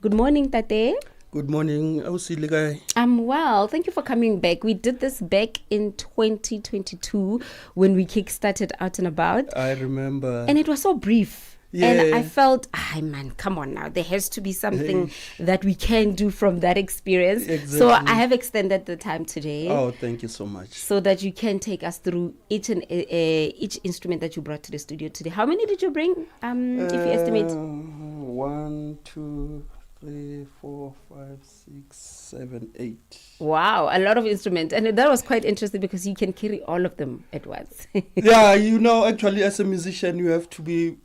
Good morning, Tate. Good morning, Ausi. I'm well. Thank you for coming back. We did this back in 2022 when we kick-started Out and About. I remember. And it was so brief. Yeah. And I felt, man, come on now. There has to be something that we can do from that experience. Exactly. So I have extended the time today. Oh, thank you so much. So that you can take us through each instrument that you brought to the studio today. How many did you bring, if you estimate? 1, 2, 3, 4, 5, 6, 7, 8. Wow, a lot of instruments. And that was quite interesting because you can carry all of them at once. Yeah, actually, as a musician, you have to be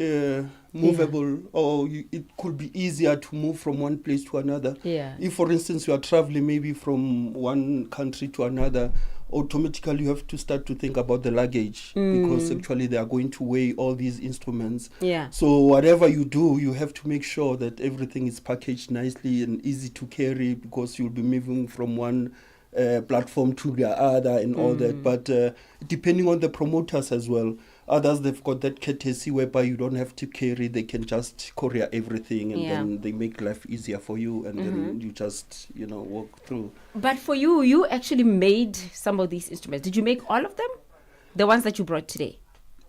movable, or it could be easier to move from one place to another. Yeah. If, for instance, you are traveling maybe from one country to another, automatically you have to start to think about the luggage because actually they are going to weigh all these instruments. Yeah. So whatever you do, you have to make sure that everything is packaged nicely and easy to carry because you'll be moving from one platform to the other and all that. But depending on the promoters as well, others, they've got that courtesy whereby you don't have to carry, they can just courier everything and then they make life easier for you and then you just, walk through. But for you, you actually made some of these instruments. Did you make all of them? The ones that you brought today?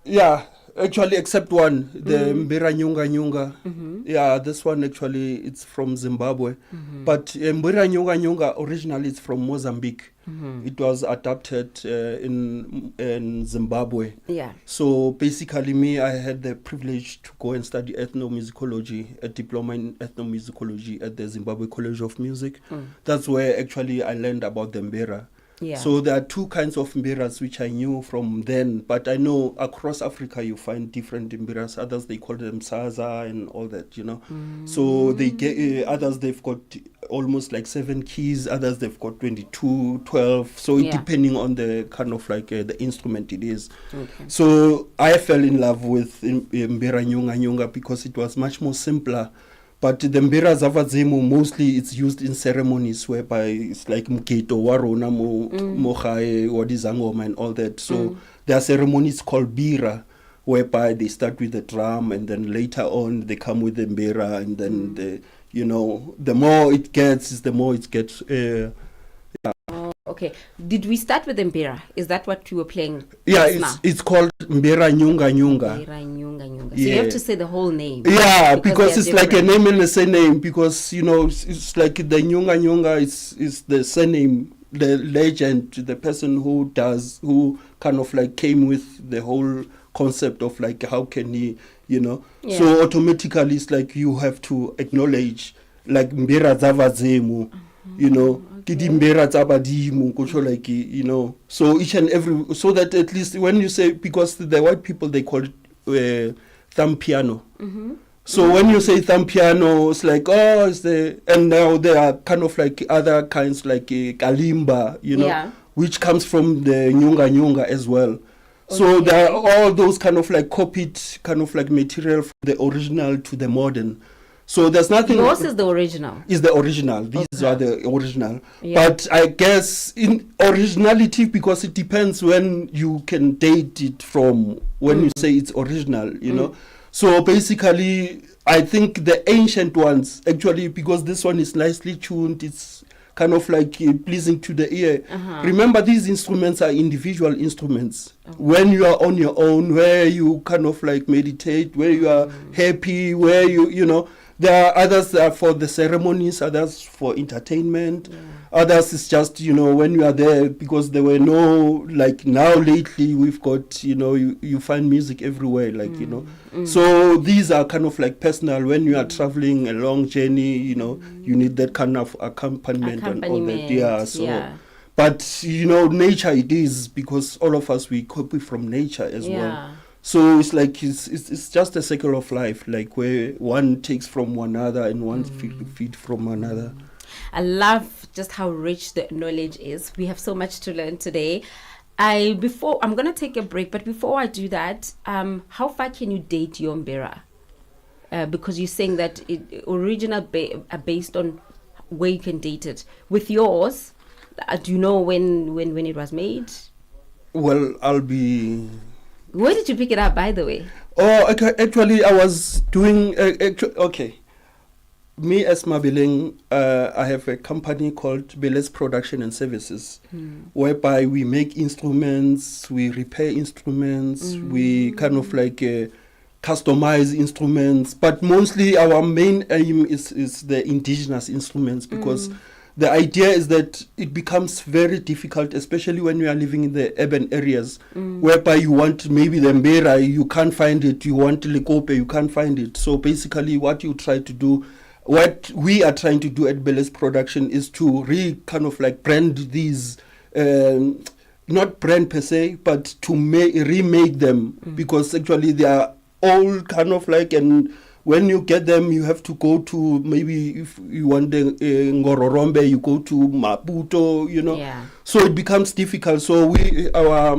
Yeah, actually except one, the Mbira Nyunga Nyunga. Yeah, this one actually, it's from Zimbabwe. But Mbira Nyunga Nyunga originally it's from Mozambique. It was adapted in Zimbabwe. Yeah. So basically I had the privilege to go and study ethnomusicology, a diploma in ethnomusicology at the Zimbabwe College of Music. That's where actually I learned about the Mbira. Yeah. So there are two kinds of mbiras which I knew from then, but I know across Africa you find different mbiras. Others they call them saza and all that, So they get others they've got almost like 7 keys. Others they've got 22, 12. So it depending on the kind of like the instrument it is. Okay. So I fell in love with mbira nyunga nyunga because it was much more simpler. But the mbira zavadzemu mostly it's used in ceremonies whereby it's like mketo warona mochae wadizangoma and all that. So there are ceremonies called bira whereby they start with the drum and then later on they come with the mbira and then the more it gets is the more it gets. Okay. Did we start with the Mbira? Is that what you were playing? Yeah, it's called Mbira Nyunga Nyunga. Mbira Nyunga Nyunga. So you have to say the whole name. Yeah, because it's like a name and a surname because, it's like the Nyunga Nyunga is the surname, the legend, the person who kind of like came with the whole concept of like how can he, So automatically it's like you have to acknowledge like Mbira Zavadzemu, Kidimbera Zabadimu, so each and every, so that at least when you say, because the white people, they call it thumb piano. So when you say thumb piano, it's like, and now there are kind of like other kinds like kalimba, which comes from the nyunga nyunga as well. Okay. So there are all those kind of like copied kind of like material from the original to the modern. So there's nothing. Yours is the original. Is the original. These are the original. Yeah. But I guess in originality, because it depends when you can date it from, when you say it's original, So basically, I think the ancient ones, actually, because this one is nicely tuned, it's kind of like pleasing to the ear. Remember, these instruments are individual instruments. When you are on your own, where you kind of like meditate, where you are happy, where you there are others that are for the ceremonies, others for entertainment, others is just, when you are there, because there were no, like now lately we've got, you find music everywhere, like, So these are kind of like personal. When you are traveling a long journey, you need that kind of accompaniment and all that. Yeah, so. But, nature it is, because all of us, we copy from nature as well. So it's like it's just a circle of life, like where one takes from one another and one feed from another. I love just how rich the knowledge is. We have so much to learn today. I'm gonna take a break, but before I do that, how far can you date your Mbira? Because you're saying that original are based on where you can date it. With yours, do you know when it was made? Well, I'll be. Where did you pick it up, by the way? Oh, actually, I was doing. Okay, me as Mabeleng, I have a company called Beles Production and Services, whereby we make instruments, we repair instruments, we kind of like customize instruments, but mostly our main aim is the indigenous instruments, because the idea is that it becomes very difficult, especially when you are living in the urban areas, whereby you want maybe the mbera, you can't find it, you want lekope, you can't find it. So basically what you try to do, what we are trying to do at Beles Production is to kind of like brand these, not brand per se, but to remake them, because actually they are all kind of like, and when you get them, you have to go to, maybe if you want the Ngororombe, you go to Maputo, you know. Yeah. So it becomes difficult. So our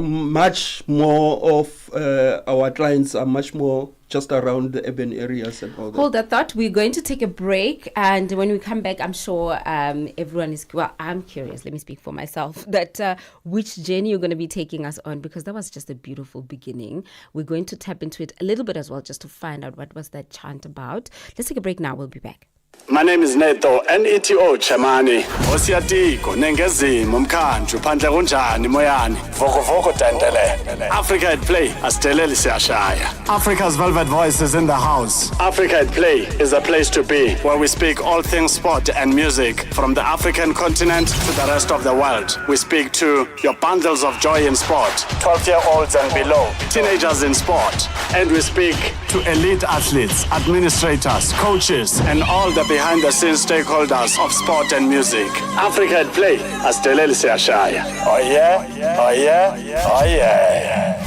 clients are much more just around the urban areas and all that. Hold that thought. We're going to take a break, and when we come back, I'm sure everyone is, well, I'm curious, let me speak for myself, that which journey you're going to be taking us on, because that was just a beautiful beginning. We're going to tap into it a little bit as well, just to find out what was that chant about. Let's take a break now. We'll be back. My name is Neto, Neto Chamani. Osiyatiko nengezimo mkhanju phandle kunjani moyani. Voko tendele. Africa at Play asiteleli siyashaya. Africa's velvet voice is in the house. Africa at Play is a place to be, where we speak all things sport and music, from the African continent to the rest of the world. We speak to your bundles of joy in sport, 12-year-olds and below, teenagers in sport, and we speak to elite athletes, administrators, coaches, and all the behind-the-scenes stakeholders of sport and music. Africa at Play, asiteleli siyashaya. Oh yeah, oh yeah, oh yeah.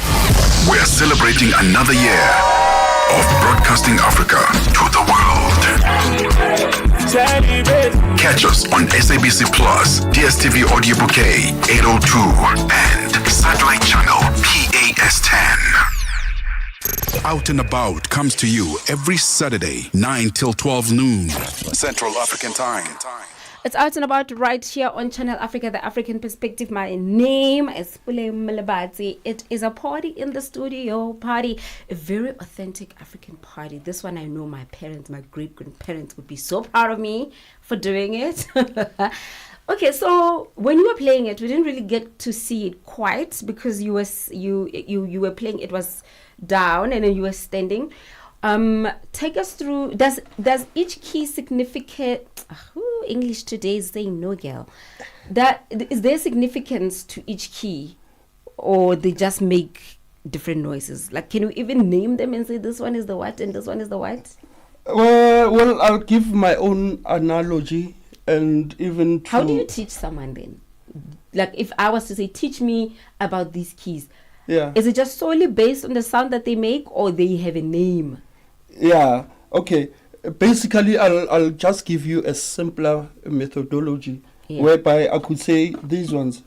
We're celebrating another year of broadcasting Africa to the world. Catch us on SABC Plus, DSTV Audio Bouquet 802, and Satellite Channel PAS10. Out and About comes to you every Saturday, 9 till 12 noon, Central African Time. It's Out and About right here on Channel Africa, the African Perspective. My name is Puleng Molebatsi. It is a party in the studio, party, a very authentic African party. This one I know my parents, my great-grandparents would be so proud of me for doing it. Okay, so when you were playing it, we didn't really get to see it quite, because you were playing, it was down and then you were standing. Take us through, does each key significant, English today is saying no, girl, is there significance to each key, or they just make different noises? Like, can you even name them and say this one is the what and this one is the what? Well, I'll give my own analogy, and even how do you teach someone then? Like, if I was to say, teach me about these keys, yeah, is it just solely based on the sound that they make, or they have a name? Yeah, okay. Basically, I'll just give you a simpler methodology, whereby I could say these ones.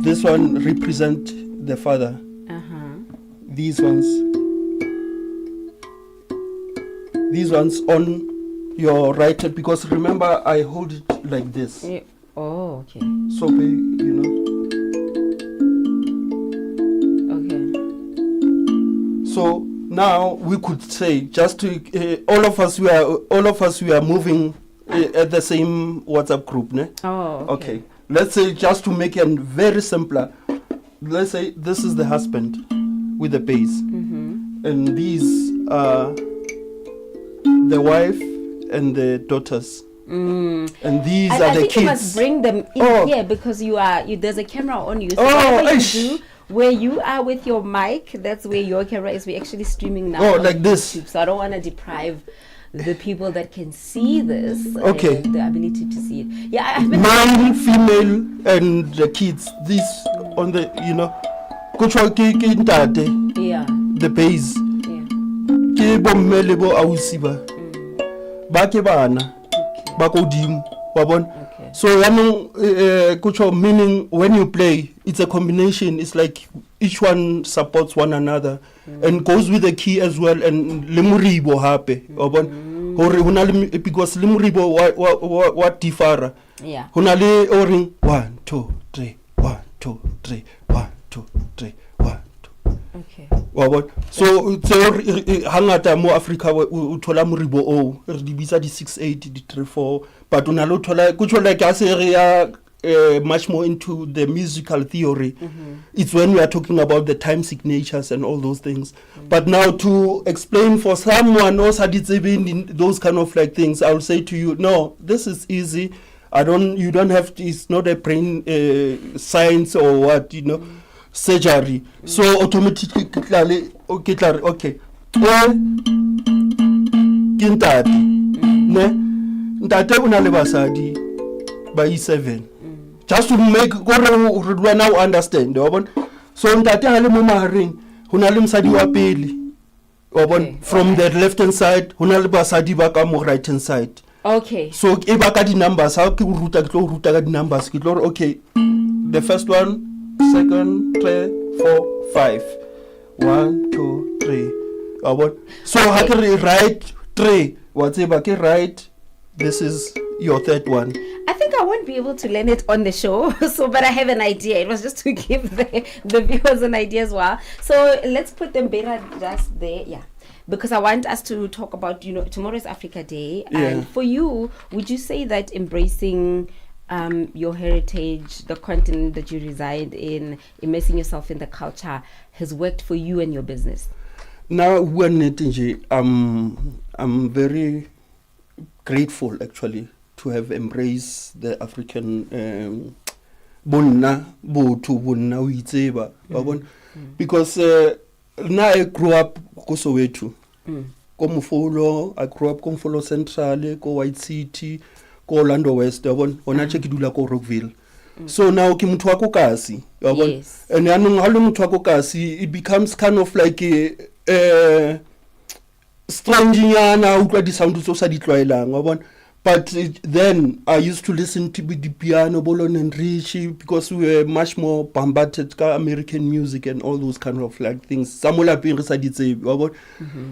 This one represent the father. These ones on your right hand, because remember I hold it like this. Yeah. Oh, okay. So, you know. So now we could say, just to all of us we are moving at the same WhatsApp group, ne? Oh, okay. Let's say, just to make it very simpler, let's say this is the husband with the bass, and these are the wife and the daughters. And these are the think kids. You must bring them in here, because there's a camera on you. So whatever you do, where you are with your mic, that's where your camera is. We're actually streaming now. Like this. YouTube, so I don't want to deprive the people that can see this the ability to see it. Yeah, male, female, and the kids. This on the, you know, the bass. Ke bomme le bo ausi ba. Ba ke bana. Ba godimo. Wa bona. So meaning when you play, it's a combination. It's like each one supports one another and goes with the key as well. And lemuribo hape, because lemuribo what differ. Yeah. Hunale oring 1 2 3 1 2 3 1 2 3 1 2. Okay. So hangata mo Africa o thola moribo o re di bitsa di 680 di 34 but una lo thola kutsho like area much more into the musical theory. It's when we are talking about the time signatures and all those things. But now to explain for someone else in those kind of like things, I will say to you, no, this is easy. You don't have to, it's not a brain science or what, surgery. So automatically, okay. Kintati. Ne? Ntate una le basadi by 7. Just to make go now understand. So ntate ha le mo mahareng, hona le msadi wa pele. From the left hand side, hona le basadi ba ka mo right hand side. Okay. So e ba ka di numbers, how ke ruta ka di numbers ke tlo okay. The first one, second, 3, 4, 5. 1, 2, 3. So how can we write 3? Whatever ke write, this is your third one. I think I won't be able to learn it on the show, but I have an idea. It was just to give the viewers an idea as well. So let's put them better just there, because I want us to talk about, tomorrow is Africa Day, and for you, would you say that embracing your heritage, the continent that you reside in, immersing yourself in the culture, has worked for you and your business? Now, I'm very grateful actually to have embraced the African bonna botu bonna o itseba because now I grew up ko Soweto ko Mofolo. I grew up ko Mofolo Central, ko White City, ko Orlando West ona che ke dula ko Rockville. So now ke motho wa ko kasi and yanong ha le motho wa ko kasi, it becomes kind of like a strange nyana utlwa di sound tso sa di tlwaelang but then I used to listen to the piano, Bolon and Richie, because we were much more bombarded by American music and all those kind of like things. Samola Pinsa did say,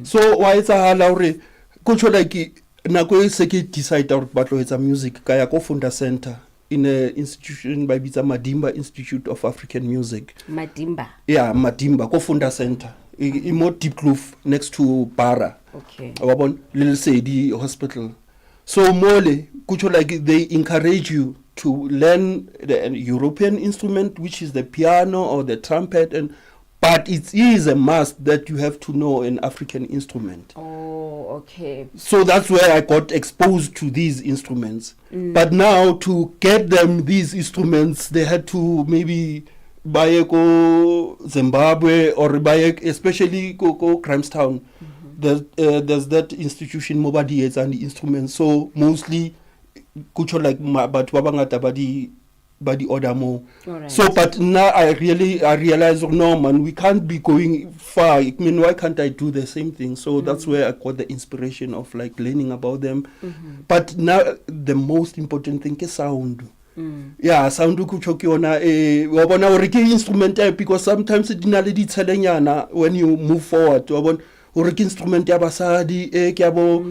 so why it's a halaure? Coach like Nako Seki decide out battle it's a music, Kayako Funda Center in an institution by Biza Madimba Institute of African Music. Madimba? Yeah, Madimba, Kofunda Center. In more deep groove next to Bara. Okay. Little Sadie Hospital. So Mole, like they encourage you to learn the European instrument, which is the piano or the trumpet, but it is a must that you have to know an African instrument. Oh, okay. So that's where I got exposed to these instruments. But now to get them these instruments, they had to maybe buy go Zimbabwe or buy especially go Grahamstown. There's that institution Mobadi and the instruments, so mostly kucho like but wabangata body order more. Right. So but now I realize no man, we can't be going far. I mean, why can't I do the same thing? So that's where I got the inspiration of like learning about them. But now the most important thing is sound. Yeah, sound kuchokiona wabona oriki instrument because sometimes it dinaledi tselanyana when you move forward wabona oriki instrument ya basadi ke abo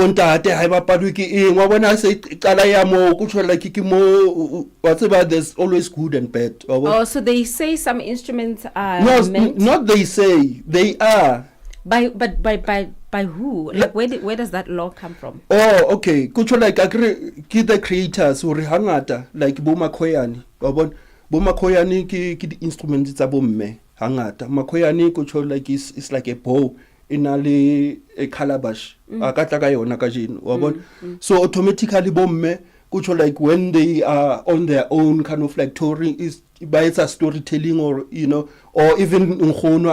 ntate ha ba padwe ke eng wabona se qala ya mo kutsho like ke mo whatever, there's always good and bad. Oh, so they say some instruments are not they say, they are by who? Like where does that law come from? Oh, okay. Kucho like agree the creators who hangata like Boma Koyani. Boma Koyani ki the instruments tsa bomme hangata. Makoyani kucho like is like a bow in a calabash. Akata ka yona ka jeno. So automatically bomme kucho like when they are on their own kind of like touring is by it's a storytelling or or even nkgono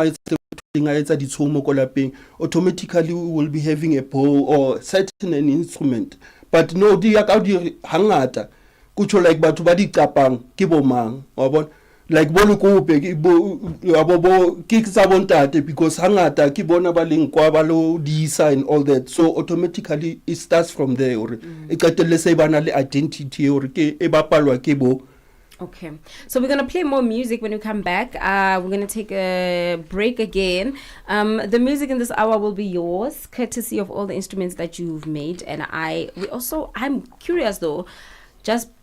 automatically we will be having a bow or certain an instrument. But no, di hangata kucho like batho ba di capang ke bomang like bolukope ke tsa bontate because hangata ke bona ba leng kwa ba lo disa and all that, so automatically it starts from there or e qetelle se bana le identity or ke e bapalwa ke bo. Okay, so we're going to play more music when we come back. We're going to take a break again. The music in this hour will be yours, courtesy of all the instruments that you've made. And I'm curious though,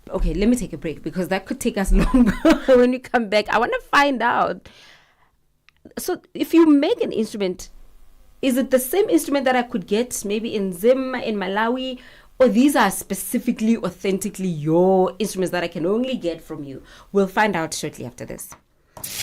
okay, let me take a break because that could take us longer when we come back. I want to find out, So if you make an instrument, is it the same instrument that I could get maybe in Zim, in Malawi, or these are specifically, authentically your instruments that I can only get from you? We'll find out shortly after this.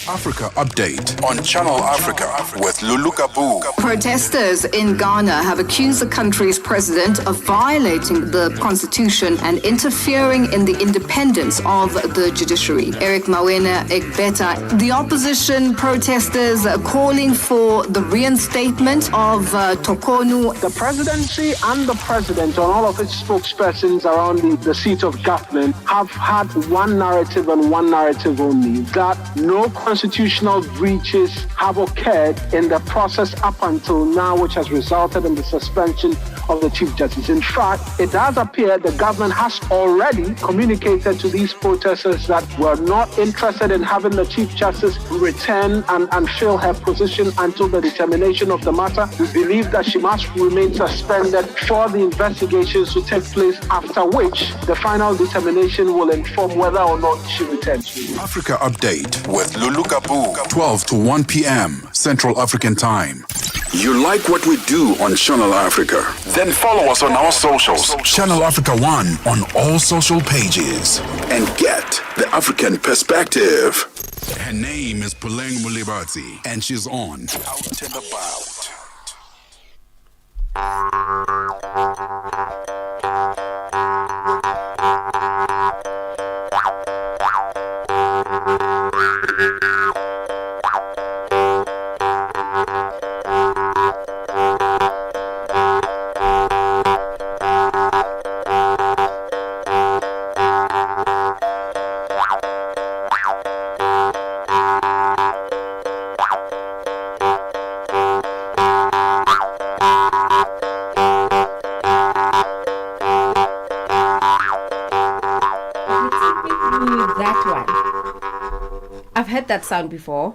Africa Update on Channel Africa with Lulu Kabu. Protesters in Ghana have accused the country's president of violating the constitution and interfering in the independence of the judiciary. Eric Mawena Egbeta, the opposition protesters calling for the reinstatement of Tokonu. The presidency and the president and all of its spokespersons around the seat of government have had one narrative and one narrative only, that no constitutional breaches have occurred in the process up until now, which has resulted in the suspension of the Chief Justice. In fact, it does appear the government has already communicated to these protesters that we're not interested in having the Chief Justice return and fill her position until the determination of the matter. We believe that she must remain suspended for the investigations to take place, after which the final determination will inform whether or not she returns. Africa Update with Lulu Kabu, 12 to 1 p.m. Central African Time. You like what we do on Channel Africa? Then follow us on our socials. Channel Africa 1 on all social pages. And get the African perspective. Her name is Puleng Molebatsi, and she's on Out and About. I've heard that sound before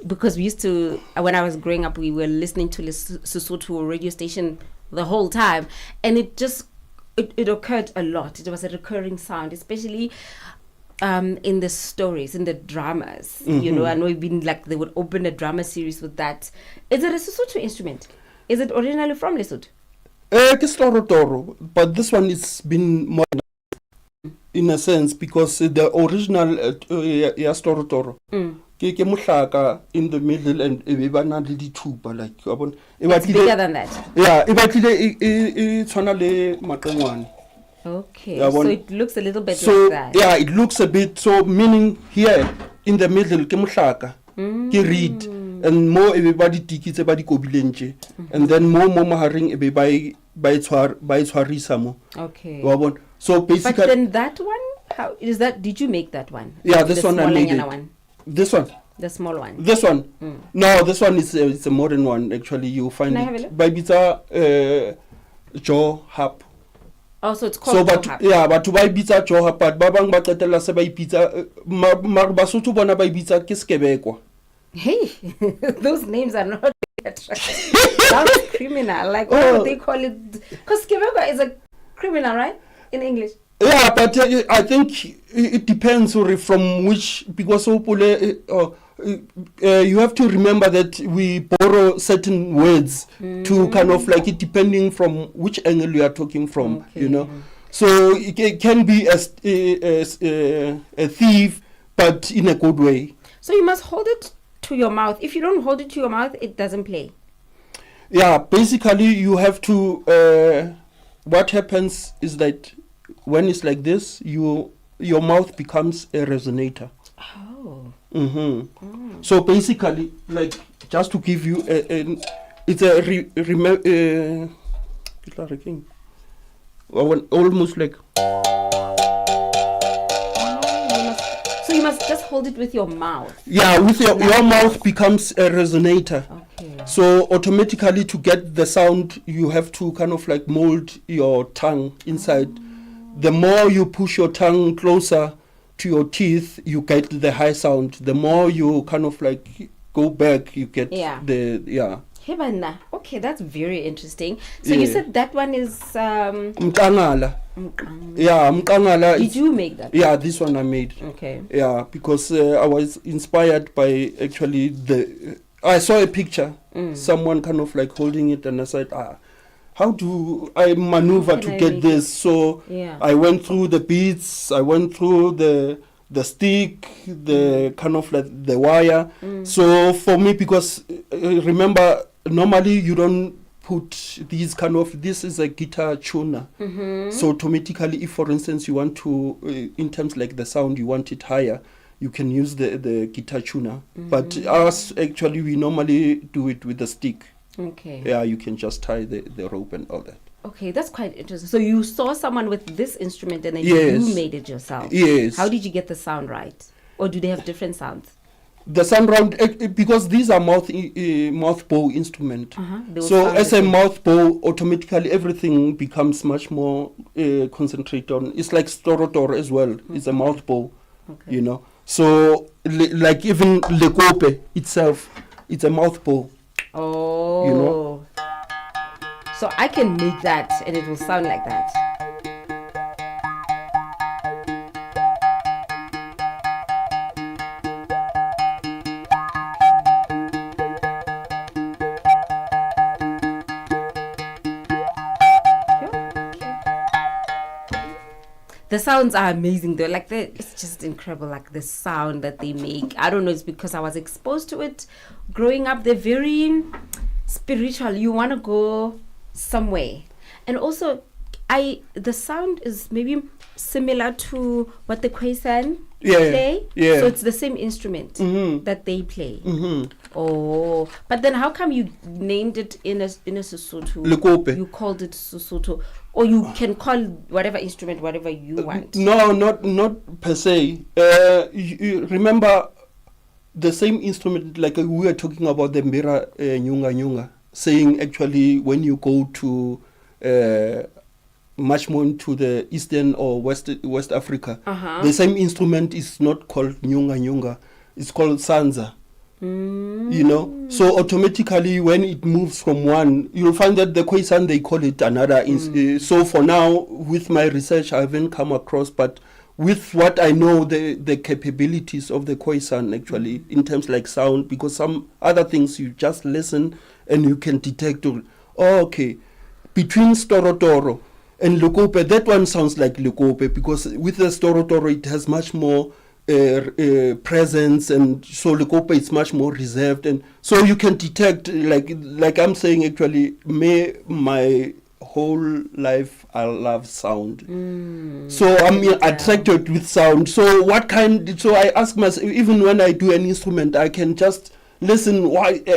because we used to, when I was growing up, we were listening to Sesotho radio station the whole time, and it occurred a lot. It was a recurring sound, especially in the stories, in the dramas. You know, I know we've been like, they would open a drama series with that. Is it a Sesotho instrument? Is it originally from Lesotho? But this one has been more in a sense, because the original Storotoro ke muhlaka in the middle, and ebana le dithupa, like it's bigger than that. Yeah, it's le maqengwane. Okay, so it looks a little bit so, like that. Yeah, it looks a bit, so meaning here in the middle ke muhlaka ke reed, and more everybody tikitse ba di kobilenje, and then more maharing ebe by tshwarisa mo. Okay. So basically, but then that one, how is that? Did you make that one? Yeah, this one I made it. One? This one. The small one. This one. No, this one is it's a modern one. Actually, you find Can I have a look? By Bita jaw harp. Oh, so it's called so, jaw but harp. yeah, but to buy Bita jaw harp, but babang ba qetella se ba ipitsa Basotho bona ba ibitsa ke skebekwa. Hey, those names are not attractive. That's criminal. Like, what would they call it? Because skebekwa is a criminal, right? In English. Yeah, but I think it depends from which, because you have to remember that we borrow certain words to kind of like it, depending from which angle you are talking from, you know. So it can be a thief, but in a good way. So you must hold it to your mouth. If you don't hold it to your mouth, it doesn't play. Yeah, basically you have to, what happens is that when it's like this, your mouth becomes a resonator. Oh. So basically, like, just to give you it's a almost like. So you must just hold it with your mouth. Yeah, with your mouth becomes a resonator. Okay. So automatically, to get the sound, you have to kind of like mold your tongue inside. The more you push your tongue closer to your teeth, you get the high sound. The more you kind of like go back, you get the. Hebana. Okay, that's very interesting. So you said that one is Mkangala. Yeah, Mkangala. Did you make that? Yeah, this one I made. Okay. Yeah, because I was inspired by actually I saw a picture, someone kind of like holding it, and I said, how do I maneuver to get this? So I went through the beads, I went through the stick, the kind of like the wire. So for me, because remember, normally you don't put these kind of, this is a guitar tuner. So automatically, if for instance you want to, in terms like the sound, you want it higher, you can use the guitar tuner. But us, actually, we normally do it with the stick. Okay. Yeah, you can just tie the rope and all that. Okay, that's quite interesting. So you saw someone with this instrument and then Yes. you made it yourself. Yes. How did you get the sound right? Or do they have different sounds? The sound round, because these are mouth bow instrument. They will So sound as the a same. mouth bow, automatically everything becomes much more concentrated on. It's like storotor as well. It's a mouth bow, you know. So like even lekope itself, it's a mouth bow. Oh. You know? So I can make that and it will sound like that. The sounds are amazing though. Like it's just incredible. Like the sound that they make. I don't know. It's because I was exposed to it growing up. They're very spiritual. You want to go somewhere, and also, the sound is maybe similar to what the Khoisan play. Yeah. So it's the same instrument that they play. Oh, but then how come you named it in a Sesotho? Lekope. You called it Sesotho, or you can call whatever instrument whatever you want. No, not per se. You remember the same instrument, like we were talking about the mbira nyunga nyunga, saying actually when you go to much more into the Eastern or West Africa, the same instrument is not called nyunga nyunga, it's called sanza. You know, so automatically when it moves from one, you'll find that the Khoisan, they call it another. So for now, with my research, I haven't come across, but with what I know, the capabilities of the Khoisan actually, in terms like sound, because some other things you just listen and you can detect, okay, between Storotoro and Lekope, that one sounds like Lekope, because with the Storotoro, it has much more presence, and so Lekope is much more reserved, and so you can detect, like I'm saying, actually, my whole life I love sound. So I'm attracted with sound. So so I ask myself, even when I do an instrument, I can just listen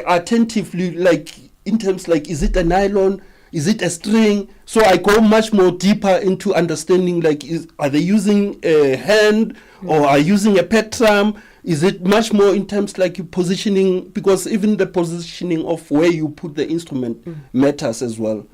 attentively, like in terms like, is it a nylon? Is it a string? So I go much more deeper into understanding, like, are they using a hand or are using a plectrum? Is it much more in terms like positioning? Because even the positioning of where you put the instrument matters as well.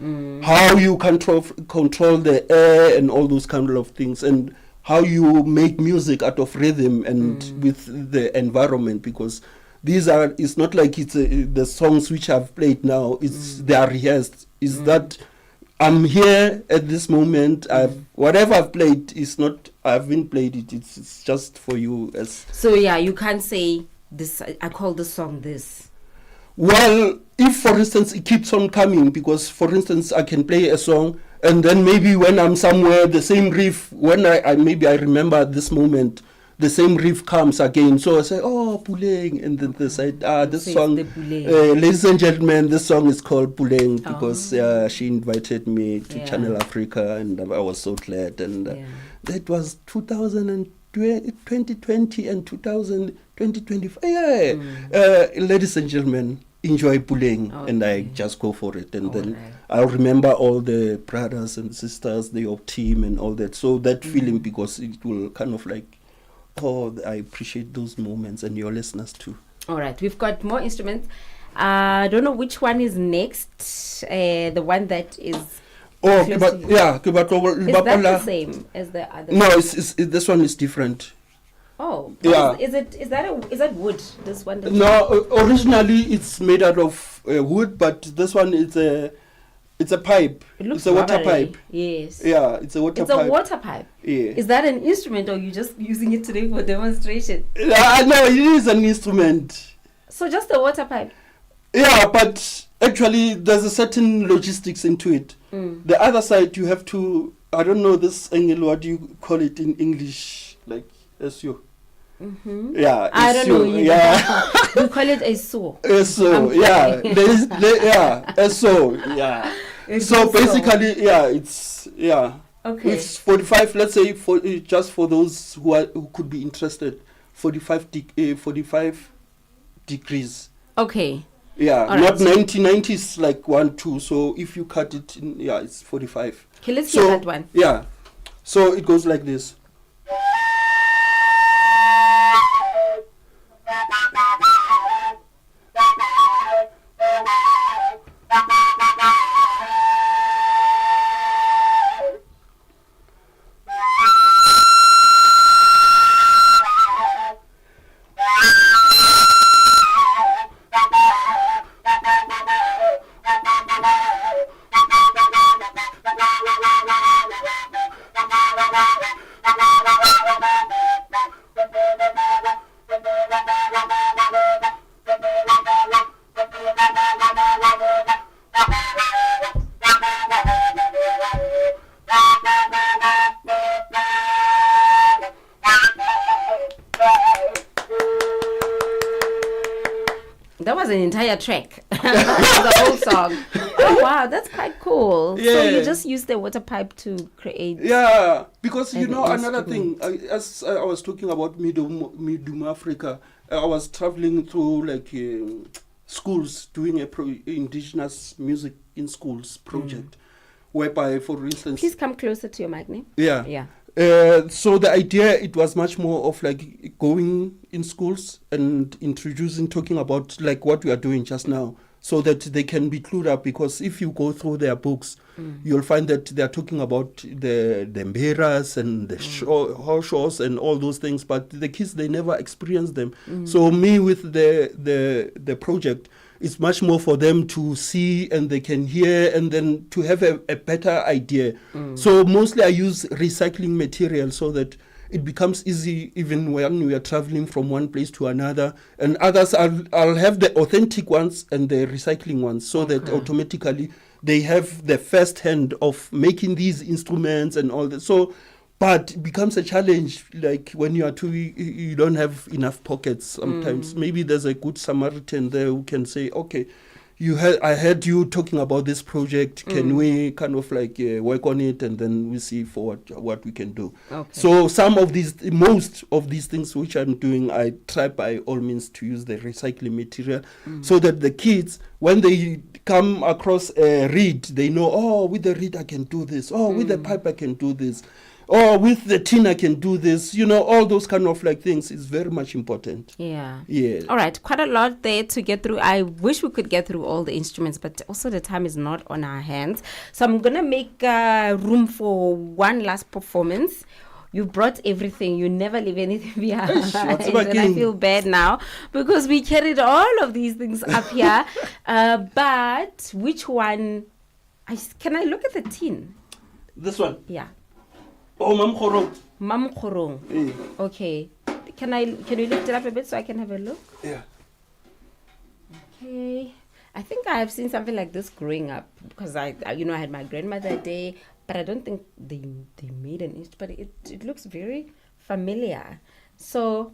How you control the air and all those kind of things, and how you make music out of rhythm and with the environment, because it's not like it's the songs which I've played now, they are rehearsed. Is that I'm here at this moment, whatever I've played is not, I haven't played it, it's just for you. So yeah, you can't say this, I call this song this. Well, if for instance it keeps on coming, because for instance I can play a song and then maybe when I'm somewhere, the same riff, when I remember at this moment, the same riff comes again. So I say, oh, Puleng. And then they said, this So song, it's the Puleng. ladies and gentlemen, this song is called Puleng, because she invited me to Channel Africa, and I was so glad. And that was 2020 and 2025. Ladies and gentlemen, enjoy Puleng. And I just go for it. And then I'll remember all the brothers and sisters, the team and all that. So that feeling, because it will kind of like, I appreciate those moments, and your listeners too. All right, we've got more instruments. I don't know which one is next. The one that is. Is that the same as the other? No, this one is different. Oh, yeah. Is that wood? This one? No, originally it's made out of wood, but this one is it's a pipe. It's a water pipe. Yes. Yeah, it's a water pipe. It's a water pipe. Yeah. Is that an instrument, or are you just using it today for demonstration? No, it is an instrument. So just a water pipe? Yeah, but actually there's a certain logistics into it. The other side, you have to, I don't know this angle, what do you call it in English, like SEO? Yeah, I don't SEO, know either. yeah. We call it a saw. SO, yeah. Yeah, SO, yeah. It's So a saw. basically, yeah, it's, yeah. Okay. It's 45, let's say, for just for those who could be interested, 45 degrees. Okay. Yeah, All not right. 90. 90 is like 1, 2. So if you cut it in, yeah, it's 45. Okay, let's So, hear that one. yeah. So it goes like this. That was an entire track. The whole song. Oh wow, that's quite cool. So Yeah. you just use the water pipe to create. Yeah, because you And know the another thing, as I was talking about Midum Africa, I was traveling through like schools doing a indigenous music in schools project, whereby, for instance, Please come closer to your mic, name. yeah, Yeah. So the idea, it was much more of like going in schools and introducing, talking about like what we are doing just now, so that they can be clued up. Because if you go through their books, you'll find that they are talking about the mberas and the shows and all those things, but the kids, they never experience them. So me with the project, it's much more for them to see and they can hear and then to have a better idea. So mostly I use recycling material so that it becomes easy even when we are traveling from one place to another. And others, I'll have the authentic ones and the recycling ones, so that automatically they have the first hand of making these instruments and all that. So, but it becomes a challenge, like when you are you don't have enough pockets sometimes. Maybe there's a good Samaritan there who can say, okay, I heard you talking about this project. Can we kind of like work on it, and then we see for what we can do. Okay. So most of these things which I'm doing, I try by all means to use the recycling material, so that the kids, when they come across a reed, they know, oh, with the reed I can do this. Oh, with the pipe I can do this. Oh, with the tin I can do this. You know, all those kind of like things is very much important. Yeah. Yeah. All right. Quite a lot there to get through. I wish we could get through all the instruments, but also the time is not on our hands. So I'm going to make room for one last performance. You brought everything. You never leave anything behind. what's And I back feel bad now because we carried all of these things up here. But which one? Can I look at the tin? This one. Yeah. Oh, Mam Khoro. Mam Khorong. Okay. Can you lift it up a bit so I can have a look? Yeah. Okay. I think I have seen something like this growing up because I had my grandmother there, but I don't think they made an instrument. But it looks very familiar. So,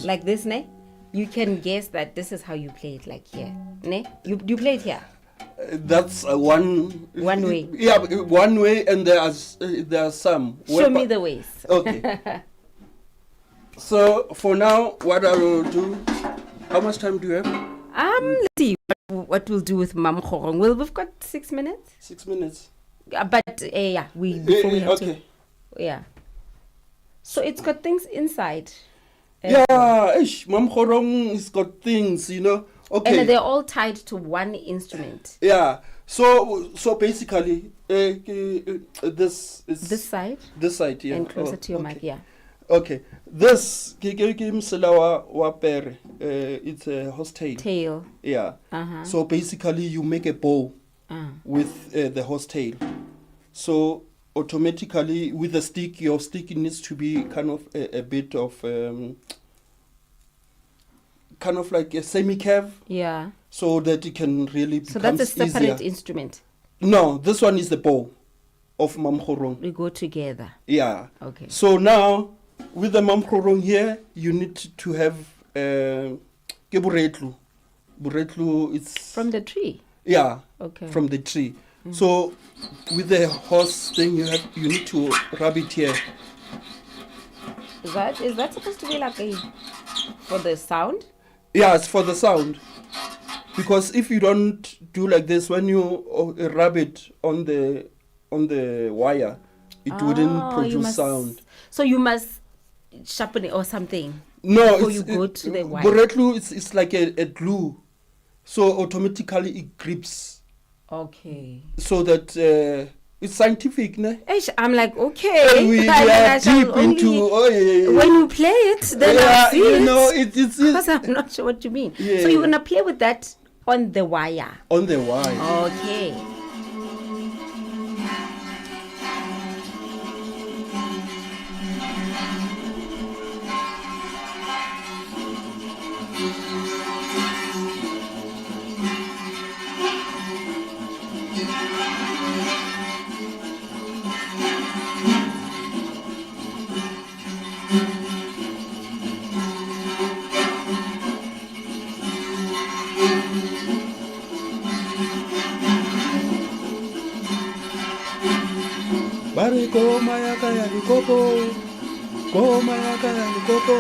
like this, ne? You can guess that this is how you play it, like here, ne? You play it here. That's one way. Yeah, one way, and there are some. Show me the ways. Okay. So for now, what I will do. How much time do you have? Let's see what we'll do with Mam Khorong. Well, we've got 6 minutes. 6 minutes. But yeah, before we have okay. to. Yeah. So it's got things inside. Yeah, Mam Khorong has got things, you know. Okay. And they're all tied to one instrument. Yeah. So basically, this is This side. This side, yeah. And closer to your mic, yeah. Okay. This it's a horse tail. Tail. Yeah. Uh-huh. So basically, you make a bow with the horse tail. So automatically, with the stick, your stick needs to be kind of a bit of kind of like a semi-curve, Yeah. so that it can really become So that's a separate easier. instrument. No, this one is the bow of Mamkhorong. We go together. Yeah. Okay. So now, with the Mamkhorong here, you need to have ke buretlu. Buretlu, it's From the tree. yeah, Okay. from the tree. So with the horse thing, you need to rub it here. Is that supposed to be like a for the sound? Yeah, it's for the sound. Because if you don't do like this, when you rub it on the wire, it wouldn't produce sound. So you must sharpen it or something. No, before you go to the wire. Buretlu, it's like a glue, so automatically it grips. Okay. So that it's scientific, ne? I'm like, okay. We I mean, I are shall deep into when you play it, then I'll see you it. know, it's Because I'm not sure what you mean. Yeah. So you're gonna play with that on the wire. on the wire. Okay. Bari koma yaka ya likoko, koma yaka ya likoko,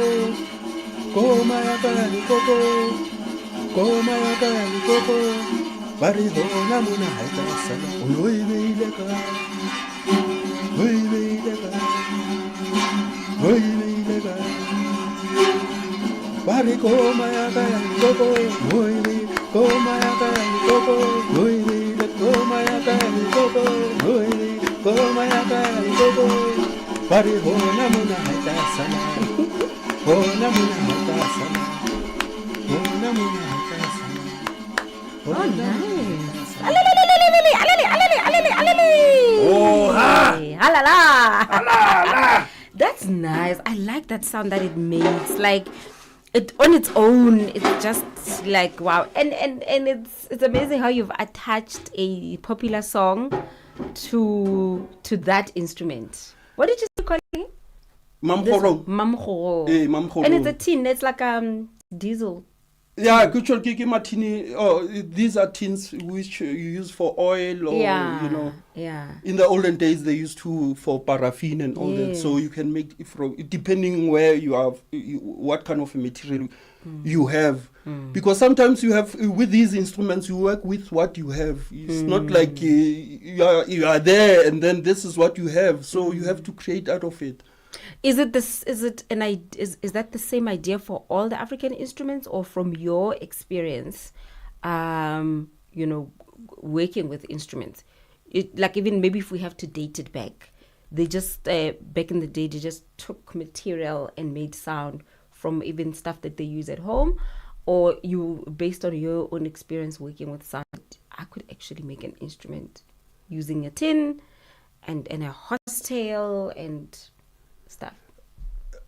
koma yaka ya likoko, koma yaka ya likoko. Bari hona muna haita sala, unoi beileka, oi beileka, oi beileka. Bari koma yaka ya likoko, oi beileka, koma yaka ya likoko, oi beileka, koma yaka ya likoko, oi beileka. Koma yaka ya likoko, bari hona muna haita sala, hona muna haita sala, hona muna haita sala. Oh, nice. Alele. Oh, ha! Halala. That's nice. I like that sound that it makes. Like it on its own, it's just like wow. And it's amazing how you've attached a popular song to that instrument. What did you call it? Mamkhorong. Mamkhorong. Mamkhorong. And it's a tin. It's like diesel. Yeah, kuchol kiki matini. Oh, these are tins which you use for oil, or you know. Yeah. In the olden days, they used to for paraffin and all that. So you can make it from depending where you are, what kind of a material you have. Because sometimes you have with these instruments, you work with what you have. It's not like you are there and then this is what you have. So you have to create out of it. Is that the same idea for all the African instruments, or from your experience, working with instruments? Like even maybe if we have to date it back, they just back in the day they just took material and made sound from even stuff that they use at home, or you based on your own experience working with sound, I could actually make an instrument using a tin and a horse tail and stuff.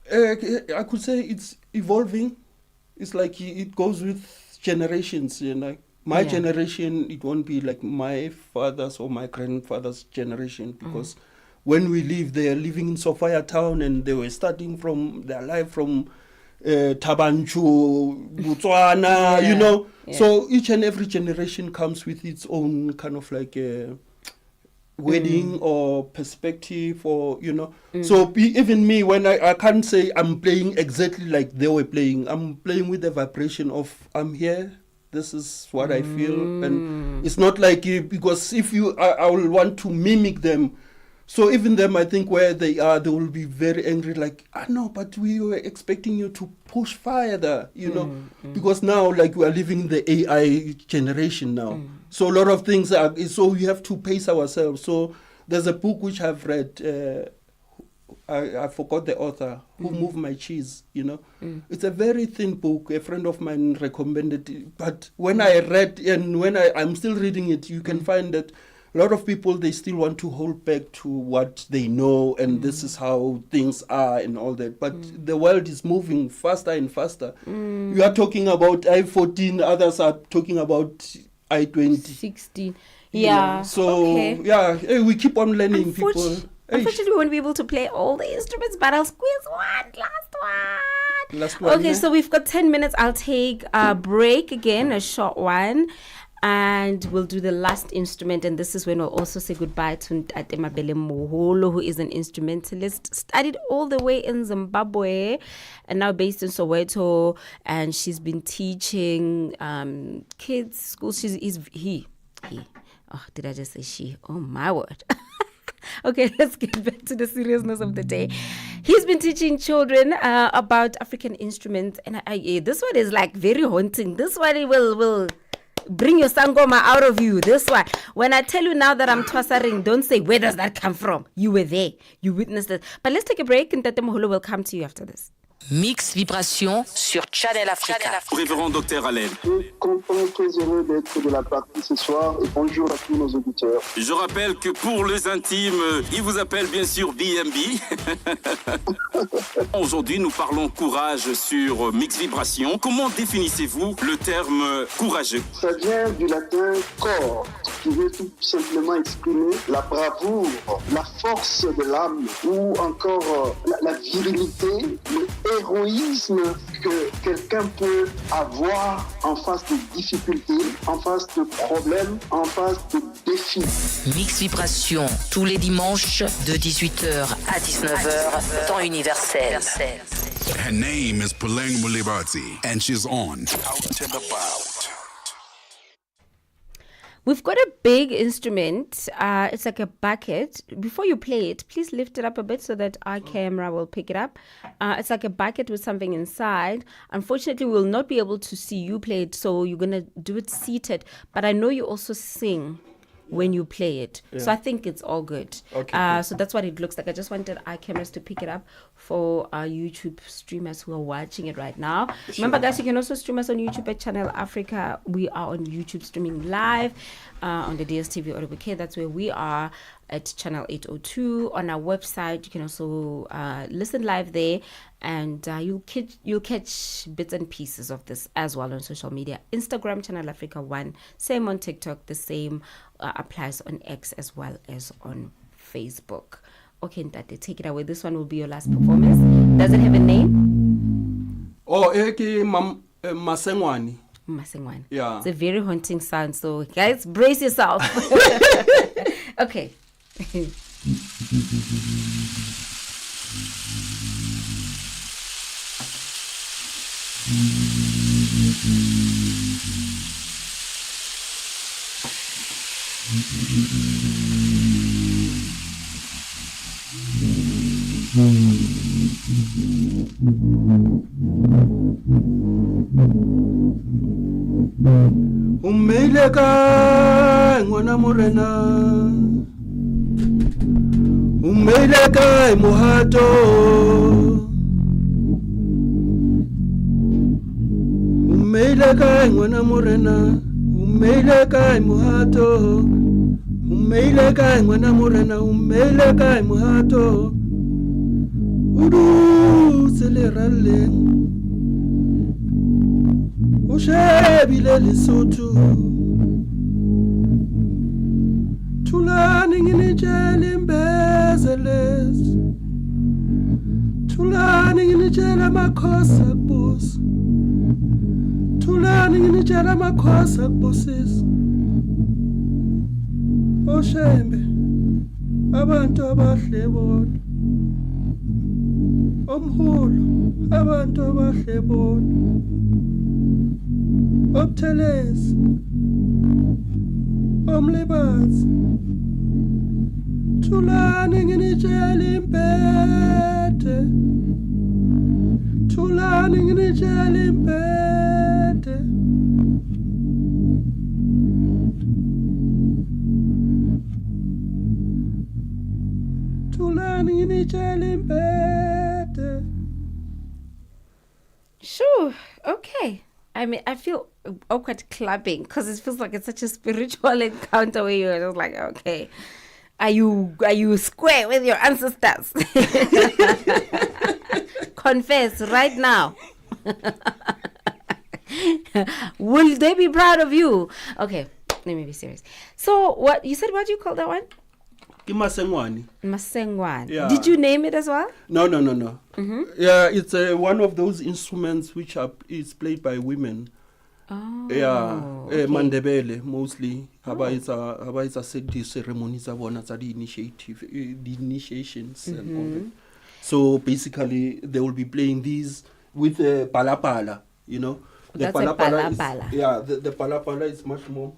I could say it's evolving. It's like it goes with generations. My generation, it won't be like my father's or my grandfather's generation, because when we live, they are living in Sophia town and they were starting from their life from Tabanchu, Botswana, Yeah. So each and every generation comes with its own kind of like wedding or perspective, or so even me, when I can't say I'm playing exactly like they were playing. I'm playing with the vibration of I'm here, this is what I feel, and it's not like because if I will want to mimic them. So even them, I think where they are, they will be very angry, like, no, but we were expecting you to push further, because now, like, we are living in the AI generation now. So a lot of things so we have to pace ourselves. So there's a book which I've read, I forgot the author, Who Moved My Cheese, It's a very thin book. A friend of mine recommended it. But when I read, and when I'm still reading it, you can find that a lot of people, they still want to hold back to what they know, and this is how things are and all that. But the world is moving faster and faster. You are talking about i14, others are talking about i20. 16. you Yeah. know. So, okay. yeah, we keep on learning, people. Unfortunately, we won't be able to play all the instruments, but I'll squeeze last one. Last one, Okay, yeah. so we've got 10 minutes. I'll take a break again, a short one, and we'll do the last instrument. And this is when we'll also say goodbye to Ntate Mabele Moholo, who is an instrumentalist, studied all the way in Zimbabwe and now based in Soweto. And she's been teaching kids, schools. He. Oh, did I just say she? Oh, my word. Okay, let's get back to the seriousness of the day. He's been teaching children about African instruments, and this one is like very haunting. This one will bring your sangoma out of you. This one, when I tell you now that I'm twasaring, don't say, where does that come from? You were there. You witnessed it. But let's take a break, and Tate Moholo will come to you after this. Mix Vibration sur Channel Africa. Révérend Docteur Allen. Je suis content, très heureux d'être de la partie ce soir et bonjour à tous nos auditeurs. Je rappelle que pour les intimes, il vous appelle bien sûr BMB. Aujourd'hui, nous parlons courage sur Mix Vibration. Comment définissez-vous le terme courageux? Ça vient du latin cor, qui veut tout simplement exprimer la bravoure, la force de l'âme ou encore la virilité, le héroïsme que quelqu'un peut avoir en face de difficultés, en face de problèmes, en face de défis. Mix Vibration tous les dimanches de 18h à 19h, temps universel. Her name is Puleng Molebatsi, and she's on Out and About. We've got a big instrument. It's like a bucket. Before you play it, please lift it up a bit so that our camera will pick it up. It's like a bucket with something inside. Unfortunately, we will not be able to see you play it, so you're going to do it seated. But I know you also sing when you play it. Yeah. So I think it's all good. Okay, So that's what it looks like. I just wanted our cameras to pick it up for our YouTube streamers who are watching it right now. Remember, guys, you can also stream us on YouTube at Channel Africa. We are on YouTube streaming live on the DSTV Audio Bouquet. That's where we are at Channel 802. On our website, you can also listen live there. And you'll catch bits and pieces of this as well on social media. Instagram, Channel Africa 1. Same on TikTok. The same applies on X as well as on Facebook. Okay, Ntate, take it away. This one will be your last performance. Does it have a name? Oh, Masengwani. Masengwane. Yeah. It's a very haunting sound. So, guys, brace yourself. Okay. Ummeile kae ngwana morena, ummeile kae mohato, ummeile kae ngwana morena, ummeile kae mohato, ummeile kae ngwana morena, ummeile kae mohato, udu seleraleng. Ushebile Lesotho, Tulani nginitshela imbezeles, Tulani nginitshela amakhosi akubusa, Tulani nginitshela amakhosi akubusisa. Oshembe abantu abahle bodwa, omhulu abantu abahle bodwa. Obuthelezi, Molebatsi, Thulani nginitshela impete, Thulani nginitshela impete. Thulani nginitshela impete. Sure. Okay. I mean, I feel awkward clubbing because it feels like it's such a spiritual encounter where you're just like, okay, are you square with your ancestors? Confess right now. Will they be proud of you? Okay, let me be serious. So what you said, what do you call that one? Masengwani. Masengwani. Yeah. Did you name it as well? No. Yeah, it's one of those instruments which is played by women. Oh. Yeah, okay. Mandebele mostly. Haba is a ceremonies abona the initiative, the initiations and all that. So basically, they will be playing these with the palapala. You know, the That's a palapala. Yeah, the palapala is much more.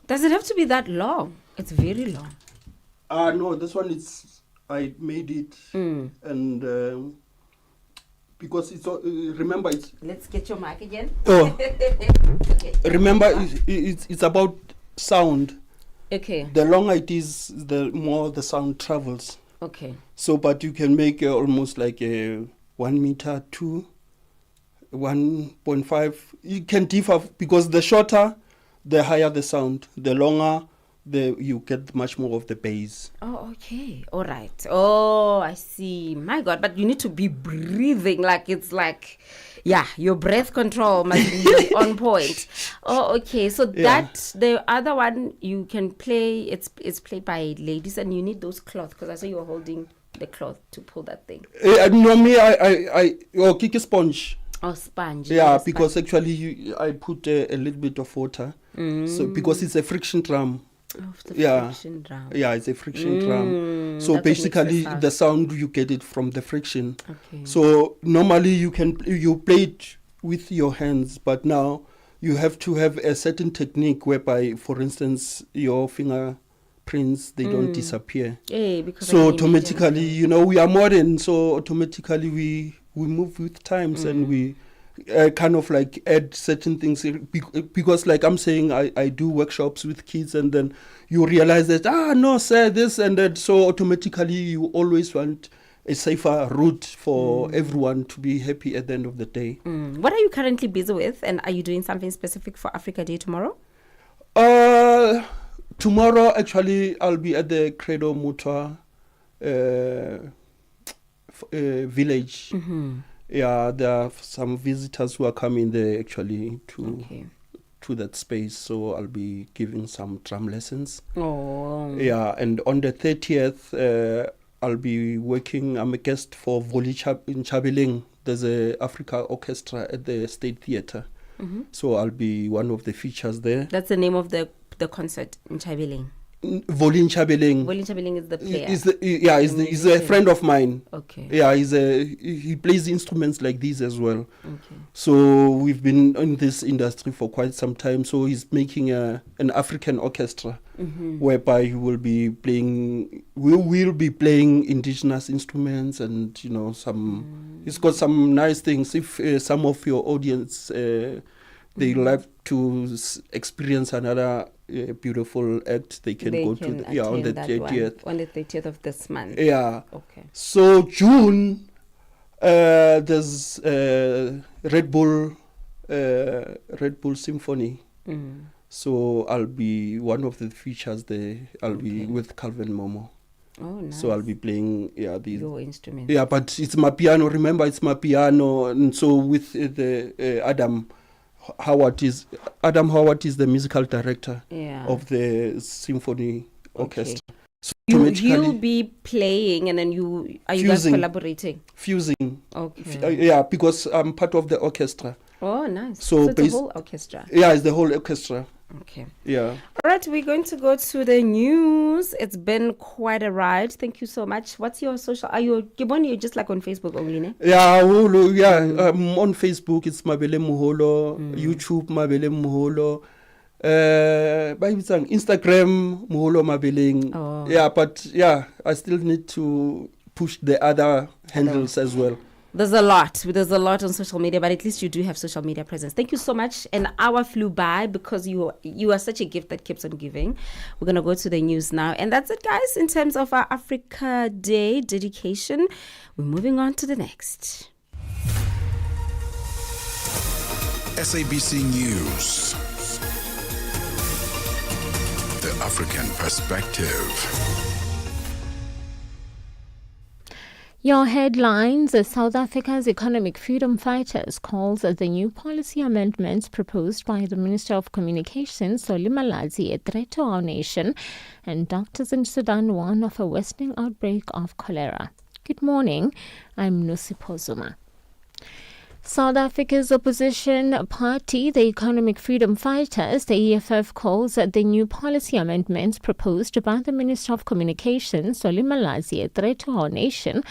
Does it have to be that long? It's very long. No, this one I made it and because it's remember it's. Let's get your mic again. Oh, okay. remember it's about sound. Okay. The longer it is, the more the sound travels. Okay. So, but you can make almost like a 1 meter to 1.5. You can differ because the shorter, the higher the sound. The longer, you get much more of the bass. Oh, okay. All right. Oh, I see. My God, but you need to be breathing like it's like, yeah, your breath control must be on point. Oh, okay. So that the other one you can play. It's played by ladies, and you need those cloth because I saw you were holding the cloth to pull that thing. No, me, I kick a sponge. Oh, sponge. Yeah, yes, because sponge. actually I put a little bit of water. So because it's a friction drum. Of the Yeah. friction drum. Yeah, it's a friction drum. So that's what makes basically, the the sound you get it from the friction. Okay. So normally you play it with your hands, but now you have to have a certain technique whereby, for instance, your fingerprints they don't disappear. Yeah, because So automatically, we are modern. So automatically we move with times and we kind of like add certain things because like I'm saying, I do workshops with kids and then you realize that, no, sir, this and that. So automatically you always want a safer route for everyone to be happy at the end of the day. What are you currently busy with? And are you doing something specific for Africa Day tomorrow? Tomorrow, actually, I'll be at the Credo Mutwa village. Yeah, there are some visitors who are coming there actually to that space. So I'll be giving some drum lessons. Oh. Yeah, and on the 30th, I'll be working. I'm a guest for Voli in Chabeling. There's a Africa Orchestra at the State Theatre. So I'll be one of the features there. That's the name of the concert in Chabeling. Volin Chabeling. Volin Chabeling is the player. He's a friend of mine. Okay. Yeah, he plays instruments like these as well. Okay. So we've been in this industry for quite some time. So he's making an African orchestra whereby he will be playing. We will be playing indigenous instruments and some. He's got some nice things. If some of your audience they like to experience another beautiful act, they can go to on the 30th. On the 30th of this month. Yeah. Okay. So June, there's Red Bull Symphony. So I'll be one of the features there. I'll be with Calvin Momo. Oh, nice. So I'll be playing these. Your instrument. Yeah, but it's my piano. Remember, it's my piano, and so with the Adam Howard is the musical director of the symphony orchestra. So you'll be playing, and then are you guys collaborating? Fusing. Okay. Because I'm part of the orchestra. Oh, nice. So it's the whole orchestra. Yeah, it's the whole orchestra. Okay. Yeah. All right, we're going to go to the news. It's been quite a ride. Thank you so much. What's your social? You're just like on Facebook only, ne? Yeah, on Facebook it's Mabele Muholo, YouTube Mabele Muholo, Instagram, Moholo Mabeleng. Oh. Yeah, but yeah, I still need to push the other handles as well. There's a lot on social media, but at least you do have social media presence. Thank you so much. An hour flew by because you are such a gift that keeps on giving. We're going to go to the news now. And that's it, guys, in terms of our Africa Day dedication. We're moving on to the next. SABC News. The African Perspective. Your headlines: South Africa's economic freedom fighters calls the new policy amendments proposed by the Minister of Communications, Puleng Molebatsi, a threat to our nation, and doctors in Sudan warn of a worsening outbreak of cholera. Good morning, I'm Nusipho Zuma. South Africa's opposition party, the Economic Freedom Fighters, the EFF, calls the new policy amendments proposed by the Minister of Communications, Puleng Molebatsi, a threat to our nation,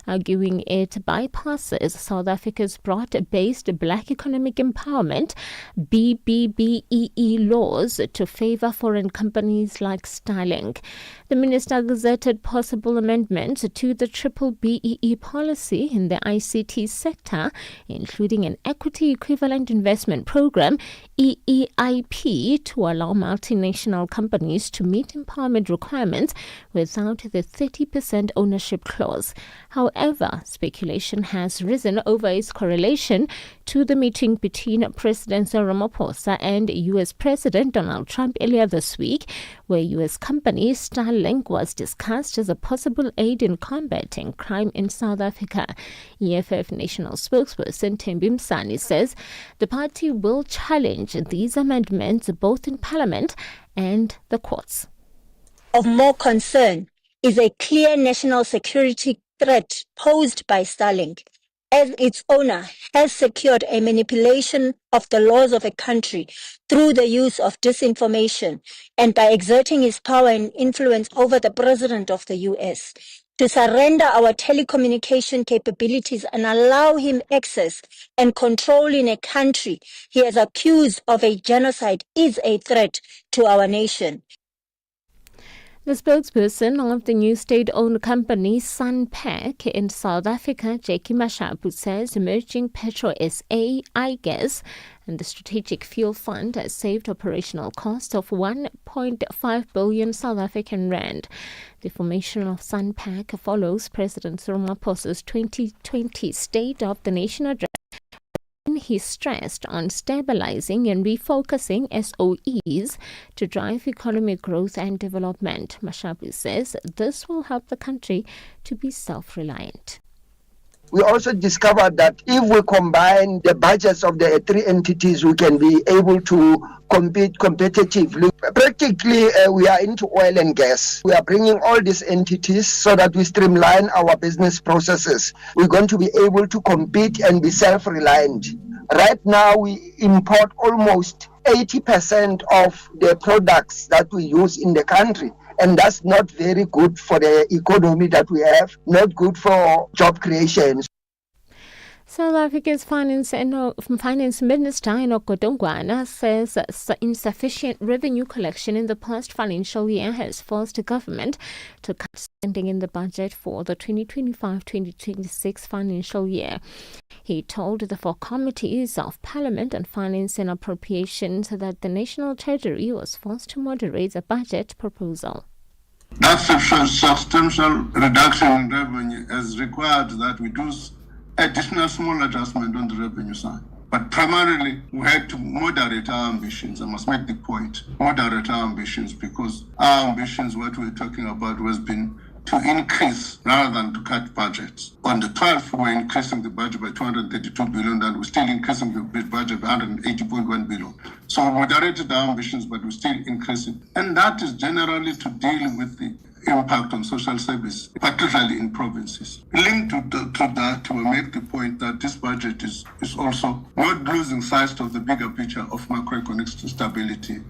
arguing it bypasses South Africa's broad-based Black Economic Empowerment BBBEE laws to favor foreign companies like Starlink. The minister gazetted possible amendments to the triple BEE policy in the ICT sector, including an equity equivalent investment program, EEIP, to allow multinational companies to meet empowerment requirements without the 30% ownership clause. However, speculation has risen over its correlation to the meeting between President Cyril Ramaphosa and U.S. President Donald Trump earlier this week, where U.S. company Starlink was discussed as a possible aid in combating crime in South Africa. EFF national spokesperson Thembi Msani says the party will challenge these amendments both in Parliament and the courts. Of more concern is a clear national security threat posed by Starlink, as its owner has secured a manipulation of the laws of a country through the use of disinformation and by exerting his power and influence over the president of the U.S. To surrender our telecommunication capabilities and allow him access and control in a country he has accused of a genocide is a threat to our nation. The spokesperson of the new state-owned company Sunpack in South Africa, Jackie Mashapu, says merging Petro SA, iGas, and the Strategic Fuel Fund has saved operational costs of 1.5 billion South African rand. The formation of Sunpack follows President Cyril Ramaphosa's 2020 State of the Nation address. He stressed on stabilizing and refocusing SOEs to drive economic growth and development. Mashapu says this will help the country to be self-reliant. We also discovered that if we combine the budgets of the three entities, we can be able to compete competitively. Practically, we are into oil and gas. We are bringing all these entities so that we streamline our business processes. We're going to be able to compete and be self-reliant. Right now, we import almost 80% of the products that we use in the country. And that's not very good for the economy that we have, not good for job creation. South Africa's Finance Minister Enoch Godongwana says insufficient revenue collection in the past financial year has forced the government to cut spending in the budget for the 2025-2026 financial year. He told the four committees of Parliament on Finance and Appropriations that the National Treasury was forced to moderate the budget proposal. That substantial reduction in revenue has required that we do additional small adjustment on the revenue side. But primarily, we had to moderate our ambitions. I must make the point, moderate our ambitions, because our ambitions, what we're talking about, has been to increase rather than to cut budgets. On the 12th, we're increasing the budget by 232 billion, and we're still increasing the budget by 180.1 billion. So we moderated our ambitions, but we're still increasing. And that is generally to deal with the impact on social service, particularly in provinces. Linked to that, we make the point that this budget is also not losing sight of the bigger picture of macroeconomic stability.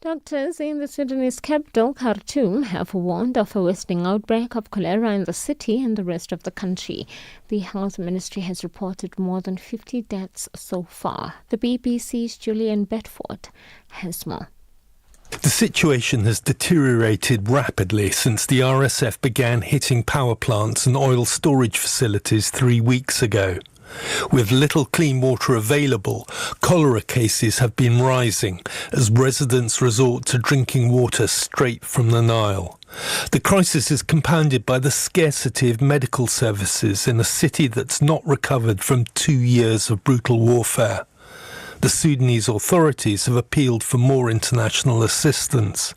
Doctors in the Sudanese capital, Khartoum, have warned of a worsening outbreak of cholera in the city and the rest of the country. The health ministry has reported more than 50 deaths so far. The BBC's Julian Bedford has more. The situation has deteriorated rapidly since the RSF began hitting power plants and oil storage facilities 3 weeks ago. With little clean water available, cholera cases have been rising as residents resort to drinking water straight from the Nile. The crisis is compounded by the scarcity of medical services in a city that's not recovered from 2 years of brutal warfare. The Sudanese authorities have appealed for more international assistance.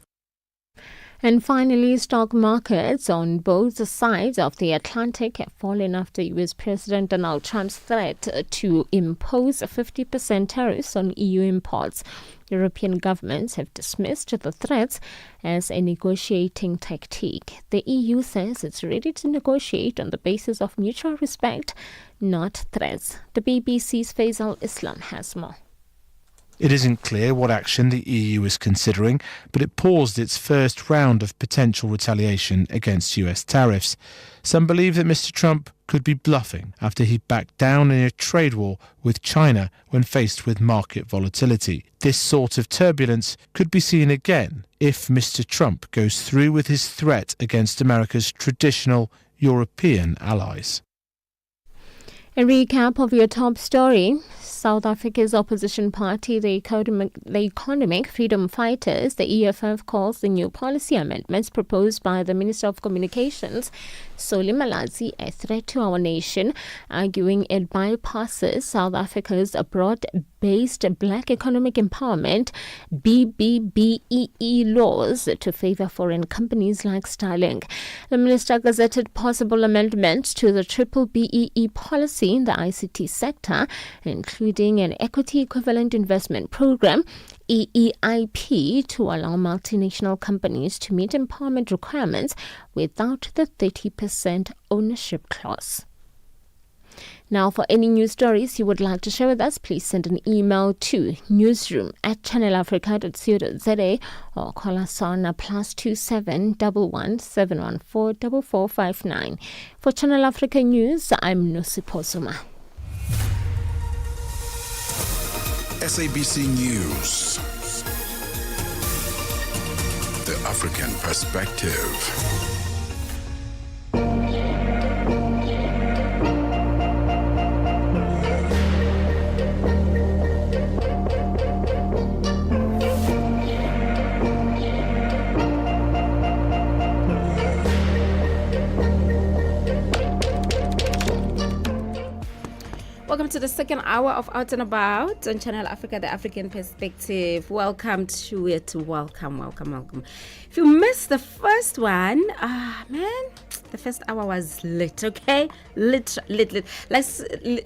And finally, stock markets on both sides of the Atlantic have fallen after US President Donald Trump's threat to impose 50% tariffs on EU imports. European governments have dismissed the threats as a negotiating tactic. The EU says it's ready to negotiate on the basis of mutual respect, not threats. The BBC's Faisal Islam has more. It isn't clear what action the EU is considering, but it paused its first round of potential retaliation against US tariffs. Some believe that Mr. Trump could be bluffing after he backed down in a trade war with China when faced with market volatility. This sort of turbulence could be seen again if Mr. Trump goes through with his threat against America's traditional European allies. A recap of your top story. South Africa's opposition party, the Economic Freedom Fighters, the EFF, calls the new policy amendments proposed by the Minister of Communications, Solly Malatsi, a threat to our nation, arguing it bypasses South Africa's broad-based Black Economic Empowerment BBBEE laws to favour foreign companies like Starlink. The minister gazetted possible amendments to the BBBEE policy in the ICT sector, including an equity equivalent investment program, EEIP, to allow multinational companies to meet empowerment requirements without the 30% ownership clause. Now, for any news stories you would like to share with us, please send an email to newsroom@channelafrica.co.za or call us on +27 11 714 4459. For Channel Africa News, I'm Nosipho Zuma. SABC News. The African Perspective. Welcome to the second hour of Out and About on Channel Africa, the African Perspective. Welcome to it. Welcome. If you missed the first one, the first hour was lit, okay? Lit.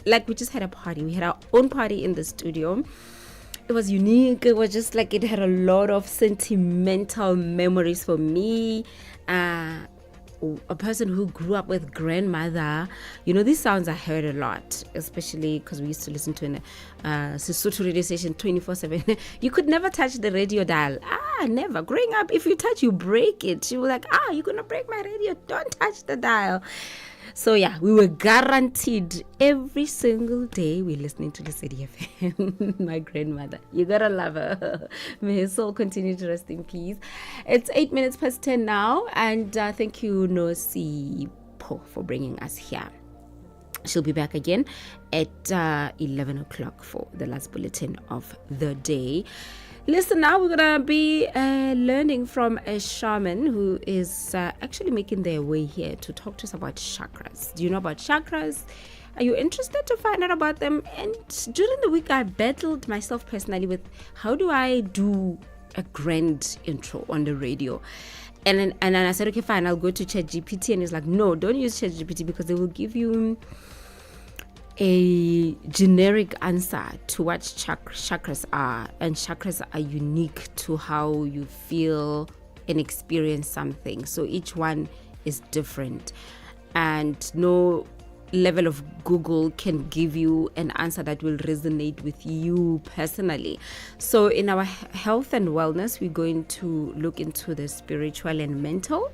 Like we just had a party. We had our own party in the studio. It was unique. It was just like it had a lot of sentimental memories for me. A person who grew up with grandmother, these sounds I heard a lot, especially because we used to listen to Sesotho radio station 24/7. You could never touch the radio dial. Never. Growing up, if you touch, you break it. You were like, you're gonna break my radio. Don't touch the dial. So yeah, we were guaranteed every single day we're listening to the City FM. My grandmother, you gotta love her. May her soul continue to rest in peace. It's 10:08 now, and thank you Nosipho for bringing us here. She'll be back again at 11 o'clock for the last bulletin of the day. Listen, now we're going to be learning from a shaman who is actually making their way here to talk to us about chakras. Do you know about chakras? Are you interested to find out about them? And during the week, I battled myself personally with how do I do a grand intro on the radio? And then I said, okay, fine, I'll go to ChatGPT. And he's like, no, don't use ChatGPT because they will give you a generic answer to what chakras are, and chakras are unique to how you feel and experience something. So each one is different, and no level of Google can give you an answer that will resonate with you personally. So in our health and wellness, we're going to look into the spiritual and mental.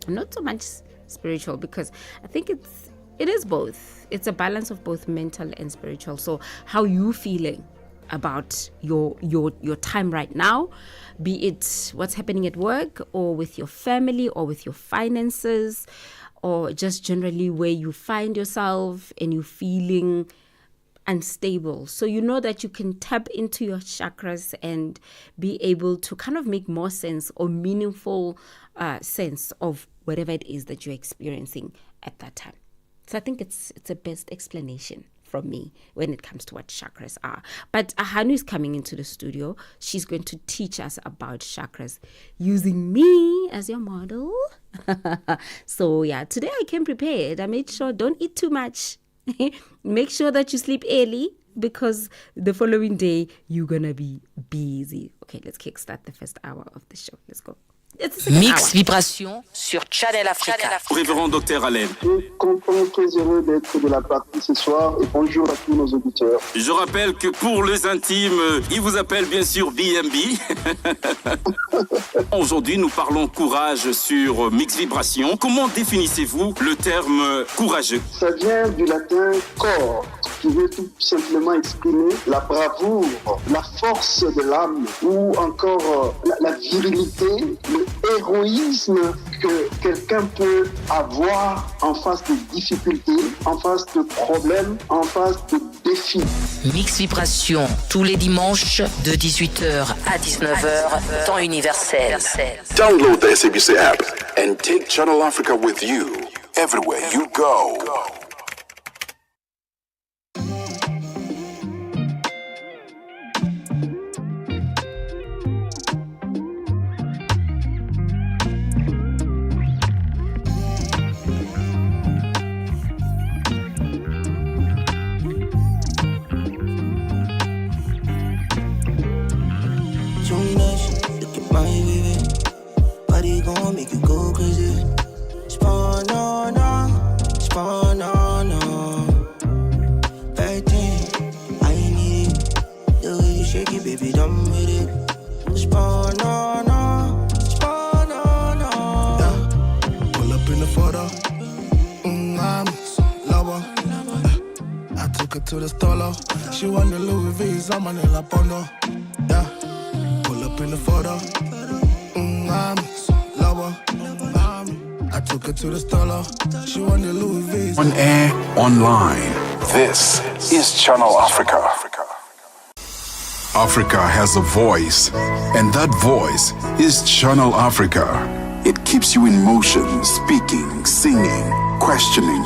Not so much spiritual, because I think it is both. It's a balance of both mental and spiritual. So how you feeling about your time right now, be it what's happening at work or with your family or with your finances, or just generally where you find yourself and you're feeling unstable. So you know that you can tap into your chakras and be able to kind of make more sense or meaningful sense of whatever it is that you're experiencing at that time. So I think it's a best explanation from me when it comes to what chakras are. But Ahanu is coming into the studio. She's going to teach us about chakras using me as your model. So yeah, today I came prepared. I made sure don't eat too much. Make sure that you sleep early, because the following day you're gonna be busy. Okay, let's kickstart the first hour of the show. Let's go. Mix Vibration sur Channel Africa. Révérend Dr Allen. Je suis content, très heureux d'être de la partie ce soir, et bonjour à tous nos auditeurs. Je rappelle que pour les intimes, il vous appelle bien sûr BMB. Aujourd'hui, nous parlons courage sur Mix Vibration. Comment définissez-vous le terme courageux? Ça vient du latin cor, qui veut tout simplement exprimer la bravoure, la force de l'âme, ou encore la virilité, le héroïsme que quelqu'un peut avoir en face de difficultés, en face de problèmes, en face de défis. Mix Vibration, tous les dimanches de 18h à 19h, temps universel. Download the SABC app and take Channel Africa with you everywhere you go. Make you go crazy. Spawn on, spawn on. Everything I need it. The way you shake it, baby, done with it. Spawn on, spawn on. Yeah. Pull up in the photo. I'm lower. I took her to the stolo. She want the Louis V's, I'm on El Apondo. Yeah. Pull up in the photo. I'm lower. I took her to the stolo. She wanted Louis V's. On air, online. This is Channel Africa. Africa has a voice, and that voice is Channel Africa. It keeps you in motion, speaking, singing, questioning,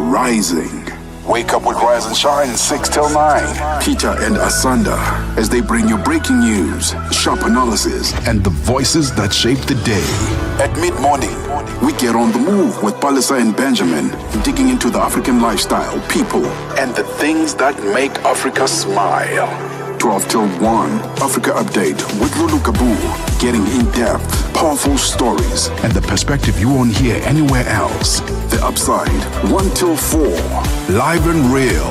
rising. Wake up with Rise and Shine 6 till 9. Peter and Asanda as they bring you breaking news, sharp analysis, and the voices that shape the day. At mid-morning, we get on the move with Palisa and Benjamin, digging into the African lifestyle, people, and the things that make Africa smile. 12 till 1, Africa Update with Lulu Kabu, getting in-depth, powerful stories, and the perspective you won't hear anywhere else. The Upside, 1 till 4, live and real,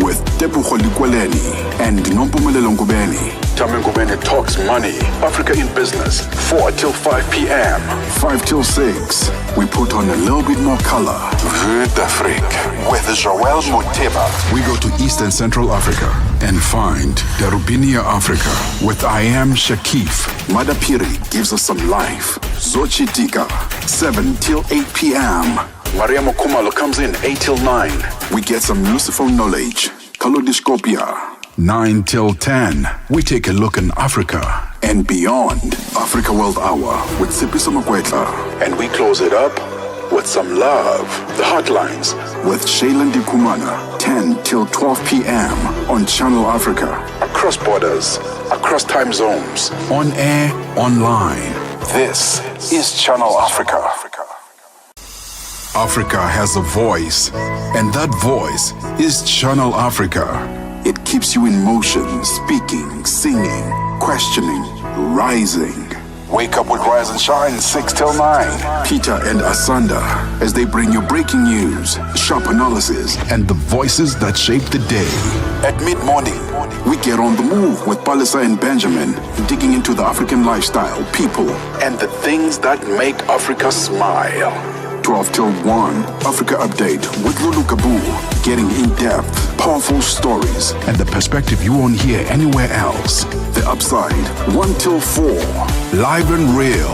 with Tepuho Likweleni and Nompumelelo Ngubeni. Tame Ngubeni talks money, Africa in business, 4 till 5 p.m., 5 till 6. We put on a little bit more color. Vue d'Afrique with Joel Moteba. We go to East and Central Africa and find Darubinia Africa with I Am Shakif. Madapiri gives us some life. Zochi Tika, 7 till 8 p.m. Maria Mokumalo comes in 8 till 9. We get some useful knowledge. Kalodiscopia. 9 till 10. We take a look in Africa and beyond. Africa World Hour with Sipiso Makwetla. And we close it up with some love. The Hotlines with Shailen Dikumana. 10 till 12 p.m. on Channel Africa. Across borders, across time zones. On air, online. This is Channel Africa. Africa has a voice, and that voice is Channel Africa. It keeps you in motion, speaking, singing, questioning, rising. Wake up with Rise and Shine 6 till 9. Peter and Asanda as they bring you breaking news, sharp analysis, and the voices that shape the day. At mid-morning, we get on the move with Palisa and Benjamin, digging into the African lifestyle, people, and the things that make Africa smile. 12 till 1, Africa Update with Lulu Kabu, getting in-depth, powerful stories, and the perspective you won't hear anywhere else. The Upside, 1 till 4, live and real,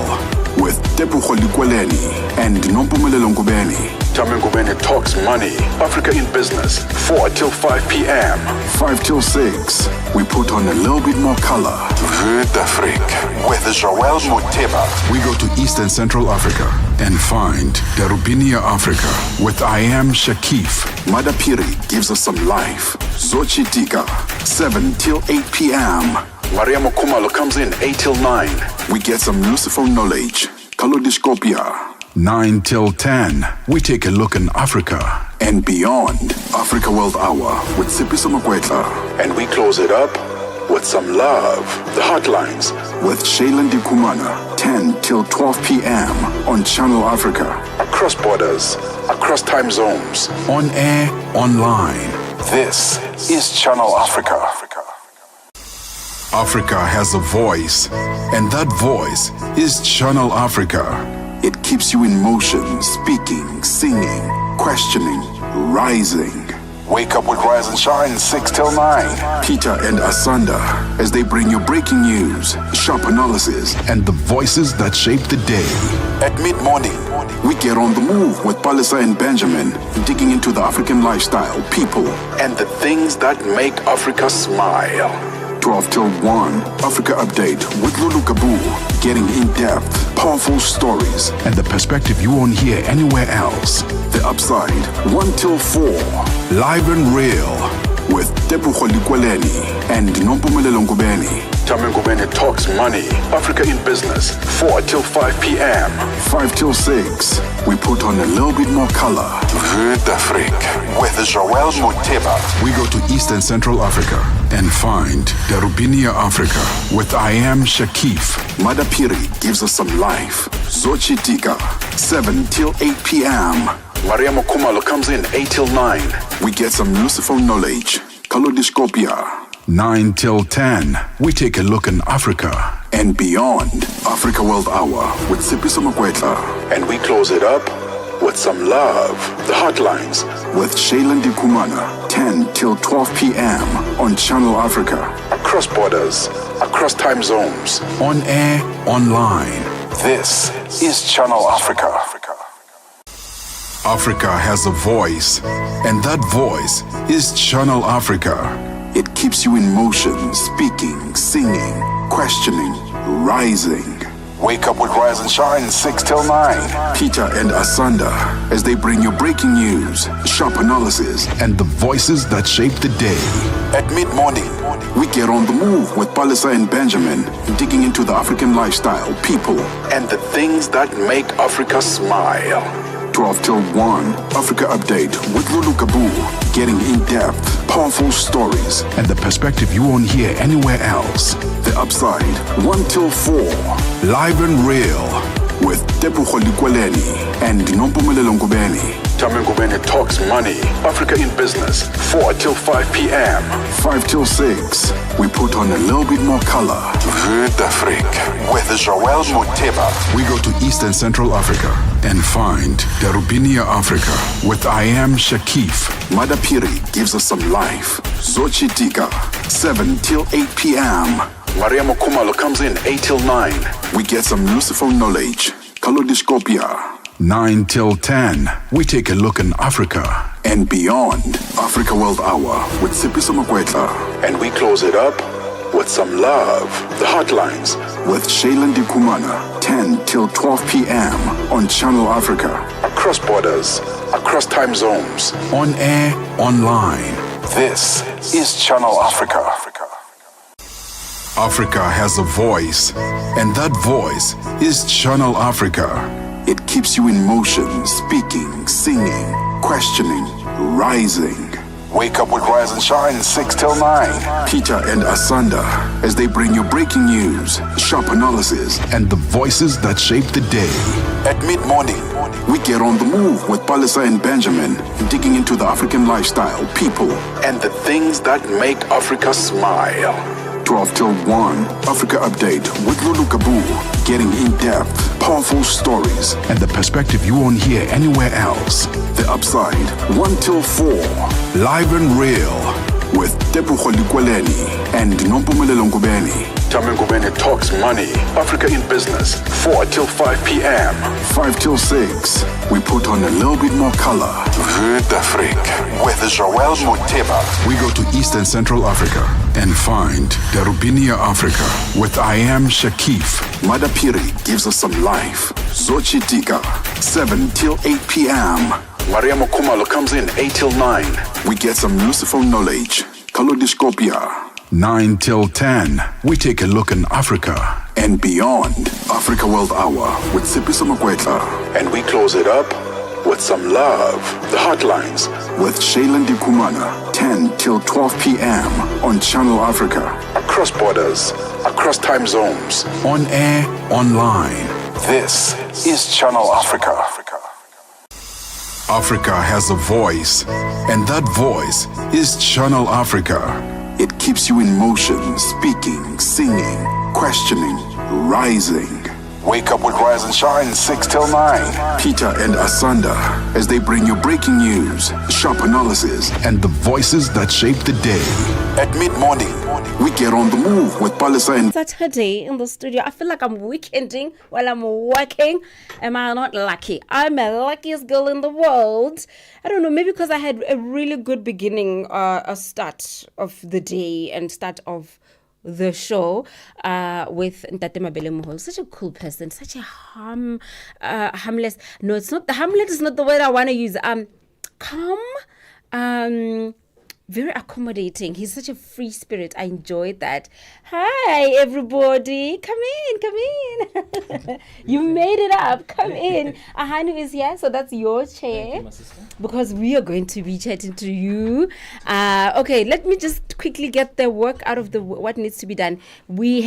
with Tepuho Likweleni and Nompumelelo Ngubeni. Tame Ngubeni talks money, Africa in business, 4 till 5 p.m. 5 till 6, we put on a little bit more color. Vue d'Afrique, with Joël Moteba. We go to Eastern Central Africa and find Darubinia Africa with I Am Shakif. Madapiri gives us some life. Zochi Tika, 7 till 8 p.m. Maria Mokumalo comes in 8 till 9. We get some useful knowledge. Kalodiscopia. 9 till 10. We take a look in Africa and beyond. Africa World Hour with Sipiso Makwetla. And we close it up with some love. The Hotlines with Shailen Dikumana. 10 till 12 p.m. on Channel Africa. Across borders, across time zones. On air, online. This is Channel Africa. Africa has a voice, and that voice is Channel Africa. It keeps you in motion, speaking, singing, questioning, rising. Wake up with Rise and Shine 6 till 9. Peter and Asanda as they bring you breaking news, sharp analysis, and the voices that shape the day. At mid-morning, we get on the move with Palisa and Benjamin, digging into the African lifestyle, people, and the things that make Africa smile. 12 till 1, Africa Update with Lulu Kabu, getting in-depth, powerful stories, and the perspective you won't hear anywhere else. The Upside, 1 till 4, live and real, with Tepuho Likweleni and Nompumelelo Ngubeni. Tame Ngubeni talks money, Africa in business, 4 till 5 p.m. 5 till 6, we put on a little bit more color. Vue d'Afrique, with Joël Moteba. We go to Eastern Central Africa and find Darubinia Africa with I Am Shakif. Madapiri gives us some life. Zochi Tika, 7 till 8 p.m. Maria Mokumalo comes in 8 till 9. We get some useful knowledge. Kalodiscopia. 9 till 10, we take a look in Africa and beyond. Africa World Hour with Sipiso Makwetla. And we close it up with some love. The Hotlines with Shailen Dikumana. 10 till 12 p.m. on Channel Africa. Across borders, across time zones. On air, online. This is Channel Africa. Africa has a voice, and that voice is Channel Africa. It keeps you in motion, speaking, singing, questioning, rising. Wake up with Rise and Shine 6 till 9. Peter and Asanda as they bring you breaking news, sharp analysis, and the voices that shape the day. At mid-morning, we get on the move with Palisa and Benjamin, digging into the African lifestyle, people, and the things that make Africa smile. 12 till 1, Africa Update with Lulu Kabu, getting in-depth, powerful stories, and the perspective you won't hear anywhere else. The Upside, 1 till 4, live and real, with Tepuho Likweleni and Nompumelelo Ngubeni. Tame Ngubeni talks money, Africa in business, 4 till 5 p.m. 5 till 6, we put on a little bit more color. Vue d'Afrique, with Joël Moteba. We go to Eastern Central Africa and find Darubinia Africa with I Am Shakif. Madapiri gives us some life. Zochi Tika, 7 till 8 p.m. Maria Mokumalo comes in 8 till 9. We get some useful knowledge. Kalodiscopia. 9 till 10, we take a look in Africa and beyond. Africa World Hour with Sipiso Makwetla. And we close it up with some love. The Hotlines with Shailen Dikumana. 10 till 12 p.m. on Channel Africa. Across borders, across time zones. On air, online. This is Channel Africa. Africa has a voice, and that voice is Channel Africa. It keeps you in motion, speaking, singing, questioning, rising. Wake up with Rise and Shine 6 till 9. Peter and Asanda as they bring you breaking news, sharp analysis, and the voices that shape the day. At mid-morning, we get on the move with Palisa and Benjamin, digging into the African lifestyle, people, and the things that make Africa smile. 12 till 1, Africa Update with Lulu Kabu, getting in-depth, powerful stories, and the perspective you won't hear anywhere else. The Upside, 1 till 4, live and real, with Tepuho Likweleni and Nompumelelo Ngubeni. Tame Ngubeni talks money, Africa in business, 4 till 5 p.m., 5 till 6. We put on a little bit more color. Vue d'Afrique with Joel Moteba. We go to East and Central Africa and find Darubinia Africa with I Am Shakif. Madapiri gives us some life. Zochitika, 7 till 8 p.m. Maria Mokumalo comes in 8 till 9. We get some useful knowledge. Kalodiscopia. 9 till 10. We take a look in Africa and beyond. Africa World Hour with Sipiso Makwetla. And we close it up with some love. The Hotlines with Shailen Dikumana. 10 till 12 p.m. on Channel Africa. Across borders, across time zones. On air, online. This is Channel Africa. Africa has a voice, and that voice is Channel Africa. It keeps you in motion, speaking, singing, questioning, rising. Wake up with Rise and Shine 6 till 9. Peter and Asanda as they bring you breaking news, sharp analysis, and the voices that shape the day. At mid-morning, we get on the move with Palisa and Saturday in the studio. I feel like I'm weekending while I'm working. Am I not lucky? I'm the luckiest girl in the world. I don't know, maybe because I had a really good beginning, a start of the day and start of the show with Ntate Mabele Moholo. Such a cool person, such a harmless. No, it's not. Harmless is not the word I want to use. Calm. Very accommodating. He's such a free spirit. I enjoyed that. Hi, everybody. Come in. You made it up. Come in. Ahanu is here, so that's your chair. Because we are going to be chatting to you. Okay, let me just quickly get the work out of what needs to be done. We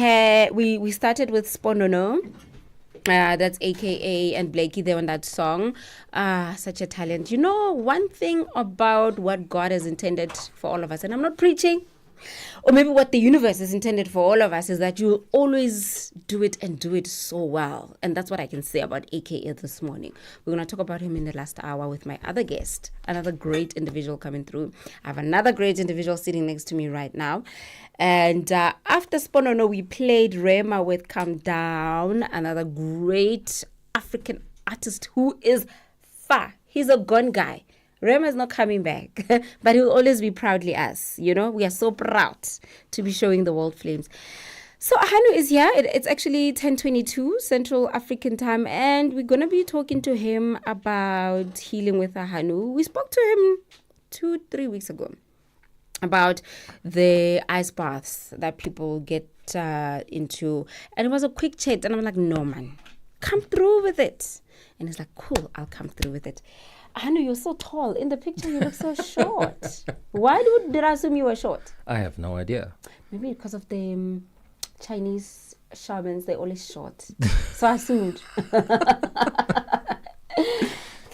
started with Sponono. That's AKA and Blakey there on that song. Such a talent. You know, one thing about what God has intended for all of us, and I'm not preaching, or maybe what the universe has intended for all of us, is that you'll always do it and do it so well. And that's what I can say about AKA this morning. We're going to talk about him in the last hour with my other guest, another great individual coming through. I have another great individual sitting next to me right now. And after Sponono, we played Rema with Calm Down, another great African artist who is far. He's a gone guy. Rema is not coming back, but he'll always be proudly us. You know, we are so proud to be showing the world flames. So Ahanu is here. It's actually 10:22 Central African time, and we're going to be talking to him about healing with Ahanu. We spoke to him 2-3 weeks ago about the ice baths that people get into. And it was a quick chat, and I'm like, no, man, come through with it. And he's like, cool, I'll come through with it. Ahanu, you're so tall. In the picture, you look so short. Why did I assume you were short? I have no idea. Maybe because of the Chinese shamans, they're always short. So I assumed.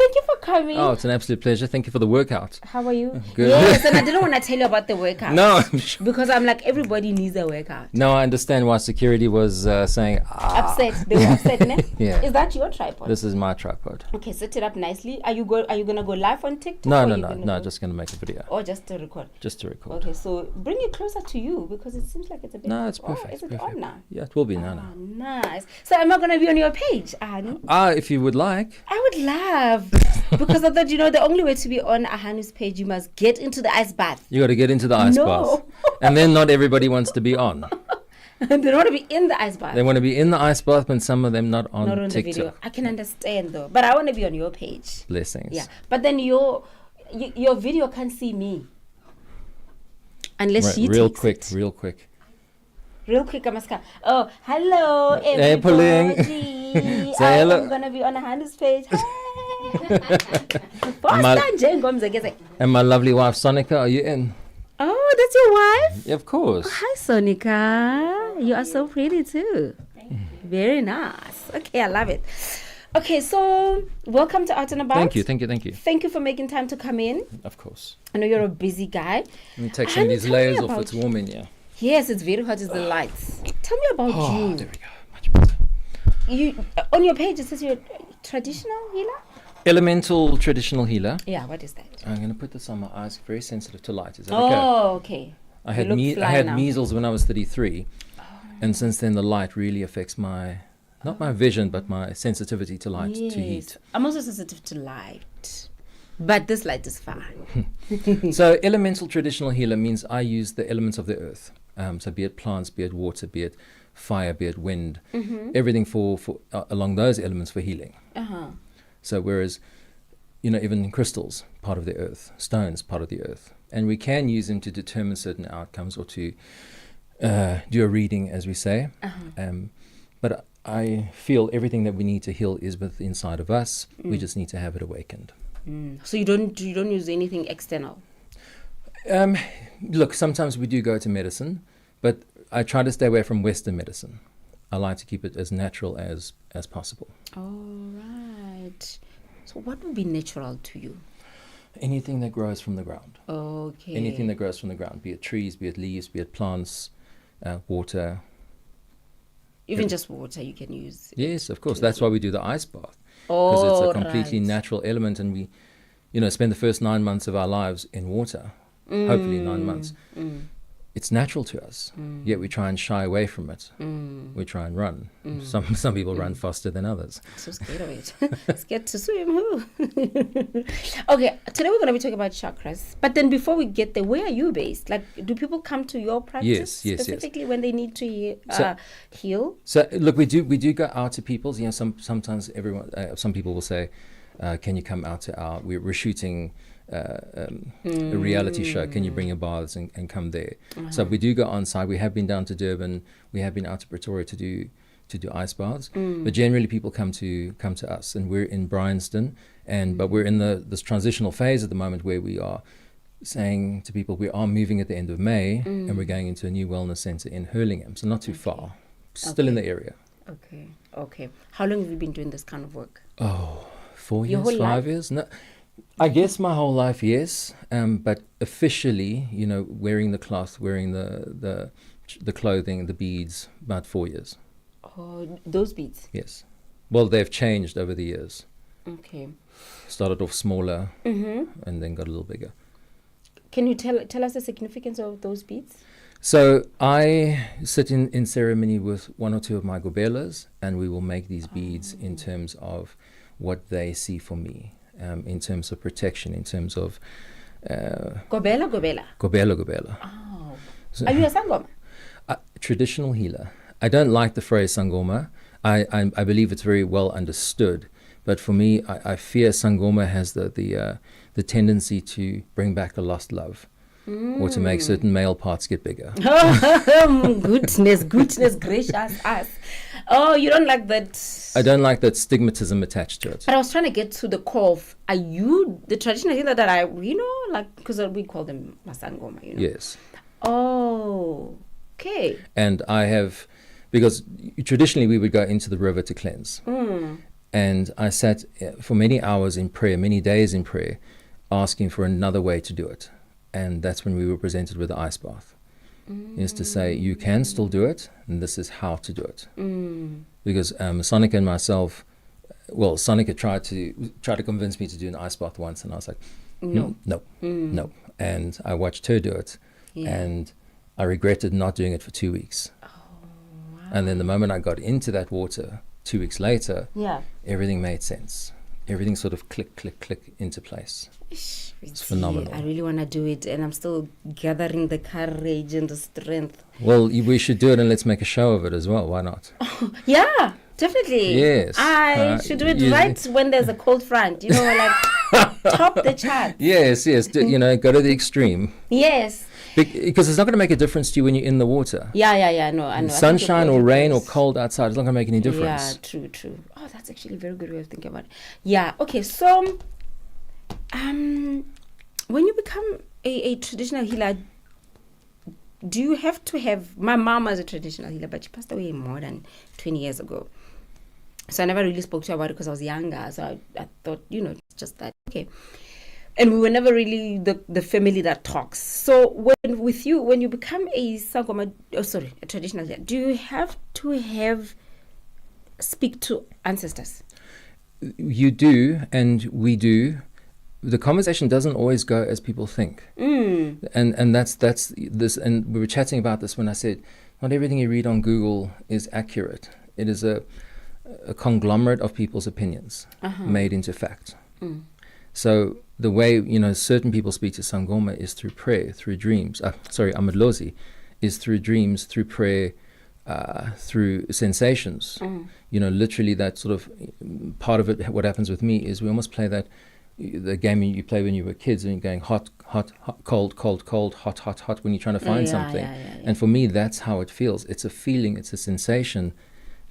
Thank you for coming. Oh, it's an absolute pleasure. Thank you for the workout. How are you? Good. Yes, and I didn't want to tell you about the workout. No. Because I'm like, everybody needs a workout. No, I understand why security was saying, Upset. They were upset, ne? Yeah. Is that your tripod? This is my tripod. Okay, set it up nicely. Are you gonna go live on TikTok? No, just going to make a video. Or just to record? Just to record. Okay, so bring it closer to you because it seems like it's a bit... No, it's perfect. Oh, is it perfect. on now? Yeah, it will be now. Nice. So am I going to be on your page, Ahanu? If you would like. I would love. Because I thought, the only way to be on Ahanu's page, you must get into the ice bath. You got to get into the ice bath. And then not everybody wants to be on. They don't want to be in the ice bath. They want to be in the ice bath, but some of them not on TikTok. The video. I can understand though, but I want to be on your page. Blessings. Yeah, but then your video can't see me unless she real takes quick, it. Real quick. Real quick, I must come. Oh, hello, everybody. Hey, Puleng. I hello. am gonna be on Ahanu's page. Hey. And my lovely wife Sonica, are you in? Oh, that's your wife? Yeah, of course. Oh, hi, Sonica. You are so pretty too. Very nice. Okay, I love it. Okay, so welcome to Out and About. Thank you. Thank you for making time to come in. Of course. I know you're a busy guy. Let me take some of these layers off. It's warm in here. Yes, it's very hot as the lights. Tell me about you. There we go. Much better. You on your page it says you're a traditional healer? Elemental traditional healer. Yeah, what is that? I'm going to put this on my eyes. Very sensitive to light. Is that okay? I had measles when I was 33, and since then the light really affects not my vision, but my sensitivity to light, to heat. I'm also sensitive to light, but this light is fine. So elemental traditional healer means I use the elements of the earth. So be it plants, be it water, be it fire, be it wind, everything for along those elements for healing. So whereas, even crystals, part of the earth, stones, part of the earth, and we can use them to determine certain outcomes or to do a reading, as we say. But I feel everything that we need to heal is within inside of us. We just need to have it awakened. So you don't use anything external? Look, sometimes we do go to medicine, but I try to stay away from Western medicine. I like to keep it as natural as possible. Oh, right. So what would be natural to you? Anything that grows from the ground. Okay. Anything that grows from the ground, be it trees, be it leaves, be it plants, water. Even just water you can use. Yes, of course. That's why we do the ice bath. Because it's a completely natural element, and we, spend the first 9 months of our lives in water. Hopefully 9 months. It's natural to us, yet we try and shy away from it. We try and run. Some people run faster than others. So scared of it. Scared to swim. Okay, today we're going to be talking about chakras. But then before we get there, where are you based? Like, do people come to your practice specifically when they need to heal? So look, we do go out to people. Sometimes some people will say, "Can you come out to we're shooting." A reality show. Can you bring your baths and come there? So we do go on site. We have been down to Durban. We have been out to Pretoria to do ice baths. But generally, people come to us, and we're in Bryanston. But we're in this transitional phase at the moment where we are saying to people we are moving at the end of May, and we're going into a new wellness center in Hurlingham, so not too far, still in the area. Okay. How long have you been doing this kind of work? 4 years, 5 years. No. I guess my whole life, yes, but officially, wearing the cloth, wearing the clothing, the beads, about 4 years. Oh, those beads? Yes. Well, they've changed over the years. Okay. Started off smaller, and then got a little bigger. Can you tell us the significance of those beads? So I sit in ceremony with one or two of my gobelas, and we will make these beads in terms of what they see for me. In terms of protection, in terms of... Gobela? Gobela. Oh. So, are you a Sangoma? Traditional healer. I don't like the phrase Sangoma. I believe it's very well understood. But for me, I fear Sangoma has the tendency to bring back a lost love. Or to make certain male parts get bigger. Goodness gracious us. Oh, you don't like that? I don't like that stigmatism attached to it. But I was trying to get to the core of, are you the traditional healer that because we call them Masangoma, Yes. Oh, okay. And I have, because traditionally we would go into the river to cleanse. And I sat for many hours in prayer, many days in prayer, asking for another way to do it. And that's when we were presented with the ice bath. Is to say, you can still do it, and this is how to do it. Because Sonica and myself, Sonica tried to convince me to do an ice bath once, and I was like, no. And I watched her do it, and I regretted not doing it for 2 weeks. Oh, wow. And then the moment I got into that water, 2 weeks later, everything made sense. Everything sort of click into place. It's phenomenal. I really want to do it, and I'm still gathering the courage and the strength. Well, we should do it, and let's make a show of it as well. Why not? Yeah, Definitely. Yes. I should do it right when there's a cold front, like top the chart. Yes, go to the extreme. Yes. Because it's not going to make a difference to you when you're in the water. Yeah, no, I know. Sunshine or rain or cold outside, it's not going to make any difference. Yeah, true. Oh, that's actually a very good way of thinking about it. Yeah, okay, so when you become a traditional healer, do you have to have... My mom was a traditional healer, but she passed away more than 20 years ago. So I never really spoke to her about it because I was younger. So I thought, it's just that, okay. And we were never really the family that talks. So when you become a traditional healer, do you have to speak to ancestors? You do, and we do. The conversation doesn't always go as people think. And that's this. And we were chatting about this when I said, not everything you read on Google is accurate. It is a conglomerate of people's opinions made into fact. So the way, certain people speak to Sangoma is through prayer, through dreams. Amadlozi is through dreams, through prayer, through sensations. Literally that sort of part of it, what happens with me is we almost play the game you play when you were kids and you're going hot, hot, hot, cold, cold, cold, hot, hot, hot when you're trying to find something. And for me, that's how it feels. It's a feeling, it's a sensation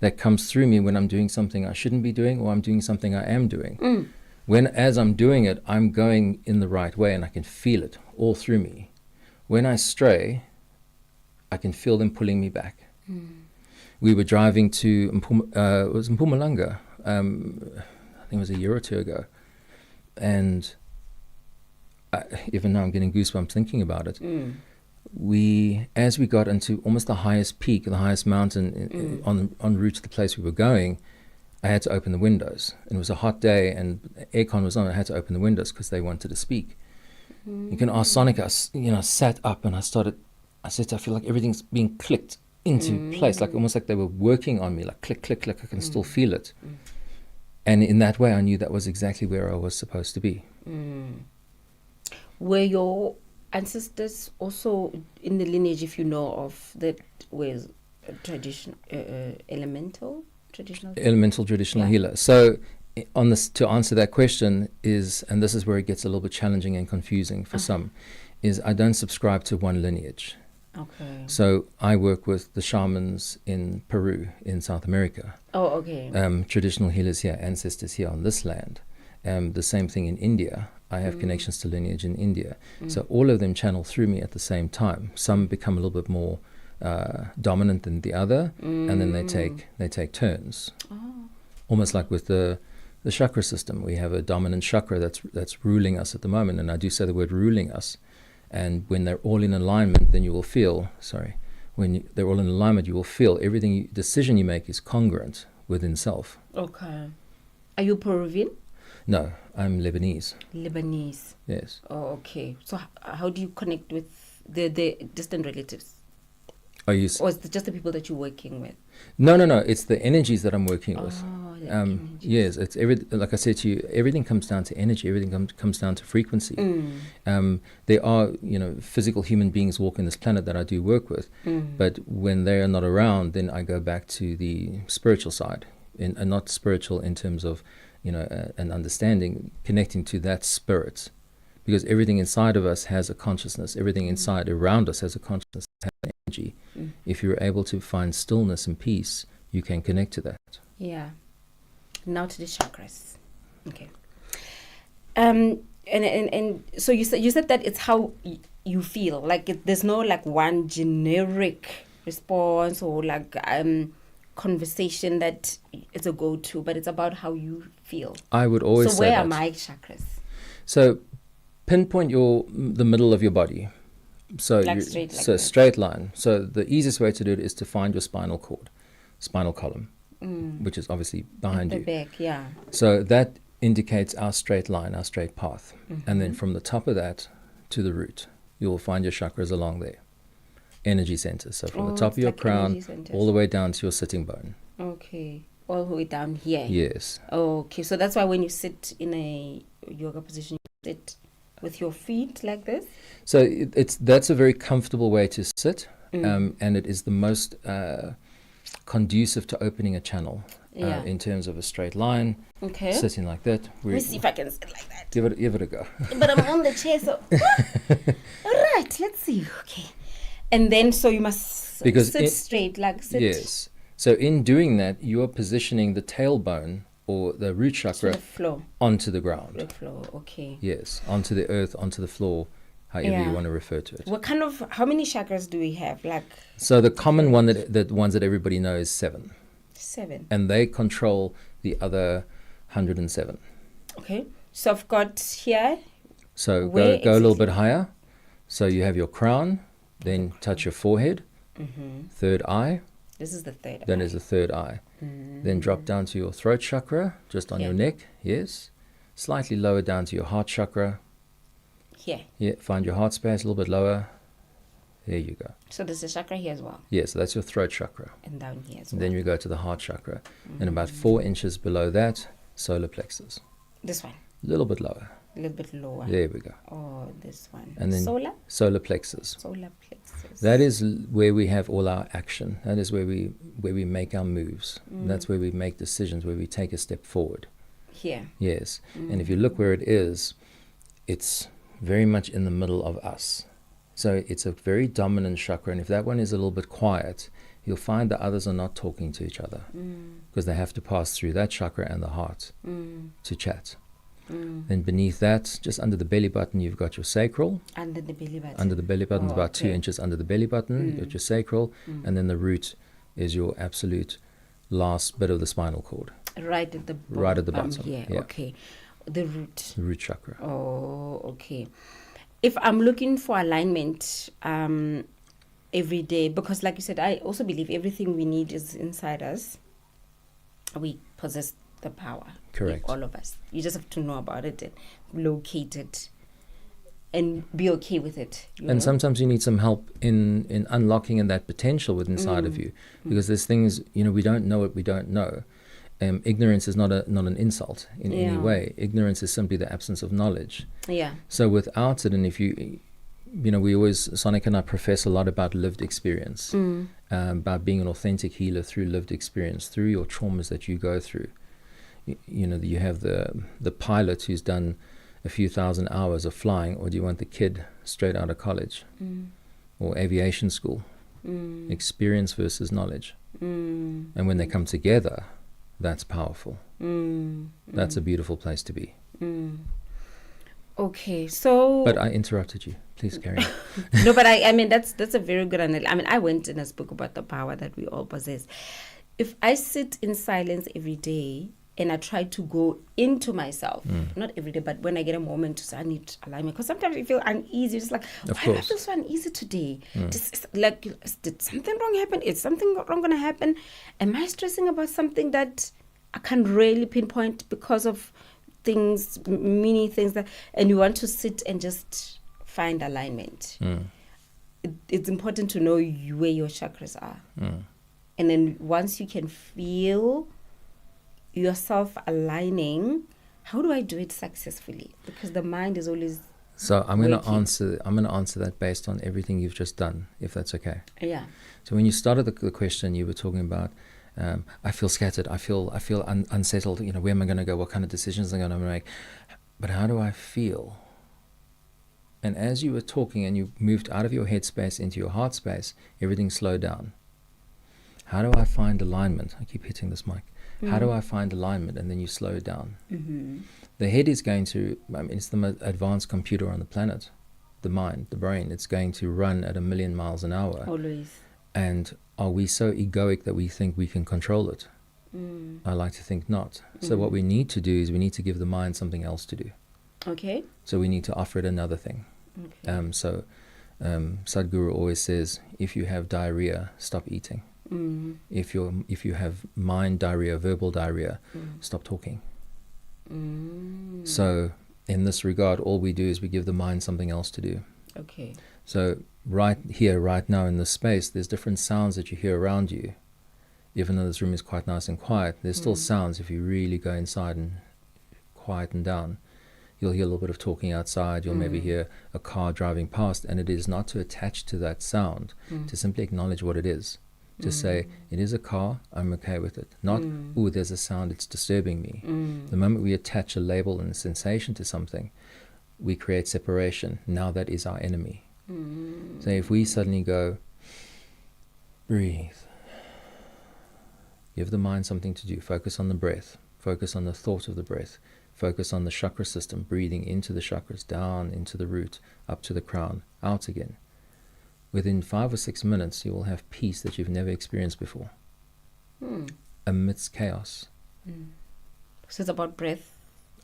that comes through me when I'm doing something I shouldn't be doing or I'm doing something I am doing. As I'm doing it, I'm going in the right way and I can feel it all through me. When I stray, I can feel them pulling me back. We were driving to it was Mpumalanga, I think it was a year or two ago. And even now I'm getting goosebumps thinking about it. As we got into almost the highest peak, the highest mountain en route to the place we were going, I had to open the windows. And it was a hot day and aircon was on. I had to open the windows because they wanted to speak. You can ask Sonic, I sat up and I said, I feel like everything's being clicked into place, like almost like they were working on me, like click, click, click. I can still feel it. And in that way, I knew that was exactly where I was supposed to be. Were your ancestors also in the lineage, if you know of, that was traditional traditional healer? So on this, to answer that question is, and this is where it gets a little bit challenging and confusing for some, is I don't subscribe to one lineage. Okay. So I work with the shamans in Peru, in South America. Oh, okay. Traditional healers here, ancestors here on this land. The same thing in India. I have connections to lineage in India. So all of them channel through me at the same time. Some become a little bit more dominant than the other, and then they take turns. Almost like with the chakra system. We have a dominant chakra that's ruling us at the moment, and I do say the word ruling us. And when they're all in alignment, then you will feel, they're all in alignment, you will feel decision you make is congruent within self. Okay. Are you Peruvian? No, I'm Lebanese. Lebanese. Yes. Oh, okay. So how do you connect with the distant relatives? Or is it just the people that you're working with? No. It's the energies that I'm working with. Yes, it's like I said to you, everything comes down to energy. Everything comes down to frequency. There are, physical human beings walking this planet that I do work with, but when they are not around, then I go back to the spiritual side, and not spiritual in terms of, an understanding, connecting to that spirit, because everything inside of us has a consciousness. Everything inside around us has a consciousness, has energy. If you're able to find stillness and peace, you can connect to that. Yeah. Now to the chakras. Okay. And so you said that it's how you feel. Like there's no like one generic response or like conversation that is a go-to, but it's about how you feel. I would always say where that. are my chakras? So pinpoint the middle of your body. So straight line. So the easiest way to do it is to find your spinal column, which is obviously behind you. The back, yeah. So that indicates our straight line, our straight path. And then from the top of that to the root, you'll find your chakras along there. Energy centers. So from the top of your crown all the way down to your sitting bone. Okay. All the way down here. Yes. Okay. So that's why when you sit in a yoga position, you sit with your feet like this? So that's a very comfortable way to sit, and it is the most conducive to opening a channel Yeah. in terms of a straight line. Okay. Sitting like that. Let me see if I can sit like that. Give it a go. But I'm on the chair, so. All right, let's see. Okay. And then, so you must sit straight, like sit. Yes. So in doing that, you are positioning the tailbone or the root chakra onto the ground. The floor, okay. Yes, onto the earth, onto the floor, however you want to refer to it. How many chakras do we have? So the common one the ones that everybody knows is 7. 7. And they control the other 107. Okay. So I've got here. So go a little bit higher. So you have your crown, then touch your forehead, third eye. This is the third Then eye. is the third eye. Then drop down to your throat chakra, just on your neck. Yes. Slightly lower down to your heart chakra. Here. Yeah. Find your heart space a little bit lower. There you go. So there's a chakra here as well. Yeah, so that's your throat chakra. And down here as well. Then you go to the heart chakra. And about 4 inches below that, solar plexus. This one. A little bit lower. A little bit lower. There we go. Oh, this one. And then solar plexus. Solar plexus. That is where we have all our action. That is where we make our moves. That's where we make decisions, where we take a step forward. Here. Yes. And if you look where it is, it's very much in the middle of us. So it's a very dominant chakra. And if that one is a little bit quiet, you'll find the others are not talking to each other because they have to pass through that chakra and the heart to chat. Then beneath that, just under the belly button, you've got your sacral. Under the belly button. Under the belly button, about 2 inches under the belly button, you've got your sacral. And then the root is your absolute last bit of the spinal cord. Right at the bottom. Right at the bottom. Yeah, okay. The root. The root chakra. Oh, okay. If I'm looking for alignment every day, because like you said, I also believe everything we need is inside us. We possess the power. Correct. Like all of us. You just have to know about it and locate it and be okay with it. And sometimes you need some help in unlocking that potential within inside of you, because there's things, we don't know what we don't know. Ignorance is not an insult in any way. Ignorance is simply the absence of knowledge. Yeah. So without it, and if we always, Sonic and I profess a lot about lived experience, about being an authentic healer through lived experience, through your traumas that you go through. You have the pilot who's done a few thousand hours of flying, or do you want the kid straight out of college or aviation school? Experience versus knowledge. And when they come together, that's powerful. That's a beautiful place to be. Okay, so... But I interrupted you. Please carry on. No, but I mean, that's a very good analogy. I mean, I went in a book about the power that we all possess. If I sit in silence every day and I try to go into myself, not every day, but when I get a moment to say I need alignment, because sometimes you feel uneasy, just like, why do I feel so uneasy today? Just like, did something wrong happen? Is something wrong going to happen? Am I stressing about something that I can't really pinpoint because of things, many things that, and you want to sit and just find alignment. It's important to know where your chakras are. And then once you can feel yourself aligning, how do I do it successfully? Because the mind is always So I'm going to answer that based on everything you've just done, if that's okay. Yeah. So when you started the question, you were talking about I feel scattered. I feel unsettled. Where am I going to go? What kind of decisions am I going to make? But how do I feel? And as you were talking and you moved out of your head space into your heart space, everything slowed down. How do I find alignment? I keep hitting this mic. How do I find alignment? And then you slow it down. The head is going to, it's the most advanced computer on the planet. The mind, the brain, it's going to run at 1,000,000 miles an hour. Always. And are we so egoic that we think we can control it? I like to think not. So what we need to do is we need to give the mind something else to do. Okay. So we need to offer it another thing. Okay. Sadhguru always says, if you have diarrhea, stop eating. If you have mind diarrhea, verbal diarrhea, stop talking. So in this regard, all we do is we give the mind something else to do. Okay. So right here, right now in this space, there's different sounds that you hear around you. Even though this room is quite nice and quiet, there's still sounds. If you really go inside and quieten down, you'll hear a little bit of talking outside. You'll maybe hear a car driving past, and it is not to attach to that sound, to simply acknowledge what it is. To say, it is a car, I'm okay with it. Not, ooh, there's a sound, it's disturbing me. The moment we attach a label and a sensation to something, we create separation. Now that is our enemy. So if we suddenly go, breathe, give the mind something to do, focus on the breath, focus on the thought of the breath, focus on the chakra system, breathing into the chakras, down into the root, up to the crown, out again. Within 5 or 6 minutes, you will have peace that you've never experienced before, amidst chaos. So it's about breath.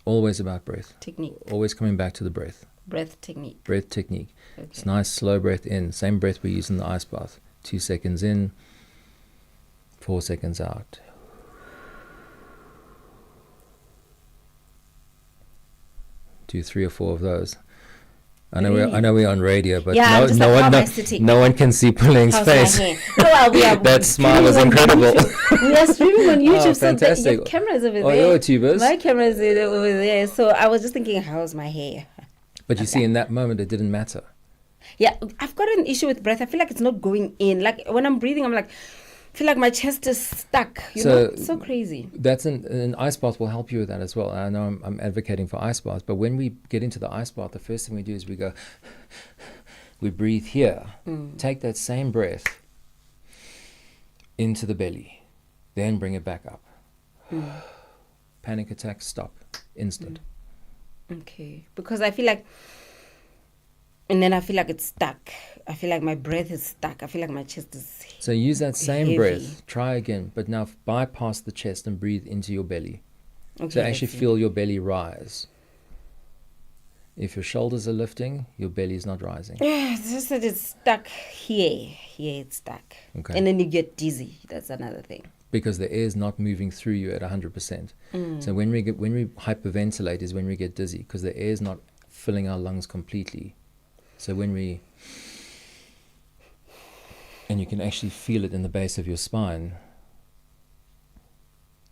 Always about breath. Technique. Always coming back to the breath. Breath technique. Breath technique. Okay. It's nice, slow breath in. Same breath we use in the ice bath. 2 seconds in, 4 seconds out. Do 3 or 4 of those. I know we're on radio, but no one can see Puleng's face. That smile is incredible. We are streaming on YouTube, so fantastic. your camera's over there. Oh, your tubers. My camera's over there. So I was just thinking, how's my hair? But you see, in that moment, it didn't matter. Yeah, I've got an issue with breath. I feel like it's not going in. Like when I'm breathing, I'm like, I feel like my chest is stuck. You know, it's so crazy. That's an ice bath will help you with that as well. I know I'm advocating for ice baths, but when we get into the ice bath, the first thing we do is we go, we breathe here. Take that same breath into the belly, then bring it back up. Panic attack, stop, instant. Okay, because I feel like, and then I feel like it's stuck. I feel like my breath is stuck. I feel like my chest is So use that same heavy. breath. Try again, but now bypass the chest and breathe into your belly. Okay, So actually feel your belly rise. If your shoulders are lifting, your belly is not rising. Yeah, it's just that it's stuck here. Here it's stuck. Okay. And then you get dizzy. That's another thing. Because the air is not moving through you at 100%. So when we hyperventilate is when we get dizzy, because the air is not filling our lungs completely. So and you can actually feel it in the base of your spine.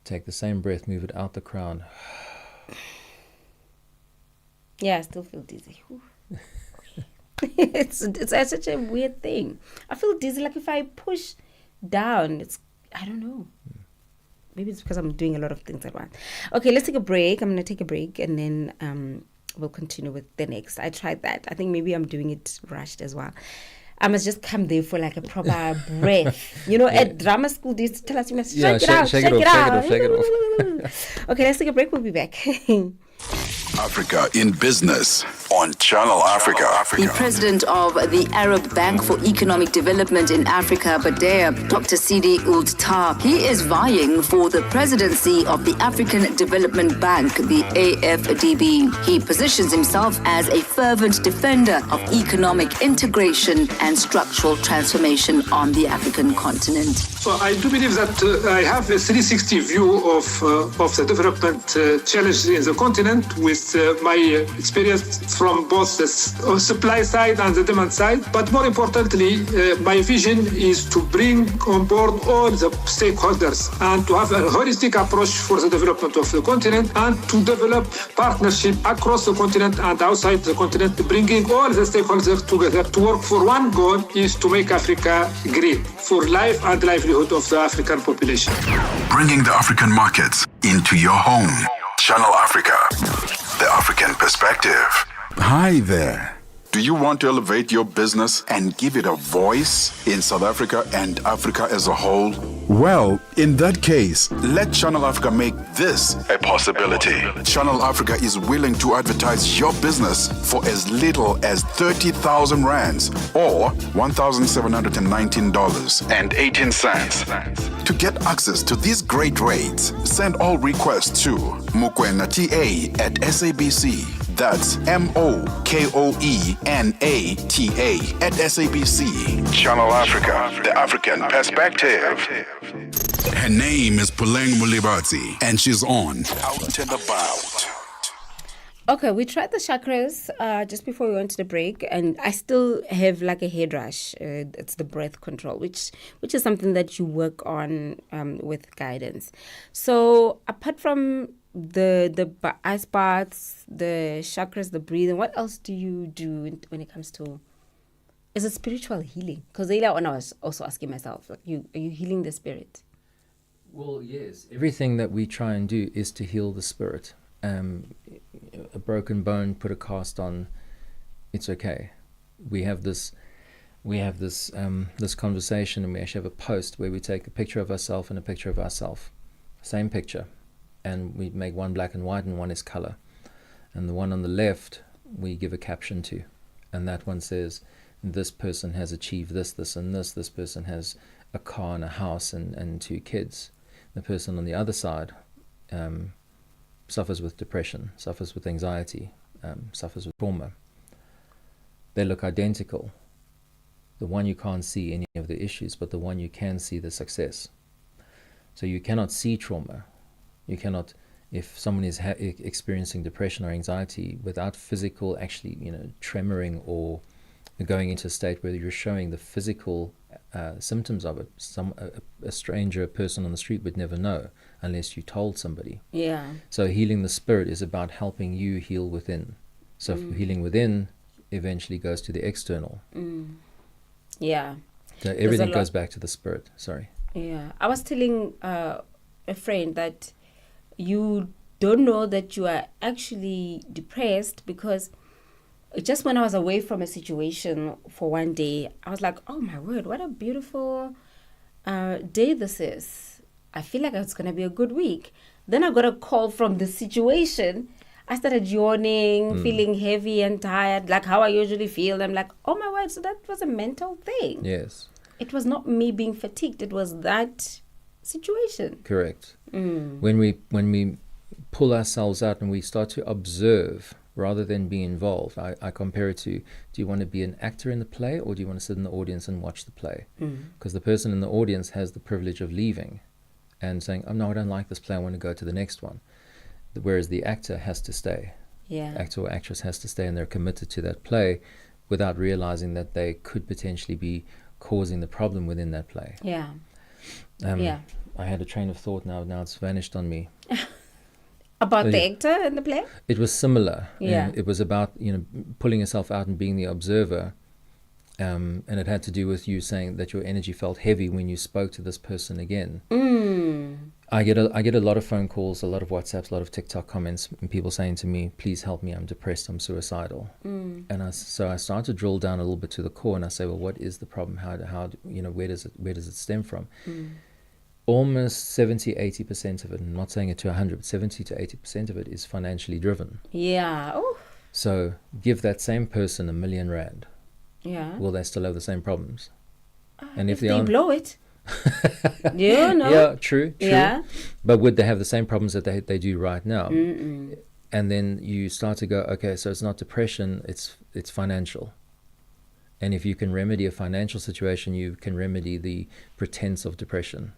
Take the same breath, move it out the crown. Yeah, I still feel dizzy. It's such a weird thing. I feel dizzy, like if I push down, I don't know. Maybe it's because I'm doing a lot of things at once. Okay, let's take a break. I'm going to take a break and then we'll continue with the next. I tried that. I think maybe I'm doing it rushed as well. I must just come there for like a proper breath. You know, at drama school, they used to tell us, you must shake it out. Shake it off. Okay, let's take a break. We'll be back. Africa in Business on Channel Africa. The president of the Arab Bank for Economic Development in Africa, BADEA, Dr. Sidi Ould Tah, he is vying for the presidency of the African Development Bank, the AFDB. He positions himself as a fervent defender of economic integration and structural transformation on the African continent. So I do believe that I have a 360 view of the development challenges in the continent with my experience from both the supply side and the demand side. But more importantly, my vision is to bring on board all the stakeholders and to have a holistic approach for the development of the continent and to develop partnership across the continent and outside the continent, bringing all the stakeholders together to work for one goal is to make Africa green for life and livelihood of the African population. Bringing the African markets into your home. Channel Africa, the African perspective. Hi there. Do you want to elevate your business and give it a voice in South Africa and Africa as a whole? Well, in that case, let Channel Africa make this a possibility. Channel Africa is willing to advertise your business for as little as 30,000 rands or $1,719.18. To get access to these great rates, send all requests to mokoenata@SABC. That's MOKOENATA@SABC. Channel Africa, the African perspective. Her name is Puleng Molebatsi, and she's on Out and About. Okay, we tried the chakras just before we went to the break, and I still have like a head rush. It's the breath control, which is something that you work on with guidance. So apart from the ice baths, the chakras, the breathing, what else do you do when it comes to Is it spiritual healing? Because earlier on I was also asking myself, like, are you healing the spirit? Well, yes. Everything that we try and do is to heal the spirit. A broken bone, put a cast on, it's okay. We have this conversation, and we actually have a post where we take a picture of ourselves and a picture of ourselves, same picture, and we make one black and white and one is color, and the one on the left we give a caption to, and that one says, this person has achieved this and this person has a car and a house and 2 kids. The person on the other side suffers with depression, suffers with anxiety, suffers with trauma. They look identical. The one you can't see any of the issues, but the one you can see the success. So you cannot see trauma. You cannot, if someone is experiencing depression or anxiety without physical, actually, tremoring or going into a state where you're showing the physical symptoms of it. A stranger, a person on the street would never know unless you told somebody. Yeah. So healing the spirit is about helping you heal within. So healing within eventually goes to the external. Yeah. So everything goes back to the spirit. Sorry. Yeah. I was telling a friend that you don't know that you are actually depressed because just when I was away from a situation for one day, I was like, oh my word, what a beautiful day this is. I feel like it's going to be a good week. Then I got a call from the situation. I started yawning, feeling heavy and tired, like how I usually feel. I'm like, oh my word, so that was a mental thing. Yes. It was not me being fatigued. It was that situation. Correct. When we pull ourselves out and we start to observe rather than be involved, I compare it to, do you want to be an actor in the play or do you want to sit in the audience and watch the play? Because the person in the audience has the privilege of leaving and saying, oh no, I don't like this play, I want to go to the next one. Whereas the actor has to stay. Yeah. Actor or actress has to stay, and they're committed to that play without realizing that they could potentially be causing the problem within that play. Yeah. I had a train of thought now it's vanished on me. About the actor in the play? It was similar. Yeah. It was about, pulling yourself out and being the observer. And it had to do with you saying that your energy felt heavy when you spoke to this person again. I get a lot of phone calls, a lot of WhatsApps, a lot of TikTok comments, and people saying to me, please help me, I'm depressed, I'm suicidal. And so I started to drill down a little bit to the core, and I say, well, what is the problem? How where does it stem from? Almost 70-80% of it, I'm not saying it to 100, but 70 to 80% of it is financially driven. Yeah. Oh. So give that same person R1 million. Yeah. Will they still have the same problems? And if they blow it. No. Yeah, true. Yeah. But would they have the same problems that they do right now? And then you start to go, okay, so it's not depression, it's financial. And if you can remedy a financial situation, you can remedy the pretense of depression.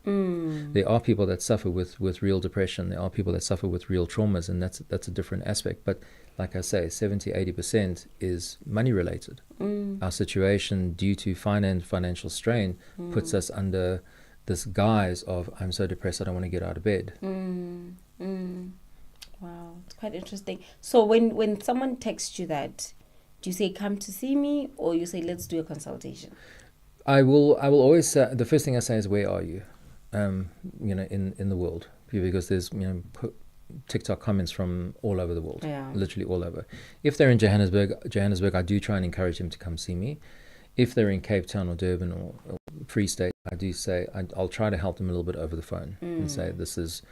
There are people that suffer with real depression. There are people that suffer with real traumas, and that's a different aspect. But like I say, 70-80% is money related. Our situation due to financial strain puts us under this guise of, I'm so depressed, I don't want to get out of bed. Wow, it's quite interesting. So when someone texts you that, do you say come to see me, or you say let's do a consultation? I will always say, the first thing I say is, where are you? In the world, because there's TikTok comments from all over the world, literally all over. If they're in Johannesburg, I do try and encourage them to come see me. If they're in Cape Town or Durban or Free State, I do say I'll try to help them a little bit over the phone and say, this is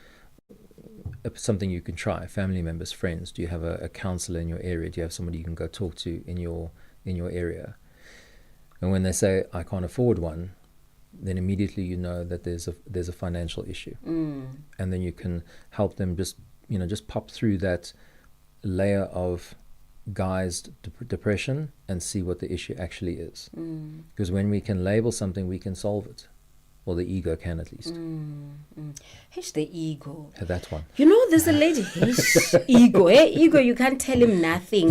something you can try. Family members, friends, do you have a counselor in your area? Do you have somebody you can go talk to in your area? And when they say I can't afford one, then immediately you know that there's a financial issue, and then you can help them just pop through that layer of guised depression and see what the issue actually is. Because when we can label something, we can solve it. Or the ego can, at least. Here's the ego. That one. There's a lady, ego. Ego, you can't tell him nothing.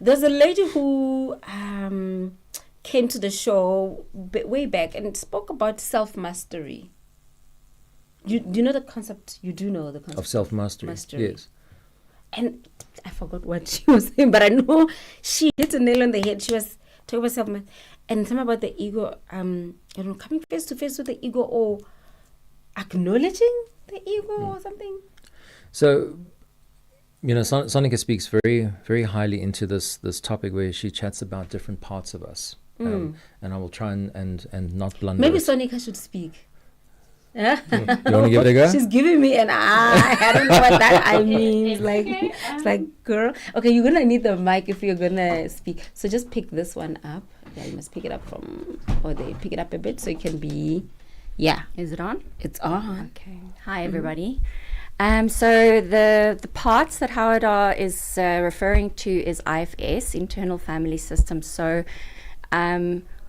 There's a lady who came to the show way back and spoke about self-mastery. You know the concept? You do know the concept of self-mastery? Yes. And I forgot what she was saying, but I know she hit a nail on the head. She was talking about self-mastery. and something about the ego, I don't know, coming face to face with the ego or acknowledging the ego or something. So, Sonika speaks very, very highly into this topic where she chats about different parts of us. And I will try and not blunder. Maybe Sonika should speak. You want to give it a go? She's giving me an eye. I don't know what that eye means. Like, it's like, girl. Okay, you're gonna need the mic if you're gonna speak. So just pick this one up. Yeah, you must pick it up pick it up a bit so it can be. Yeah. Is it on? It's on. Okay. Hi, everybody. So the parts that Howard is referring to is IFS, Internal Family System. So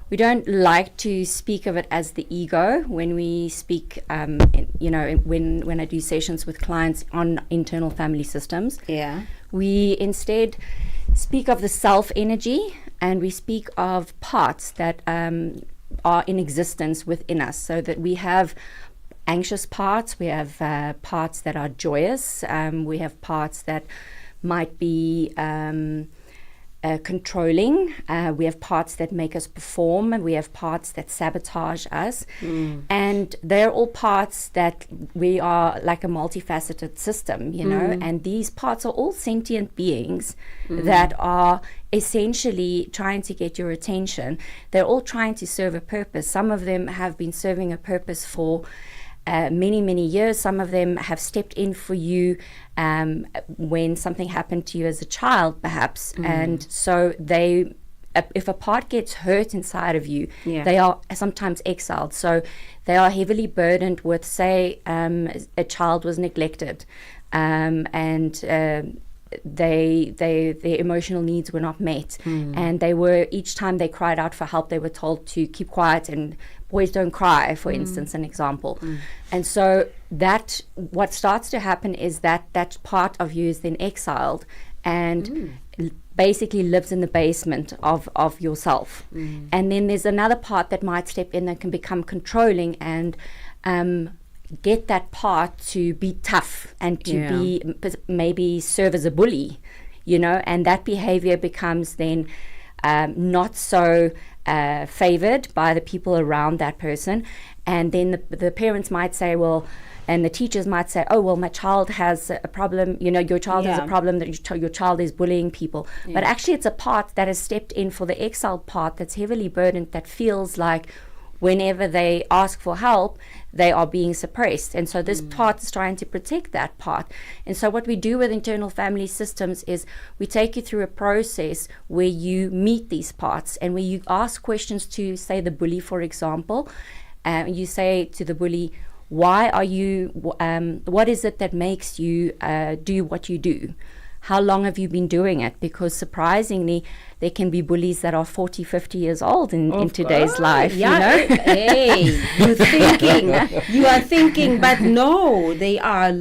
we don't like to speak of it as the ego when we speak, when I do sessions with clients on internal family systems. Yeah. We instead speak of the self energy, and we speak of parts that are in existence within us, so that we have anxious parts, we have parts that are joyous, we have parts that might be controlling, we have parts that make us perform, and we have parts that sabotage us, and they're all parts that we are like a multifaceted system, and these parts are all sentient beings that are essentially trying to get your attention. They're all trying to serve a purpose. Some of them have been serving a purpose for many, many years. Some of them have stepped in for you when something happened to you as a child, perhaps. And so if a part gets hurt inside of you, they are sometimes exiled. So they are heavily burdened with, say, a child was neglected, and their emotional needs were not met, and each time they cried out for help, they were told to keep quiet and boys don't cry, for instance, an example. And so that what starts to happen is that part of you is then exiled and basically lives in the basement of yourself. And then there's another part that might step in that can become controlling and get that part to be tough and to be maybe serve as a bully, and that behavior becomes then not so favored by the people around that person. And then the parents might say, well, and the teachers might say, oh, well, my child has a problem, your child has a problem, that your child is bullying people. But actually it's a part that has stepped in for the exiled part that's heavily burdened, that feels like whenever they ask for help, they are being suppressed. And so this part is trying to protect that part. And so what we do with internal family systems is we take you through a process where you meet these parts and where you ask questions to, say, the bully, for example. You say to the bully, why are you, what is it that makes you do what you do? How long have you been doing it? Because surprisingly, there can be bullies that are 40, 50 years old in today's life, Hey, you are thinking, but no, they are,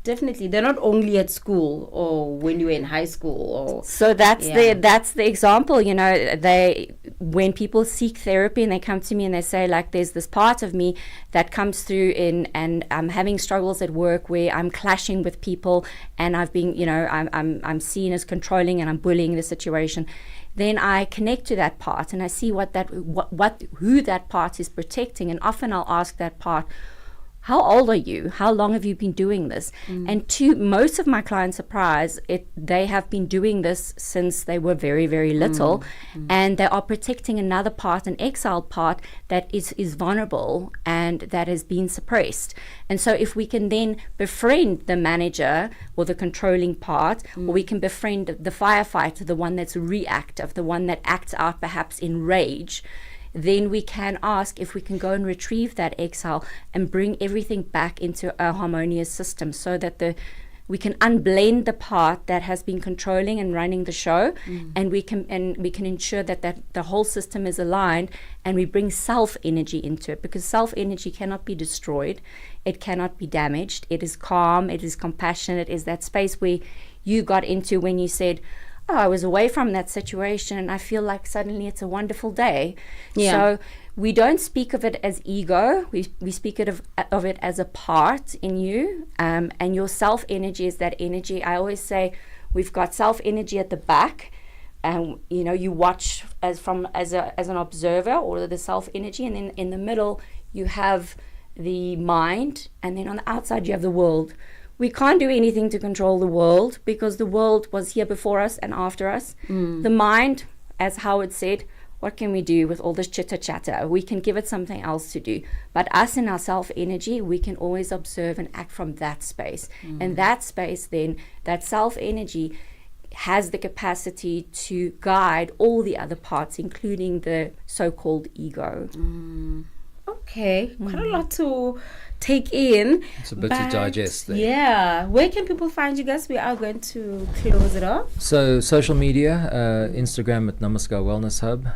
definitely. They're not only at school or when you were in high school. Or so that's the example, when people seek therapy and they come to me and they say, like, there's this part of me that comes through and I'm having struggles at work where I'm clashing with people and I've been, I'm seen as controlling and I'm bullying the situation. Then I connect to that part and I see who that part is protecting. And often I'll ask that part, how old are you? How long have you been doing this? And to most of my clients' surprise, they have been doing this since they were very, very little. And they are protecting another part, an exiled part that is vulnerable and that has been suppressed. And so if we can then befriend the manager or the controlling part, or we can befriend the firefighter, the one that's reactive, the one that acts out perhaps in rage, then we can ask if we can go and retrieve that exile and bring everything back into a harmonious system, so that we can unblend the part that has been controlling and running the show, and we can ensure that the whole system is aligned, and we bring self energy into it, because self energy cannot be destroyed, it cannot be damaged. It is calm, it is compassionate, it is that space where you got into when you said, oh, I was away from that situation and I feel like suddenly it's a wonderful day. So we don't speak of it as ego, we speak of it as a part in you, and your self energy is that energy. I always say we've got self energy at the back, and you watch as an observer, or the self energy, and then in the middle you have the mind, and then on the outside you have the world. We can't do anything to control the world because the world was here before us and after us. The mind, as Howard said, what can we do with all this chitter chatter? We can give it something else to do. But us in our self energy, we can always observe and act from that space. And that space then, that self energy has the capacity to guide all the other parts, including the so-called ego. Okay, quite a lot to take in. It's a bit to digest there. Yeah. Where can people find you guys? We are going to close it off. So social media, Instagram at Namaskar Wellness Hub,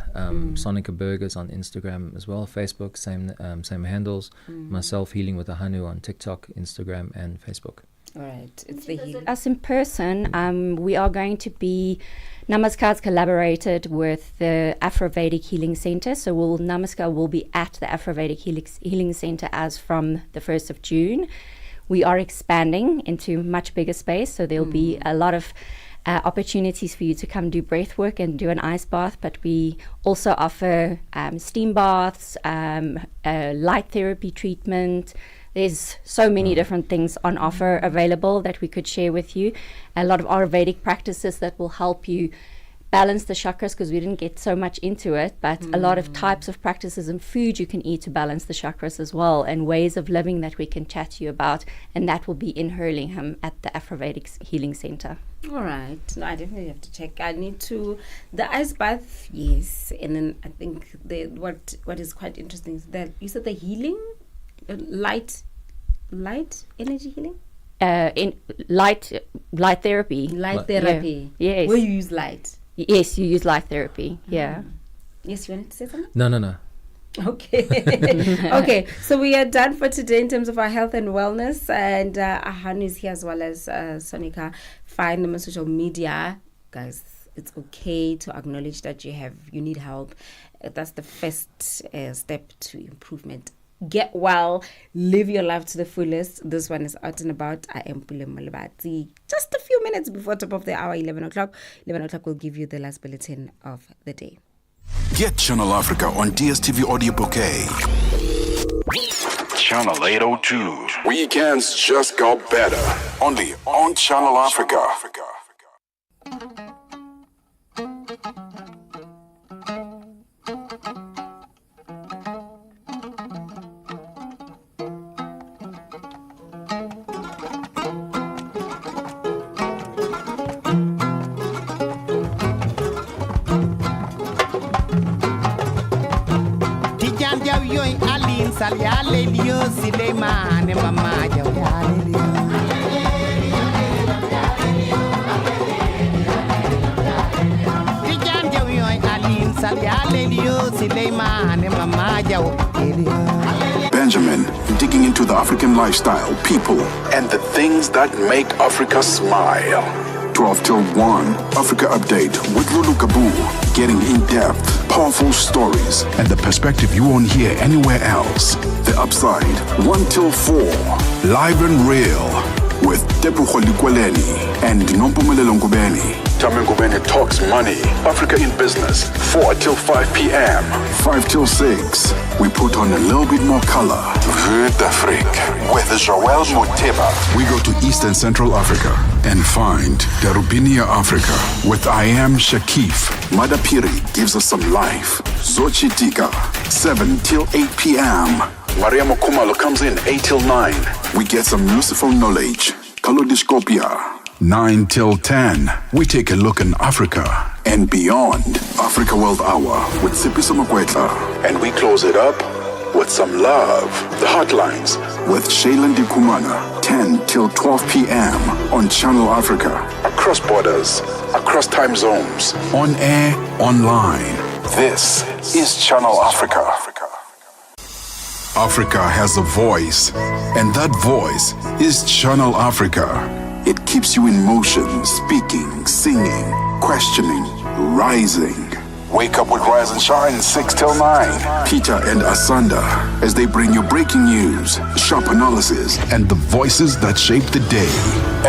Sonica Burgers on Instagram as well, Facebook, same handles. Myself, Healing with Ahanu on TikTok, Instagram and Facebook. All right, it's the healing. Us in person, we are going to be, Namaskar's collaborated with the Afro-Vedic Healing Center, so Namaskar will be at the Afro-Vedic Healing Center as from the 1st of June. We are expanding into much bigger space, so there'll be a lot of opportunities for you to come do breath work and do an ice bath, but we also offer steam baths, light therapy treatment. There's so many different things on offer available that we could share with you. A lot of Ayurvedic practices that will help you balance the chakras, because we didn't get so much into it, but a lot of types of practices and food you can eat to balance the chakras as well, and ways of living that we can chat to you about, and that will be in Hurlingham at the Afro-Vedic Healing Center. All right. No, I definitely have to check. I need to, the ice bath, yes. And then I think what is quite interesting is that you said the healing, light energy healing, in light therapy. Light therapy. Yeah. Yes. Where you use light. Yes, you use light therapy. Yeah. Yes, you wanted to say something? No. Okay. Okay, so we are done for today in terms of our health and wellness, and Ahanu is here as well as Sonica. Find them on social media, guys. It's okay to acknowledge that you need help. That's the first step to improvement. Get well, live your life to the fullest. This one is out and about. I am Puleng Molebatsi. Just a few minutes before top of the hour, 11 o'clock. 11 o'clock will give you the last bulletin of the day. Get Channel Africa on DSTV Audio Bouquet. Channel 802. Weekends just got better. Only on Channel Africa. Benjamin, digging into the African lifestyle, people, and the things that make Africa smile. 12 till 1, Africa Update with Lulu Kabu, getting in-depth, powerful stories, and the perspective you won't hear anywhere else. The Upside, 1 till 4, live and real, with Tepuho Likweleni and Nompumelelo Ngubeni. Tame Ngubeni talks money, Africa in business, 4 till 5 p.m., 5 till 6. We put on a little bit more color. Vue d'Afrique with Joel Moteba. We go to East and Central Africa and find Darubinia Africa with I Am Shakif. Madapiri gives us some life. Zochitika, 7 till 8 p.m. Maria Mokumalo comes in 8 till 9. We get some useful knowledge. Kalodiscopia, 9 till 10. We take a look in Africa and beyond. Africa World Hour with Sipiso Makwetla. And we close it up with some love. The Hotlines with Shailen Dikumana, 10 till 12 p.m. on Channel Africa. Across borders, across time zones. On air, online. This is Channel Africa. Africa has a voice, and that voice is Channel Africa. It keeps you in motion, speaking, singing, questioning, rising. Wake up with Rise and Shine 6 till 9. Peter and Asanda as they bring you breaking news, sharp analysis, and the voices that shape the day.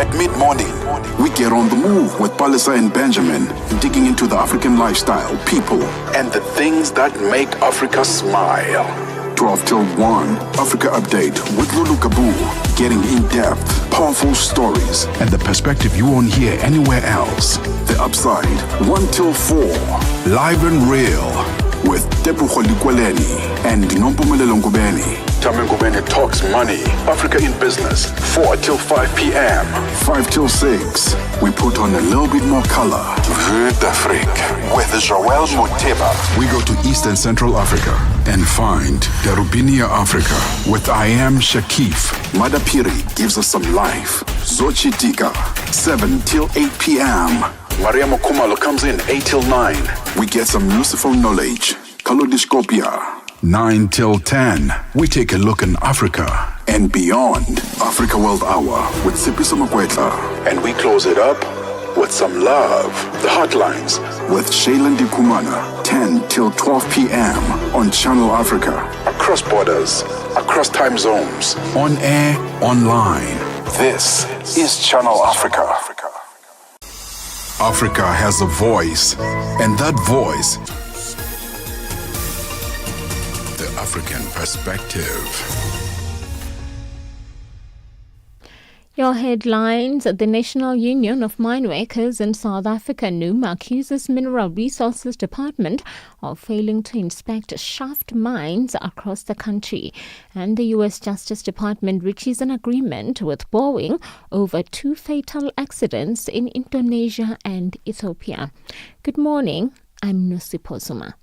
At mid-morning, we get on the move with Palisa and Benjamin, digging into the African lifestyle, people, and the things that make Africa smile. 12 till 1, Africa Update with Lulu Kabu, getting in-depth, powerful stories, and the perspective you won't hear anywhere else. The Upside, 1 till 4, live and real, with Tepu Kholikweleni and Nompumelelo Ngubeni. Tame Ngubeni talks money, Africa in business, 4 till 5 p.m., 5 till 6. We put on a little bit more color. Vue d'Afrique with Joel Moteba. We go to East and Central Africa and find Darubinia Africa with I Am Shakif. Madapiri gives us some life. Zochi Tika, 7 till 8 p.m. Maria Mokumalo comes in 8 till 9. We get some useful knowledge. Kalodiscopia. 9 till 10. We take a look in Africa and beyond. Africa World Hour with Sipiso Makwetla. And we close it up with some love. The Hotlines with Shailen Dikumana. 10 till 12 p.m. on Channel Africa. Across borders, across time zones. On air, online. This is Channel Africa. Africa has a voice, and that voice, the African perspective. Your headlines. The National Union of Mine Workers in South Africa, NUM, accuses Mineral Resources Department of failing to inspect shaft mines across the country. And the U.S. Justice Department reaches an agreement with Boeing over 2 fatal accidents in Indonesia and Ethiopia. Good morning. I'm Nusipho Zuma.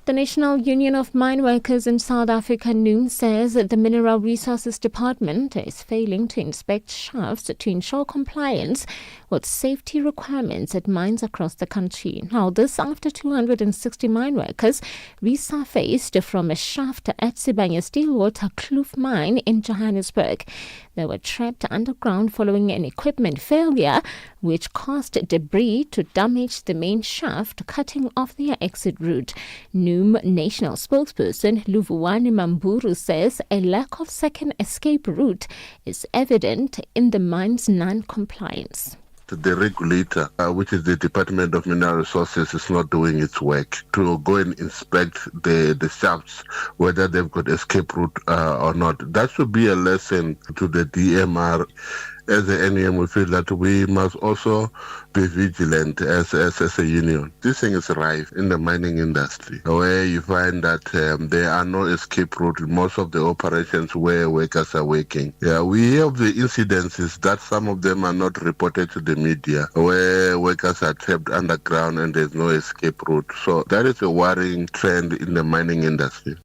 The National Union of Mine Workers in South Africa, NUM, says that the Mineral Resources Department is failing to inspect shafts to ensure compliance with safety requirements at mines across the country. Now, this after 260 mine workers resurfaced from a shaft at Sibanye Stillwater Kloof mine in Johannesburg. They were trapped underground following an equipment failure, which caused debris to damage the main shaft, cutting off their exit route. NUM national spokesperson Luvuwani Mamburu says a lack of second escape route is evident in the mine's non-compliance. The regulator, which is the Department of Mineral Resources, is not doing its work to go and inspect the shafts, whether they've got escape route or not. That should be a lesson to the DMR. As the NEM, we feel that we must also be vigilant as a union. This thing is rife in the mining industry, where you find that there are no escape route in most of the operations where workers are working. Yeah, we have the incidences that some of them are not reported to the media, where workers are trapped underground and there's no escape route. So that is a worrying trend in the mining industry.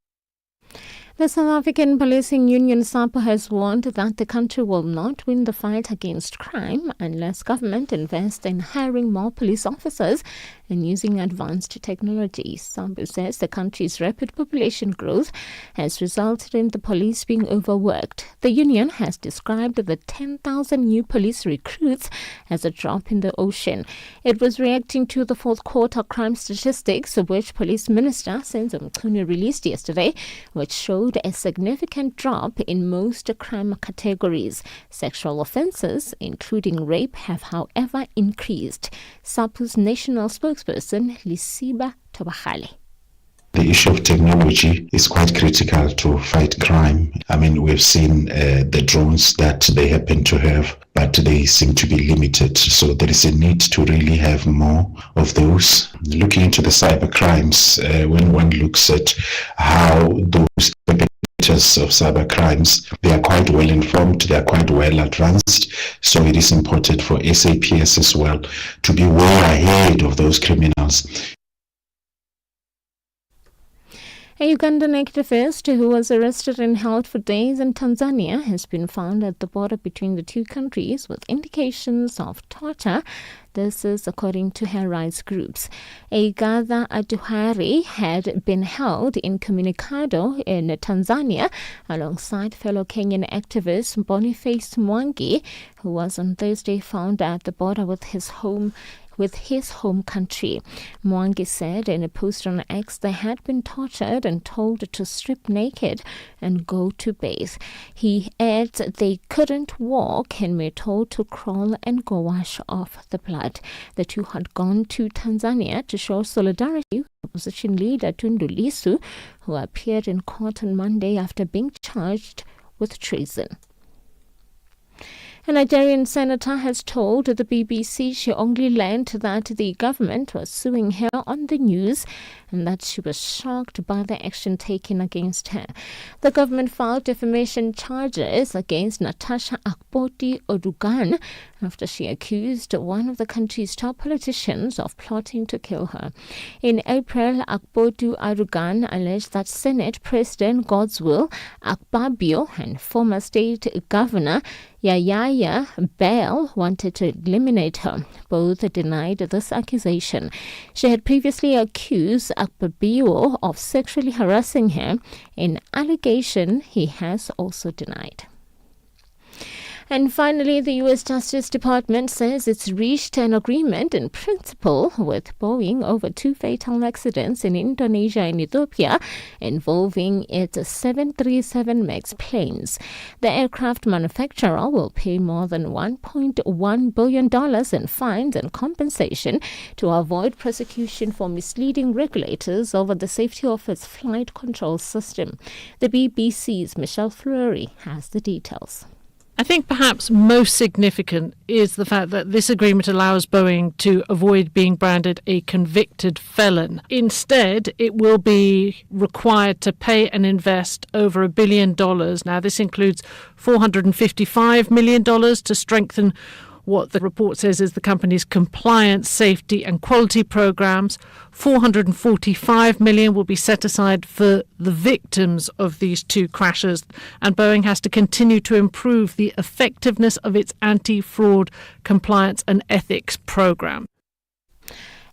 The South African Policing Union SAPO has warned that the country will not win the fight against crime unless government invests in hiring more police officers and using advanced technology. SAPO says the country's rapid population growth has resulted in the police being overworked. The union has described the 10,000 new police recruits as a drop in the ocean. It was reacting to the fourth quarter crime statistics, which Police Minister Senzo Mchunu released yesterday, which showed a significant drop in most crime categories. Sexual offences, including rape, have however increased. SAPO's national spokesperson, Lisiba Tobachale. The issue of technology is quite critical to fight crime. I mean, we've seen the drones that they happen to have, but they seem to be limited. So there is a need to really have more of those. Looking into the cyber crimes, when one looks at how those perpetrators of cyber crimes, they are quite well informed, they are quite well advanced. So it is important for SAPS as well to be well ahead of those criminals. A Ugandan activist who was arrested and held for days in Tanzania has been found at the border between the two countries with indications of torture. This is according to her rights groups. Agatha Aduhari had been held in Communicado in Tanzania alongside fellow Kenyan activist Boniface Mwangi, who was on Thursday found at the border with his home with his home country. Mwangi said in a post on X they had been tortured and told to strip naked and go to bathe. He adds they couldn't walk and were told to crawl and go wash off the blood. The two had gone to Tanzania to show solidarity with opposition leader Tundu Lissu, who appeared in court on Monday after being charged with treason. A Nigerian senator has told the BBC she only learned that the government was suing her on the news and that she was shocked by the action taken against her. The government filed defamation charges against Natasha Akpoti-Odugan after she accused one of the country's top politicians of plotting to kill her. In April, Akpoti-Odugan alleged that Senate President Godswill Akpabio and former state governor Yahaya Bell wanted to eliminate her. Both denied this accusation. She had previously accused Akpabio of sexually harassing her, an allegation he has also denied. And finally, the U.S. Justice Department says it's reached an agreement in principle with Boeing over two fatal accidents in Indonesia and Ethiopia involving its 737 MAX planes. The aircraft manufacturer will pay more than $1.1 billion in fines and compensation to avoid prosecution for misleading regulators over the safety of its flight control system. The BBC's Michelle Fleury has the details. I think perhaps most significant is the fact that this agreement allows Boeing to avoid being branded a convicted felon. Instead, it will be required to pay and invest over $1 billion. Now, this includes $455 million to strengthen what the report says is the company's compliance, safety and quality programs. $445 million will be set aside for the victims of these two crashes, and Boeing has to continue to improve the effectiveness of its anti-fraud compliance and ethics program.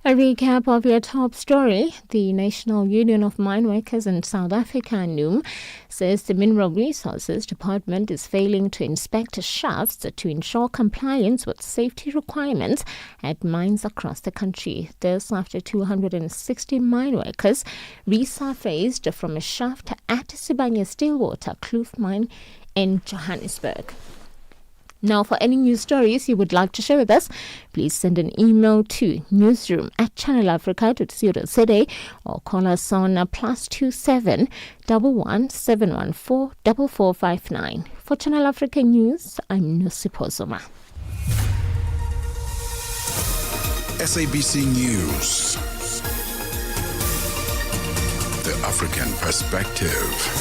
A recap of your top story. The National Union of Mine Workers in South Africa, NUM, says the Mineral Resources Department is failing to inspect shafts to ensure compliance with safety requirements at mines across the country. This after 260 mine workers resurfaced from a shaft at Sibanye Stillwater Kloof mine in Johannesburg. Now, for any news stories you would like to share with us, please send an email to newsroom@channelafrica.co.za or call us on +27 11 714 4459. For Channel Africa News, I'm Nosipho Zuma. SABC News. The African Perspective.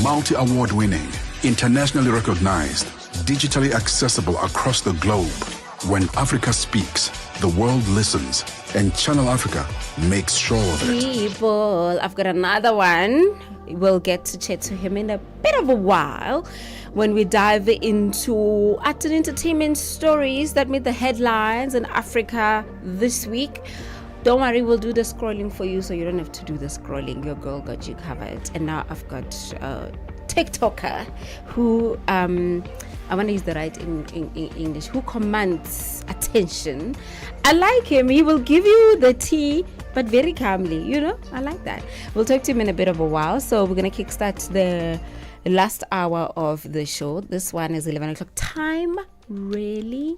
Multi-award-winning, internationally recognized, digitally accessible across the globe. When Africa speaks, the world listens, and Channel Africa makes sure of it. People, I've got another one. We'll get to chat to him in a bit of a while when we dive into art and entertainment stories that made the headlines in Africa this week. Don't worry, we'll do the scrolling for you so you don't have to do the scrolling. Your girl got you covered. And now I've got a TikToker who, I want to use the right in English, who commands attention. I like him. He will give you the tea, but very calmly, you know? I like that. We'll talk to him in a bit of a while. So we're going to kickstart the last hour of the show. This one is 11 o'clock. Time really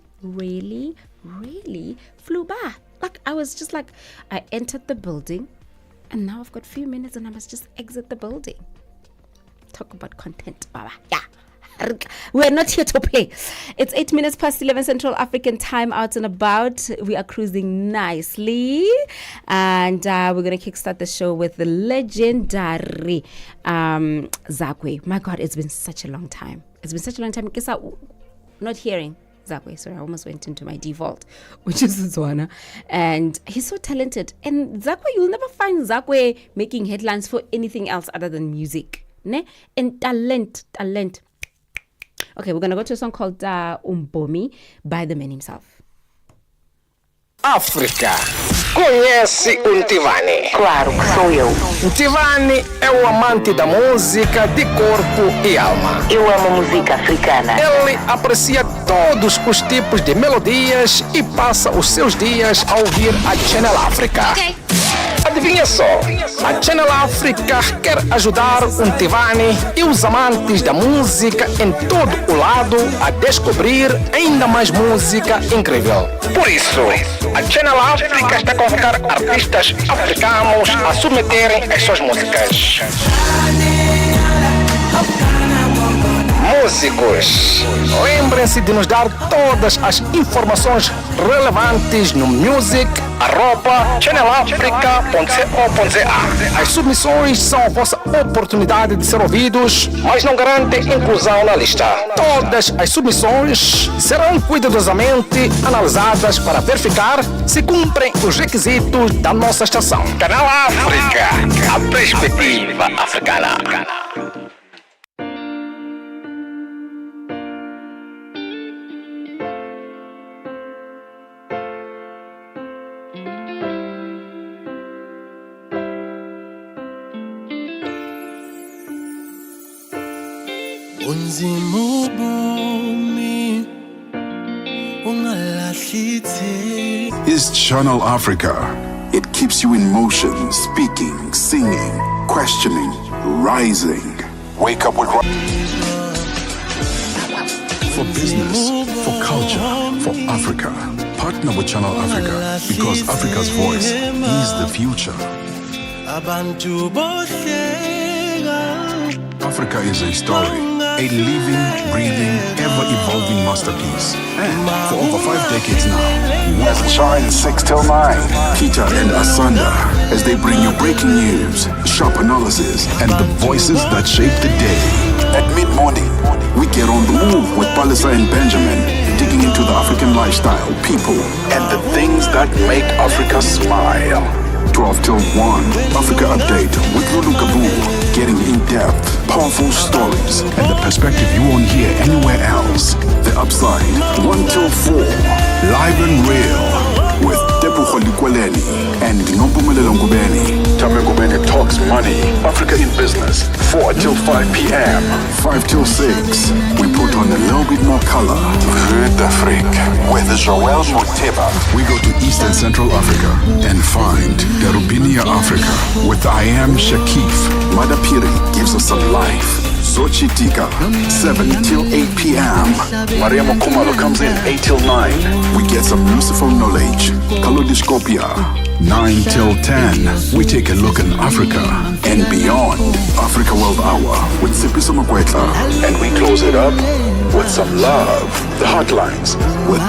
really flew by. Like, I was just like, I entered the building and now I've got a few minutes and I must just exit the building. Talk about content, Baba. Yeah. We're not here to play. It's 8 minutes past 11 Central African time, out and about. We are cruising nicely. And we're going to kickstart the show with the legendary Zakwe. My God, it's been such a long time. It's been such a long time. Guess I'm not hearing Zakwe. Sorry, I almost went into my default, which is Zwana. And he's so talented. And Zakwe, you'll never find Zakwe making headlines for anything else other than music. Ne? And talent. Okay, we're going to go to a song called Umbomi by the man himself. África. Conhece o Ntivani? Claro que sou eu. Ntivani é o amante da música de corpo e alma. Eu amo música africana. Ele aprecia todos os tipos de melodias e passa os seus dias a ouvir a Channel África. Okay. Adivinha só, a Channel África quer ajudar o Ntivani e os amantes da música em todo o lado a descobrir ainda mais música incrível. Por isso, a Channel África está a convocar artistas africanos a submeterem as suas músicas. Músicos, lembrem-se de nos dar todas as informações relevantes no music@channelafrica.co.za. As submissões são a vossa oportunidade de ser ouvidos, mas não garantem inclusão na lista. Todas as submissões serão cuidadosamente analisadas para verificar se cumprem os requisitos da nossa estação. Canal África, a perspectiva africana. Is Channel Africa. It keeps you in motion, speaking, singing, questioning, rising. Wake up with... For business, for culture, for Africa. Partner with Channel Africa because Africa's voice is the future. Africa is a story, a living, breathing, ever-evolving masterpiece. And for over 5 decades now, Rise and Shine 6 till 9. Peter and Asanda, as they bring you breaking news, sharp analysis, and the voices that shape the day. At mid-morning, we get on the move with Palisa and Benjamin, digging into the African lifestyle, people, and the things that make Africa smile. 12 till 1, Africa Update with Lulu Kabu, getting in-depth, powerful stories, and the perspective you won't hear anywhere else. The Upside, 1 till 4, live and real, with Depu Kholikweleni and Nompumelelo Ngubeni. Tame Ngubeni talks money, Africa in business, 4 till 5 p.m., 5 till 6, we put on a little bit more color. Vue d'Afrique, with Joël Moteba. We go to East and Central Africa and find Darubinia Africa with I Am Shakif. Madapiri gives us some life. Zochitika, 7 till 8 p.m. Maria Mokumalo comes in 8 till 9. We get some useful knowledge. Kalodiscopia, 9 till 10. We take a look in Africa and beyond. Africa World Hour with Sipiso Makwetla. And we close it up with some love. The Hotlines with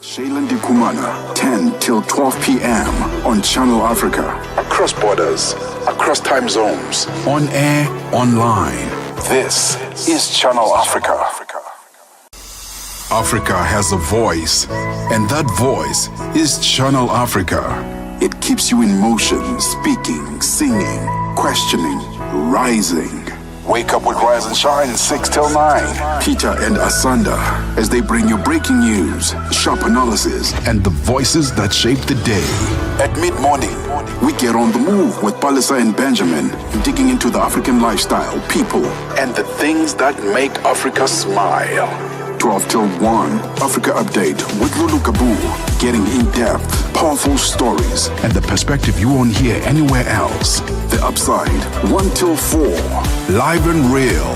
Shailen Dikumana, 10 till 12 p.m. on Channel Africa. Across borders, across time zones, on air, online. This is Channel Africa. Africa has a voice, and that voice is Channel Africa. It keeps you in motion, speaking, singing, questioning, rising. Wake up with Rise and Shine 6 till 9. Peter and Asanda, as they bring you breaking news, sharp analysis, and the voices that shape the day. At mid-morning, we get on the move with Palisa and Benjamin, digging into the African lifestyle, people, and the things that make Africa smile. 12 till 1, Africa Update with Lulu Kabu. Getting in-depth, powerful stories. And the perspective you won't hear anywhere else. The Upside, 1 till 4. Live and real.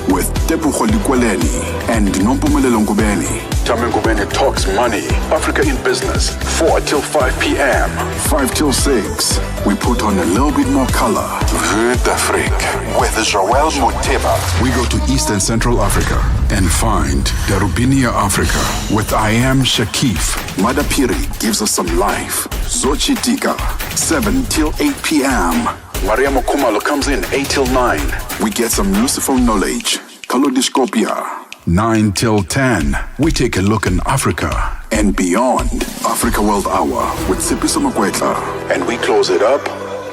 With Tepugo Likweleni and Nompumelelo Ngubeni. Tame Ngubeni talks money. Africa in business. 4 till 5 p.m. 5 till 6. We put on a little bit more color. Vue d'Afrique with Joel Moteba. We go to East and Central Africa and find Darubinia Africa with I Am Shakif. Madapiri gives us some life. Zochitika, 7 till 8 p.m. Maria Mokumalo comes in 8 till 9. We get some useful knowledge. Kalodiscopia. 9 till 10. We take a look in Africa and beyond. Africa World Hour with Sipiso Makwetla. And we close it up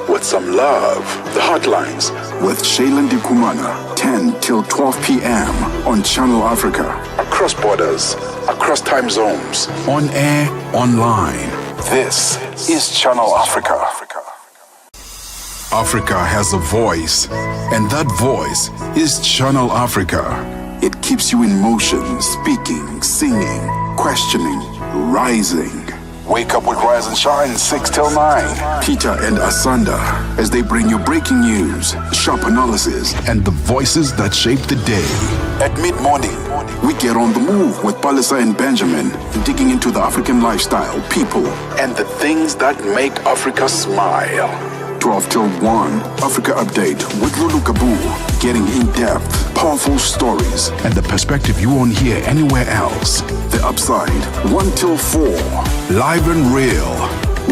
with some love. The Hotlines with Shailen Dikumana. 10 till 12 p.m. on Channel Africa. Across borders, across time zones. On air, online. This is Channel Africa. Africa has a voice, and that voice is Channel Africa. It keeps you in motion, speaking, singing, questioning, rising. Wake up with Rise and Shine, 6 till 9. Peter and Asanda, as they bring you breaking news, sharp analysis, and the voices that shape the day. At mid-morning, we get on the move with Palisa and Benjamin, digging into the African lifestyle, people, and the things that make Africa smile. 12 till 1, Africa Update with Lulu Kabu. Getting in-depth, powerful stories. And the perspective you won't hear anywhere else. The Upside, 1 till 4. Live and real.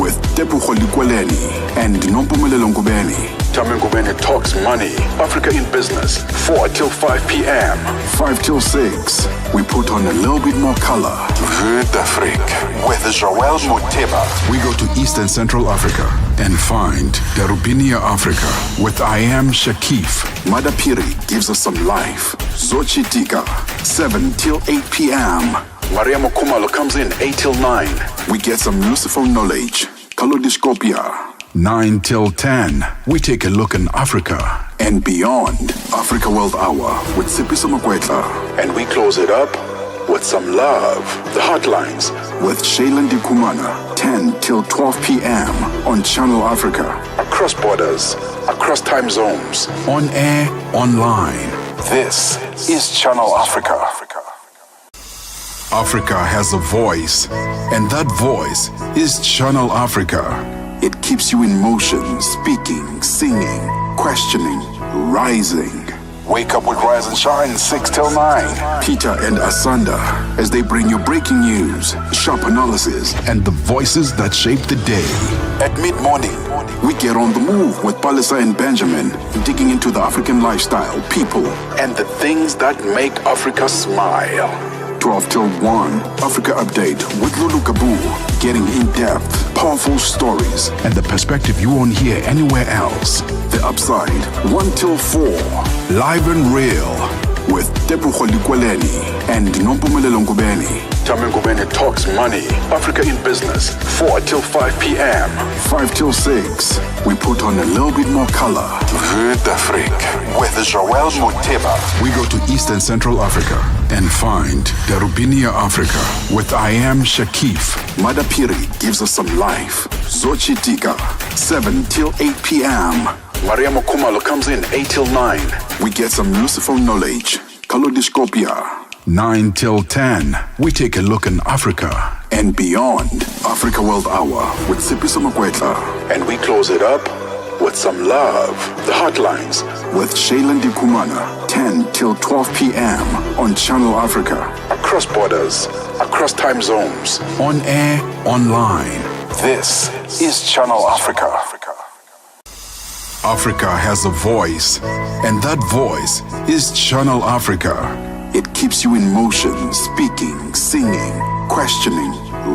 With Tepugo Likweleni and Nompumelelo Ngubeni. Tame Ngubeni talks money. Africa in business. 4 till 5 p.m. 5 till 6. We put on a little bit more color. Vue d'Afrique with Joel Moteba. We go to East and Central Africa and find Darubinia Africa with I Am Shakif. Madapiri gives us some life. Zochitika, 7 till 8 p.m. Maria Mokumalo comes in 8 till 9. We get some useful knowledge. Kalodiscopia. 9 till 10. We take a look in Africa and beyond. Africa World Hour with Sipiso Makwetla. And we close it up with some love. The Hotlines with Shailen Dikumana. 10 till 12 p.m. on Channel Africa. Across borders, across time zones. On air, online. This is Channel Africa. Africa has a voice, and that voice is Channel Africa. It keeps you in motion, speaking, singing, questioning, rising. Wake up with Rise and Shine, 6 till 9. Peter and Asanda, as they bring you breaking news, sharp analysis, and the voices that shape the day. At mid-morning, we get on the move with Palisa and Benjamin, digging into the African lifestyle, people, and the things that make Africa smile. 12 till 1, Africa Update with Lulu Kabu. Getting in-depth, powerful stories. And the perspective you won't hear anywhere else. The Upside, 1 till 4. Live and real. With Tepugo Likweleni and Nompumelelo Ngubeni. Tame Ngubeni talks money. Africa in business. 4 till 5 p.m. 5 till 6. We put on a little bit more color. Vue d'Afrique with Joel Moteba. We go to East and Central Africa and find Darubinia Africa with I Am Shakif. Madapiri gives us some life. Zochitika, 7 till 8 p.m. Maria Mokumalo comes in 8 till 9. We get some useful knowledge. Kalodiscopia. 9 till 10. We take a look in Africa and beyond. Africa World Hour with Sipiso Makwetla. And we close it up with some love. The Hotlines with Shailen Dikumana. 10 till 12 p.m. on Channel Africa. Across borders, across time zones. On air, online. This is Channel Africa. Africa has a voice, and that voice is Channel Africa. It keeps you in motion, speaking, singing, questioning,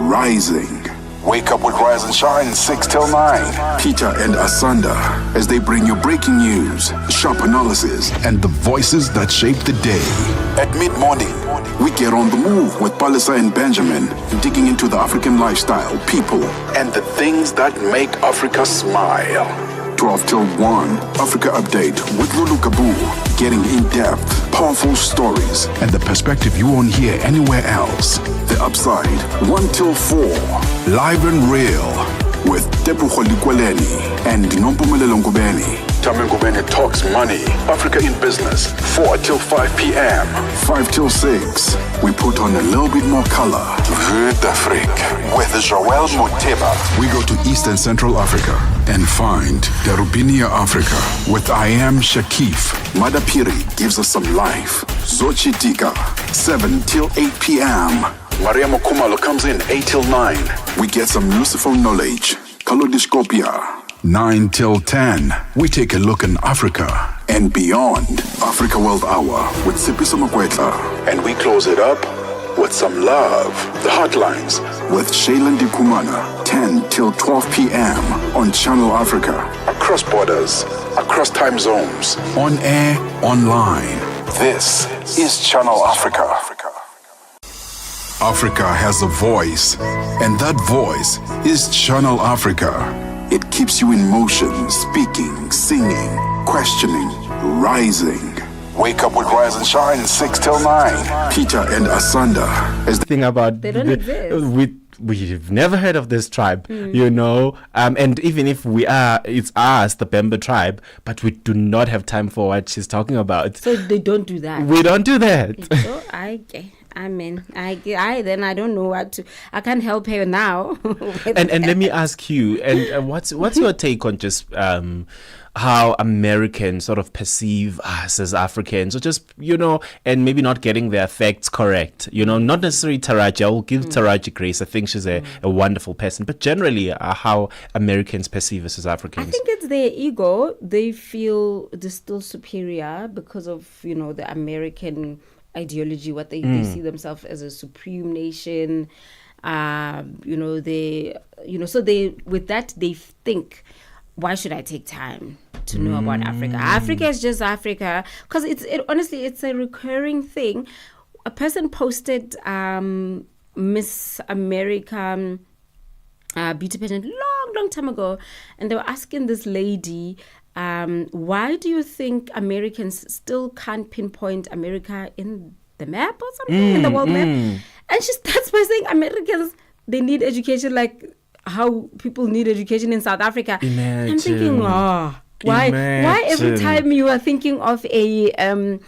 rising. Wake up with Rise and Shine, 6 till 9. Peter and Asanda, as they bring you breaking news, sharp analysis, and the voices that shape the day. At mid-morning, we get on the move with Palisa and Benjamin, digging into the African lifestyle, people, and the things that make Africa smile. 12 till 1, Africa Update with Lulu Kabu. Getting in-depth, Powerful stories and the perspective you won't hear anywhere else. The Upside, 1 till 4. Live and real with Tebogo Likweleni and Nompumelelo Ngubeni. Tame Ngubeni talks money, Africa in business, 4 till 5 p.m. 5 till 6. We put on a little bit more color. Vue d'Afrique with Joël Moteba. We go to East and Central Africa and find Darubinia Africa with I Am Shakif. Madapiri gives us some life. Zochi Tika, 7 till 8 p.m. Maria Mokumalo comes in 8 till 9. We get some useful knowledge. Kalodiscopia. 9 till 10. We take a look in Africa and beyond. Africa World Hour with Sipiso Makwetla. And we close it up with some love. The Hotlines with Shailen Dikumana. 10 till 12 p.m. on Channel Africa. Across borders, across time zones. On air, online. This is Channel Africa. Africa has a voice, and that voice is Channel Africa. It keeps you in motion, speaking, singing, questioning, rising. Wake up with Rise and Shine, 6 till 9. Peter and Asanda. As the thing about they don't exist. We've never heard of this tribe, you know, and even if it's us, the Bemba tribe, but we do not have time for what she's talking about. So they don't do that. We don't do that. So I don't know what to. I can't help her now. and let me ask you, and what's your take on just how Americans sort of perceive us as Africans, or just, you know, and maybe not getting their facts correct, you know, not necessarily Taraji. I will give Taraji grace. I think she's a wonderful person, but generally how Americans perceive us as Africans. I think it's their ego. They feel they're still superior because of, you know, the American ideology, what they see themselves as a supreme nation. So they with that they think, why should I take time to know about Africa? Africa is just Africa, because honestly it's a recurring thing. A person posted Miss America beauty pageant long time ago, and they were asking this lady, why do you think Americans still can't pinpoint America in the map or something, in the world map? And she starts by saying Americans, they need education like how people need education in South Africa. Imagine. I'm thinking, why every time you are thinking of an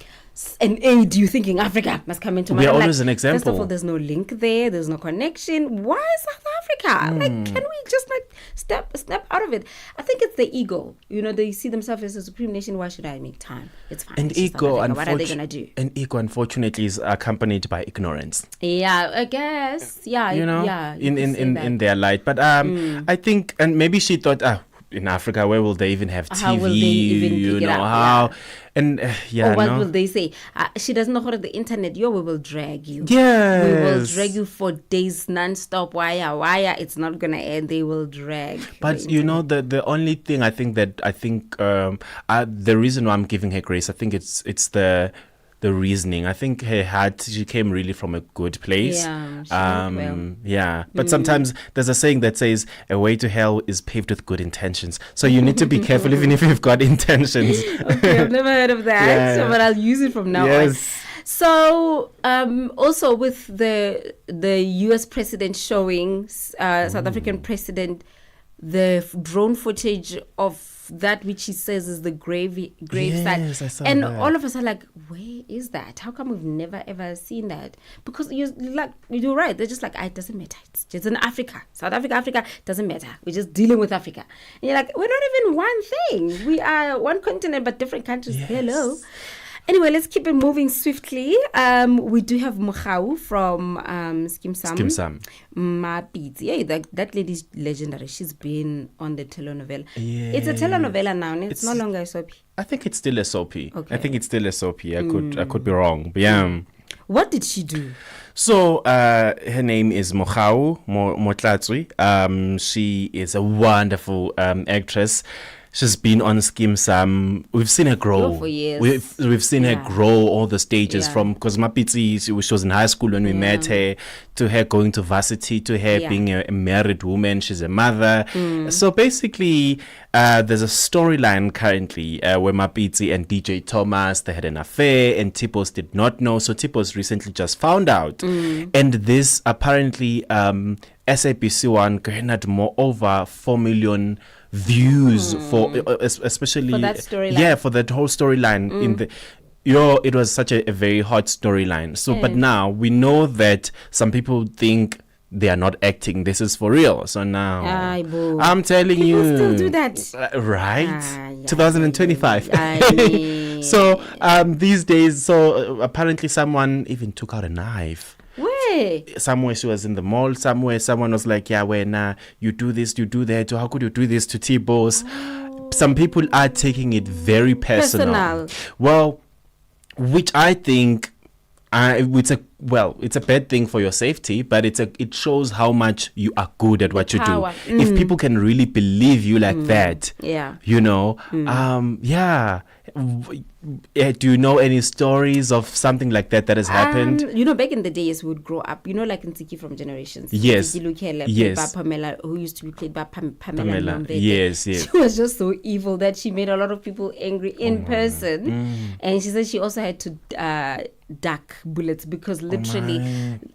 aid, you thinking Africa must come into mind? We are always an example. First of all, there's no link there. There's no connection. Why South Africa? Like, can we just snap out of it? I think it's the ego. You know, they see themselves as a supreme nation. Why should I make time? It's fine. And it's ego, what are they gonna do? And ego, unfortunately, is accompanied by ignorance. Yeah, I guess. Yeah, you know, yeah. In their light. But I think, and maybe she thought, in Africa, where will they even have TV? How will they even pick it up? How? Yeah. And or what will they say? She doesn't know how to the internet. We will drag you. Yes. We will drag you for days non-stop. Wire. It's not gonna end. They will drag. But you know, the only thing the reason why I'm giving her grace, I think it's the reasoning. I think she came really from a good place. Yeah. But sometimes there's a saying that says a way to hell is paved with good intentions. So you need to be careful even if you've got intentions. Okay, I've never heard of that, but I'll use it from now on. So also with the US president showing South African president the drone footage of that which he says is the grave site, and all of us are like, where is that? How come we've never ever seen that? Because you're right, they're just like, it doesn't matter, it's just in Africa, South Africa doesn't matter, we're just dealing with Africa. And you're like, we're not even one thing, we are one continent but different countries. Hello. Anyway, let's keep it moving swiftly. We do have Mokhau from Skim Sam. Mapitsi. Yeah, that lady's legendary. She's been on the telenovela. Yeah. It's a telenovela now, and it's no longer a soapy. I think it's still a soapy. Okay. I think it's still a soapy. I could be wrong. But yeah. What did she do? So her name is Mokhau Motlatsui. She is a wonderful actress. She's been on Skim Sam. We've seen her grow. For years. We've seen her grow all the stages from, because Mapitsi, she was in high school when we met her, to her going to varsity, to her being a married woman. She's a mother. So basically, there's a storyline currently where Mapitsi and DJ Thomas, they had an affair, and Tipos did not know. So Tipos recently just found out. And this apparently, SABC One garnered more over 4 million views for especially for that storyline. For that whole storyline in the it was such a very hot storyline. So but now we know that some people think they are not acting, this is for real. So now I'm telling people you, still do that, right? 2025. So these days, so apparently someone even took out a knife. Where? Somewhere she was in the mall, somewhere someone was like, yeah, when you do this, you do that, how could you do this to T-Boss? Some people are taking it very personal. Well, which I think it's a bad thing for your safety, but it shows how much you are good at what you do. If people can really believe you like that, you know, do you know any stories of something like that has happened? You know, back in the days, we would grow up, you know, like in Tsiki from Generations. Yes. Played by Pamela, who used to be played by Pamela. Yes. She was just so evil that she made a lot of people angry in person. And she said she also had to duck bullets because literally,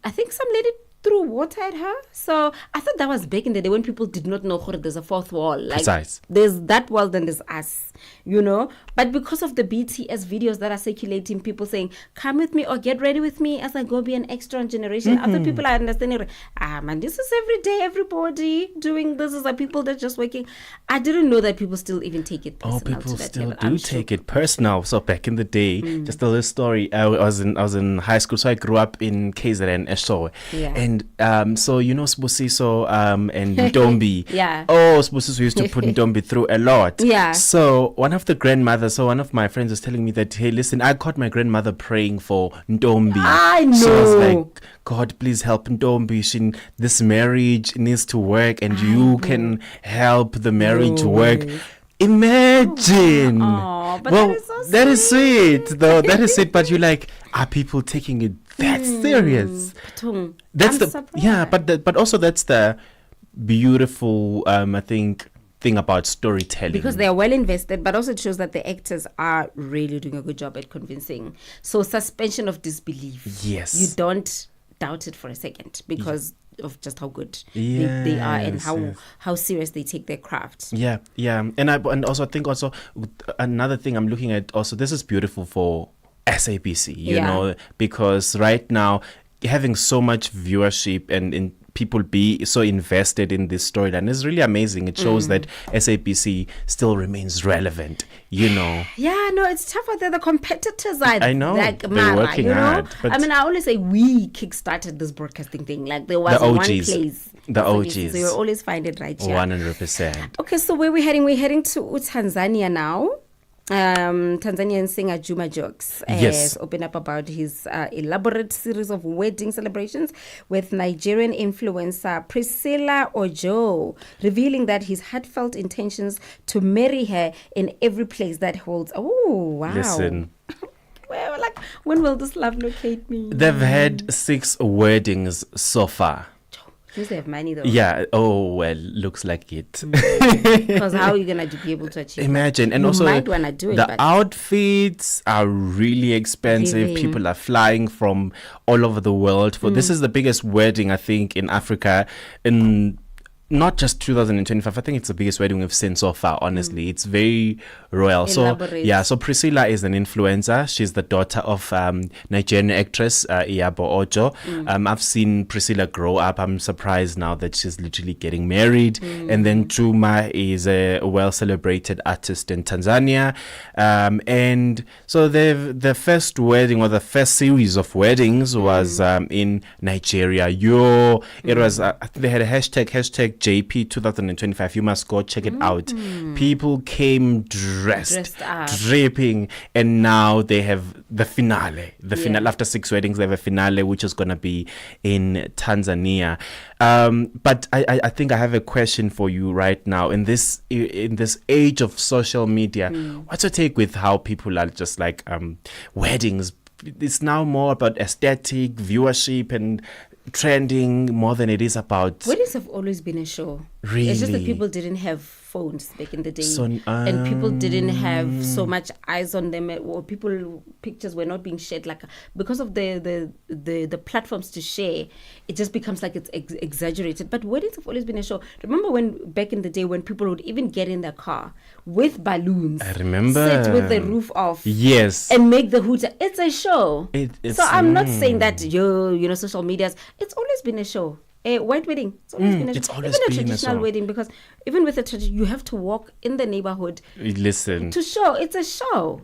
I think some lady threw water at her. So I thought that was back in the day when people did not know there's a fourth wall. Like, there's that wall, then there's us, you know. But because of the BTS videos that are circulating, people saying, come with me or get ready with me as I go be an extra on Generation. Other people are understanding, man, this is every day, everybody doing this. Is like people that just working. I didn't know that people still even take it personal. People still do take it personal. So back in the day, just a little story. I was in high school, so I grew up in KZN, Eshowe. And so you know Sbusiso and Ntombi. Sbusiso used to put Ntombi through a lot. So one of the grandmothers, so one of my friends was telling me that, hey, listen, I caught my grandmother praying for Ntombi. I know. So I was like, God, please help Ntombi. This marriage needs to work, and you can help the marriage work. Imagine. But that is sweet, though. That is sweet. But you're like, are people taking it that serious? That's but also that's the beautiful I think thing about storytelling, because they are well invested, but also it shows that the actors are really doing a good job at convincing. So suspension of disbelief. Yes, you don't doubt it for a second because of just how good they are and how serious they take their craft. And also I think also another thing I'm looking at also, this is beautiful for SABC, you know, because right now having so much viewership and people be so invested in this storyline is really amazing. It shows that SABC still remains relevant, you know. It's tough out there. The competitors are, I know, like, they're working hard. But I mean, I always say we kickstarted this broadcasting thing. Like, there was one place. The OGs. So you'll always find it right here. 100%. Okay, so where we're heading? We're heading to Tanzania now. Tanzanian singer Juma Jokes has opened up about his elaborate series of wedding celebrations with Nigerian influencer Priscilla Ojo, revealing that his heartfelt intentions to marry her in every place that holds. Oh, wow. Listen. Well, like, when will this love locate me? They've had 6 weddings so far. They have money though. Looks like it. Because how are you gonna be able to achieve? Imagine, and you also might wanna do it, the outfits are really expensive. People are flying from all over the world for this is the biggest wedding I think in Africa in not just 2025. I think it's the biggest wedding we've seen so far. Honestly, it's very royal. Elaborate. So Priscilla is an influencer. She's the daughter of Nigerian actress Iyabo Ojo. I've seen Priscilla grow up. I'm surprised now that she's literally getting married. And then Juma is a well celebrated artist in Tanzania. And so the first wedding, or the first series of weddings, was in Nigeria. It was they had a hashtag hashtag JP 2025. You must go check it out. People came dressed up, dripping, and now they have the finale. Finale after 6 weddings. They have a finale, which is gonna be in Tanzania. But I think I have a question for you right now. In this age of social media, what's your take with how people are just like weddings? It's now more about aesthetic, viewership, and trending more than it is about. Weddings have always been a show. Really? It's just that people didn't have phones back in the day, and people didn't have so much eyes on them, or pictures were not being shared because of the platforms to share. It just becomes like it's exaggerated. But weddings have always been a show. Remember when back in the day when people would even get in their car with balloons, I remember, sit with the roof off, yes, and make the hooter. It's a show. So I'm not saying that social medias. It's always been a show. A white wedding, it's always been a show. Even a traditional wedding, because even with a tradition, you have to walk in the neighborhood. Listen. To show. It's a show.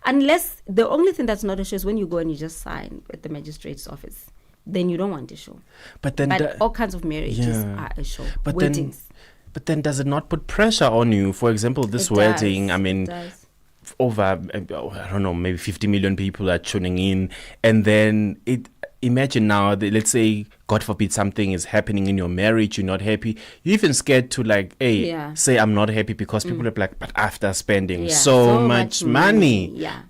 Unless the only thing that's not a show is when you go and you just sign at the magistrate's office. Then you don't want a show. But all kinds of marriages are a show. Weddings. But then does it not put pressure on you? For example, this wedding, I mean, over, I don't know, maybe 50 million people are tuning in. And then imagine now, let's say, God forbid, something is happening in your marriage, you're not happy. You're even scared to say I'm not happy, because people are like, but after spending so much money. Yeah.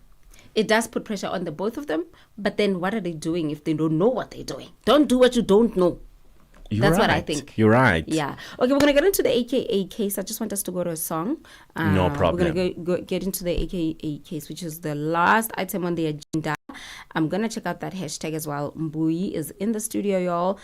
It does put pressure on the both of them. But then what are they doing if they don't know what they're doing? Don't do what you don't know. That's what I think. You're right. Yeah. Okay, we're going to get into the AKA case. I just want us to go to a song. No problem. We're going to get into the AKA case, which is the last item on the agenda. I'm going to check out that hashtag as well. Mbui is in the studio, y'all.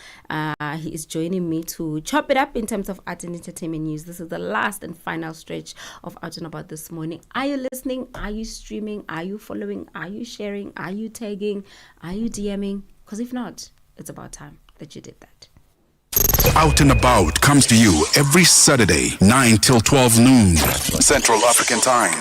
He is joining me to chop it up in terms of art and entertainment news. This is the last and final stretch of Out and About this morning. Are you listening? Are you streaming? Are you following? Are you sharing? Are you tagging? Are you DMing? Because if not, it's about time that you did that. Out and About comes to you every Saturday, 9 till 12 noon, Central African Time.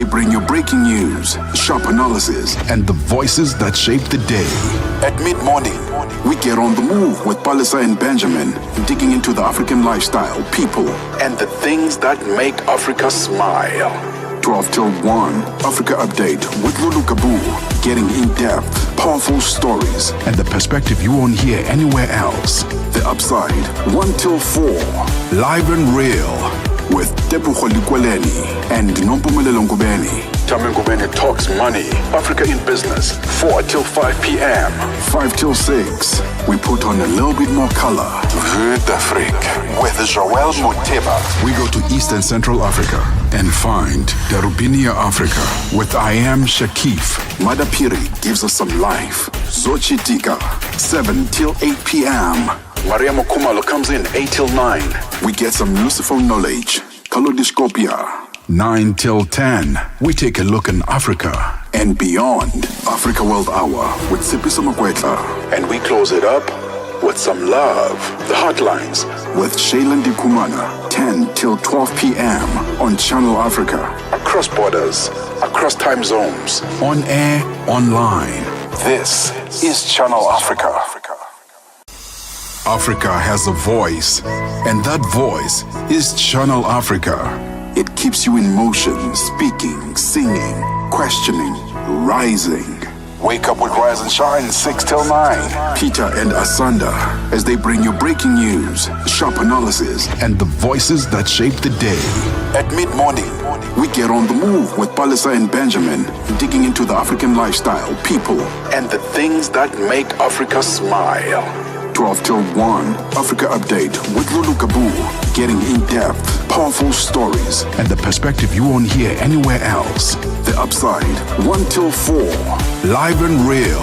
They bring you breaking news, sharp analysis, and the voices that shape the day. At mid-morning, we get on the move with Palisa and Benjamin, digging into the African lifestyle, people, and the things that make Africa smile. 12 till 1, Africa Update with Lulu Kabu, getting in-depth, powerful stories, and the perspective you won't hear anywhere else. The Upside, 1 till 4, live and real, with Tepu Kholikweleni and Nompumelelo Ngubeni. Tame Ngubeni talks money, Africa in business, 4 till 5 p.m. 5 till 6, we put on a little bit more color. Vue d'Afrique with Joel Moteba. We go to Eastern Central Africa and find Darubinia Africa with I Am Shakif. Madapiri gives us some life. Zochi Tika, 7 till 8 p.m. Maria Mokumalo comes in 8 till 9. We get some useful knowledge. Kalodiscopia. 9 till 10. We take a look in Africa and beyond. Africa World Hour with Sipiso Makwetla. And we close it up with some love. The Hotlines with Shailen Dikumana. 10 till 12 p.m. on Channel Africa. Across borders, across time zones. On air, online. This is Channel Africa. Africa has a voice, and that voice is Channel Africa. It keeps you in motion, speaking, singing, questioning, rising. Wake up with Rise and Shine 6 till 9. Peter and Asanda as they bring you breaking news, sharp analysis, and the voices that shape the day. At mid-morning, we get on the move with Palisa and Benjamin, digging into the African lifestyle, people, and the things that make Africa smile. 12 till 1, Africa Update with Lulu Kabu, getting in-depth, powerful stories, and the perspective you won't hear anywhere else. The Upside, 1 till 4, live and real,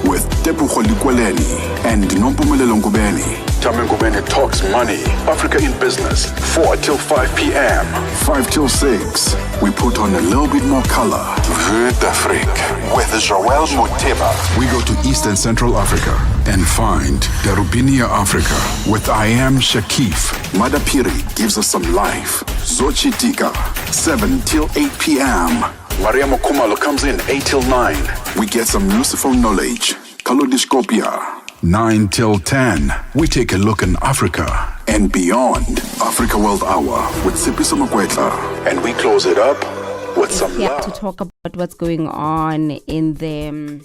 with Tepu Kholikweleni and Nompumelelo Ngubeni. Tame Ngubeni talks money, Africa in business, 4 till 5 p.m. 5 till 6, we put on a little bit more color. Vue d'Afrique with Joel Moteba. We go to Eastern Central Africa and find Darubinia Africa with I Am Shakif. Madapiri gives us some life. Zochi Tika, 7 till 8 p.m. Maria Mokumalo comes in 8 till 9. We get some useful knowledge. Kalodiscopia. 9 till 10. We take a look in Africa and beyond. Africa World Hour with Sipiso Makwetla. And we close it up with some here love. to talk about what's going on in the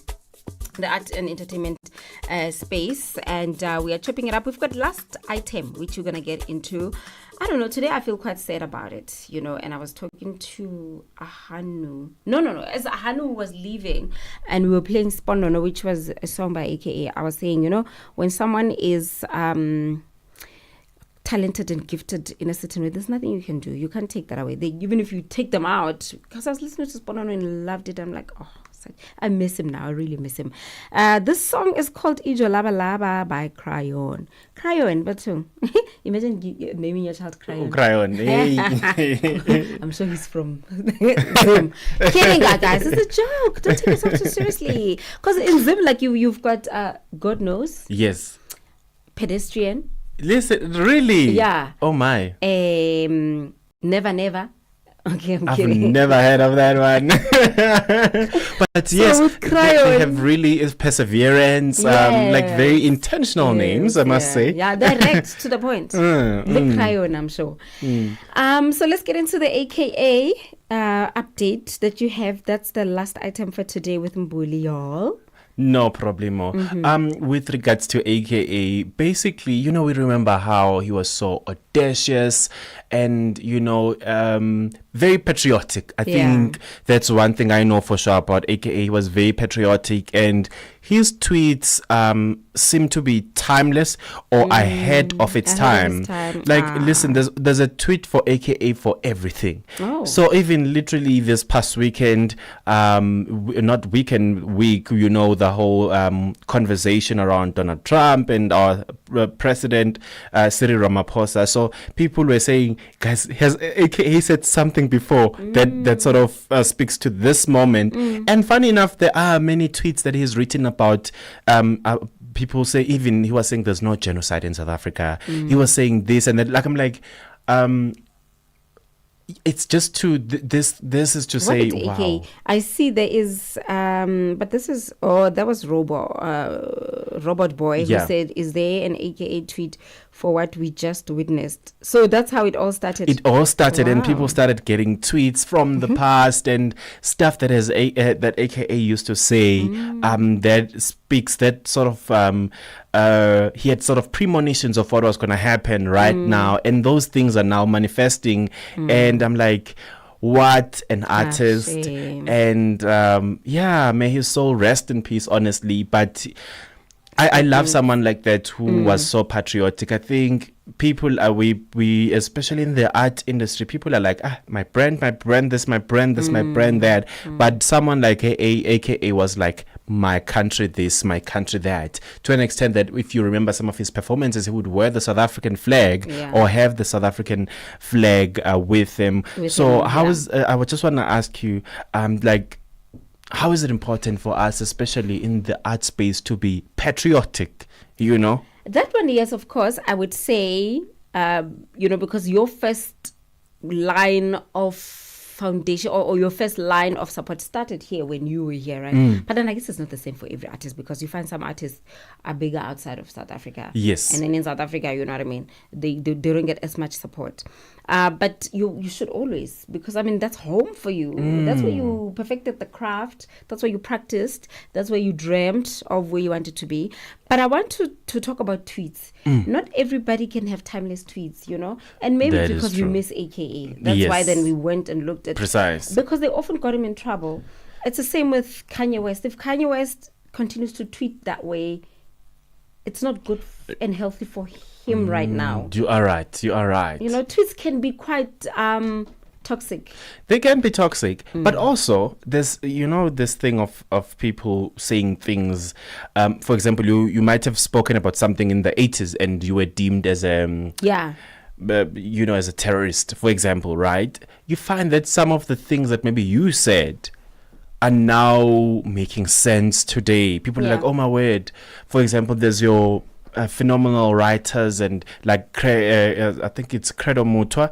art and entertainment space, and we are chopping it up. We've got last item which we're gonna get into. I don't know, today I feel quite sad about it, and I was talking to Ahanu. No, as Ahanu was leaving and we were playing Spondono, which was a song by AKA, I was saying, when someone is talented and gifted in a certain way, there's nothing you can do. You can't take that away. Even if you take them out, because I was listening to Spondono and loved it, I'm like, oh, I miss him now. I really miss him. This song is called Ijo Laba Laba by Crayon. Crayon, but imagine naming your child Crayon. Crayon. Hey. I'm sure he's from Zim. Kidding, guys. It's a joke. Don't take yourself too seriously. Because in Zim, like you've got God knows. Yes. Pedestrian. Listen, really? Yeah. Oh my. Never. Okay, I've kidding. never heard of that one. But So yes, with they Crayon. have really perseverance, like very intentional names, I must say. Yeah, direct to the point. The Crayon, I'm sure. So let's get into the AKA update that you have. That's the last item for today with Mbuli, y'all. No problemo. With regards to AKA, basically, we remember how he was so audacious and, very patriotic. I think that's one thing I know for sure about AKA. He was very patriotic and his tweets seem to be timeless or ahead of its time. Listen, there's a tweet for AKA for everything. So even literally this past weekend, week, the whole conversation around Donald Trump and our president Cyril Ramaphosa. So people were saying, guys, has AKA said something before that sort of speaks to this moment? And funny enough, there are many tweets that he's written about. People say, even he was saying there's no genocide in South Africa. He was saying this and that. Like I'm like, it's just to this is to say, wow. Okay, I see there is, but this is, that was Robot Boy who said, is there an AKA tweet for what we just witnessed? So that's how it all started. It all started, and people started getting tweets from the past and stuff that that AKA used to say, that speaks that sort of he had sort of premonitions of what was going to happen right now, and those things are now manifesting. And I'm like, what an artist. And may his soul rest in peace, honestly. But I love someone like that who was so patriotic. I think people are, we especially in the art industry, people are like, my brand, this, my brand, that. But someone like AKA was like, my country this, my country that, to an extent that if you remember some of his performances, he would wear the South African flag or have the South African flag with him. I would just want to ask you, how is it important for us, especially in the art space, to be patriotic, That one, yes, of course, I would say, because your first line of foundation or your first line of support started here when you were here, right? But then I guess it's not the same for every artist, because you find some artists are bigger outside of South Africa. Yes. And then in South Africa, you know what I mean? They don't get as much support. But you should always, because that's home for you. That's where you perfected the craft. That's where you practiced. That's where you dreamt of where you wanted to be. But I want to talk about tweets. Not everybody can have timeless tweets, and maybe that because you miss AKA. That's Yes. why then we went and looked at Precise. because they often got him in trouble. It's the same with Kanye West. If Kanye West continues to tweet that way, it's not good and healthy for him right now. You are right. Tweets can be quite toxic. They can be toxic, but also there's this thing of people saying things. For example, you might have spoken about something in the 80s and you were deemed as as a terrorist, for example, right? You find that some of the things that maybe you said are now making sense today. People are like, oh my word. For example, there's your phenomenal writers and like I think it's Credo Mutwa,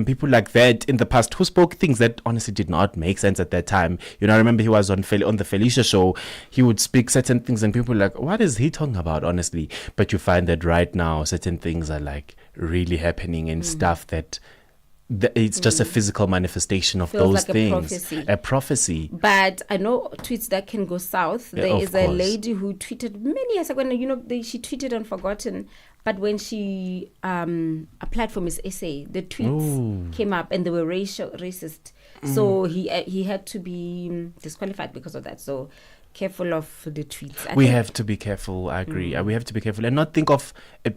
people like that in the past who spoke things that honestly did not make sense at that time. You know, I remember he was on the Felicia show. He would speak certain things and people were like, what is he talking about, honestly? But you find that right now certain things are like really happening and stuff that it's just a physical manifestation of Feels those like things. A prophecy. But I know tweets that can go south. There is a lady who tweeted many years ago, she tweeted Unforgotten, but when she applied for Miss SA, the tweets came up and they were racist. So he had to be disqualified because of that. So careful of the tweets. We have to be careful. I agree. We have to be careful and not think of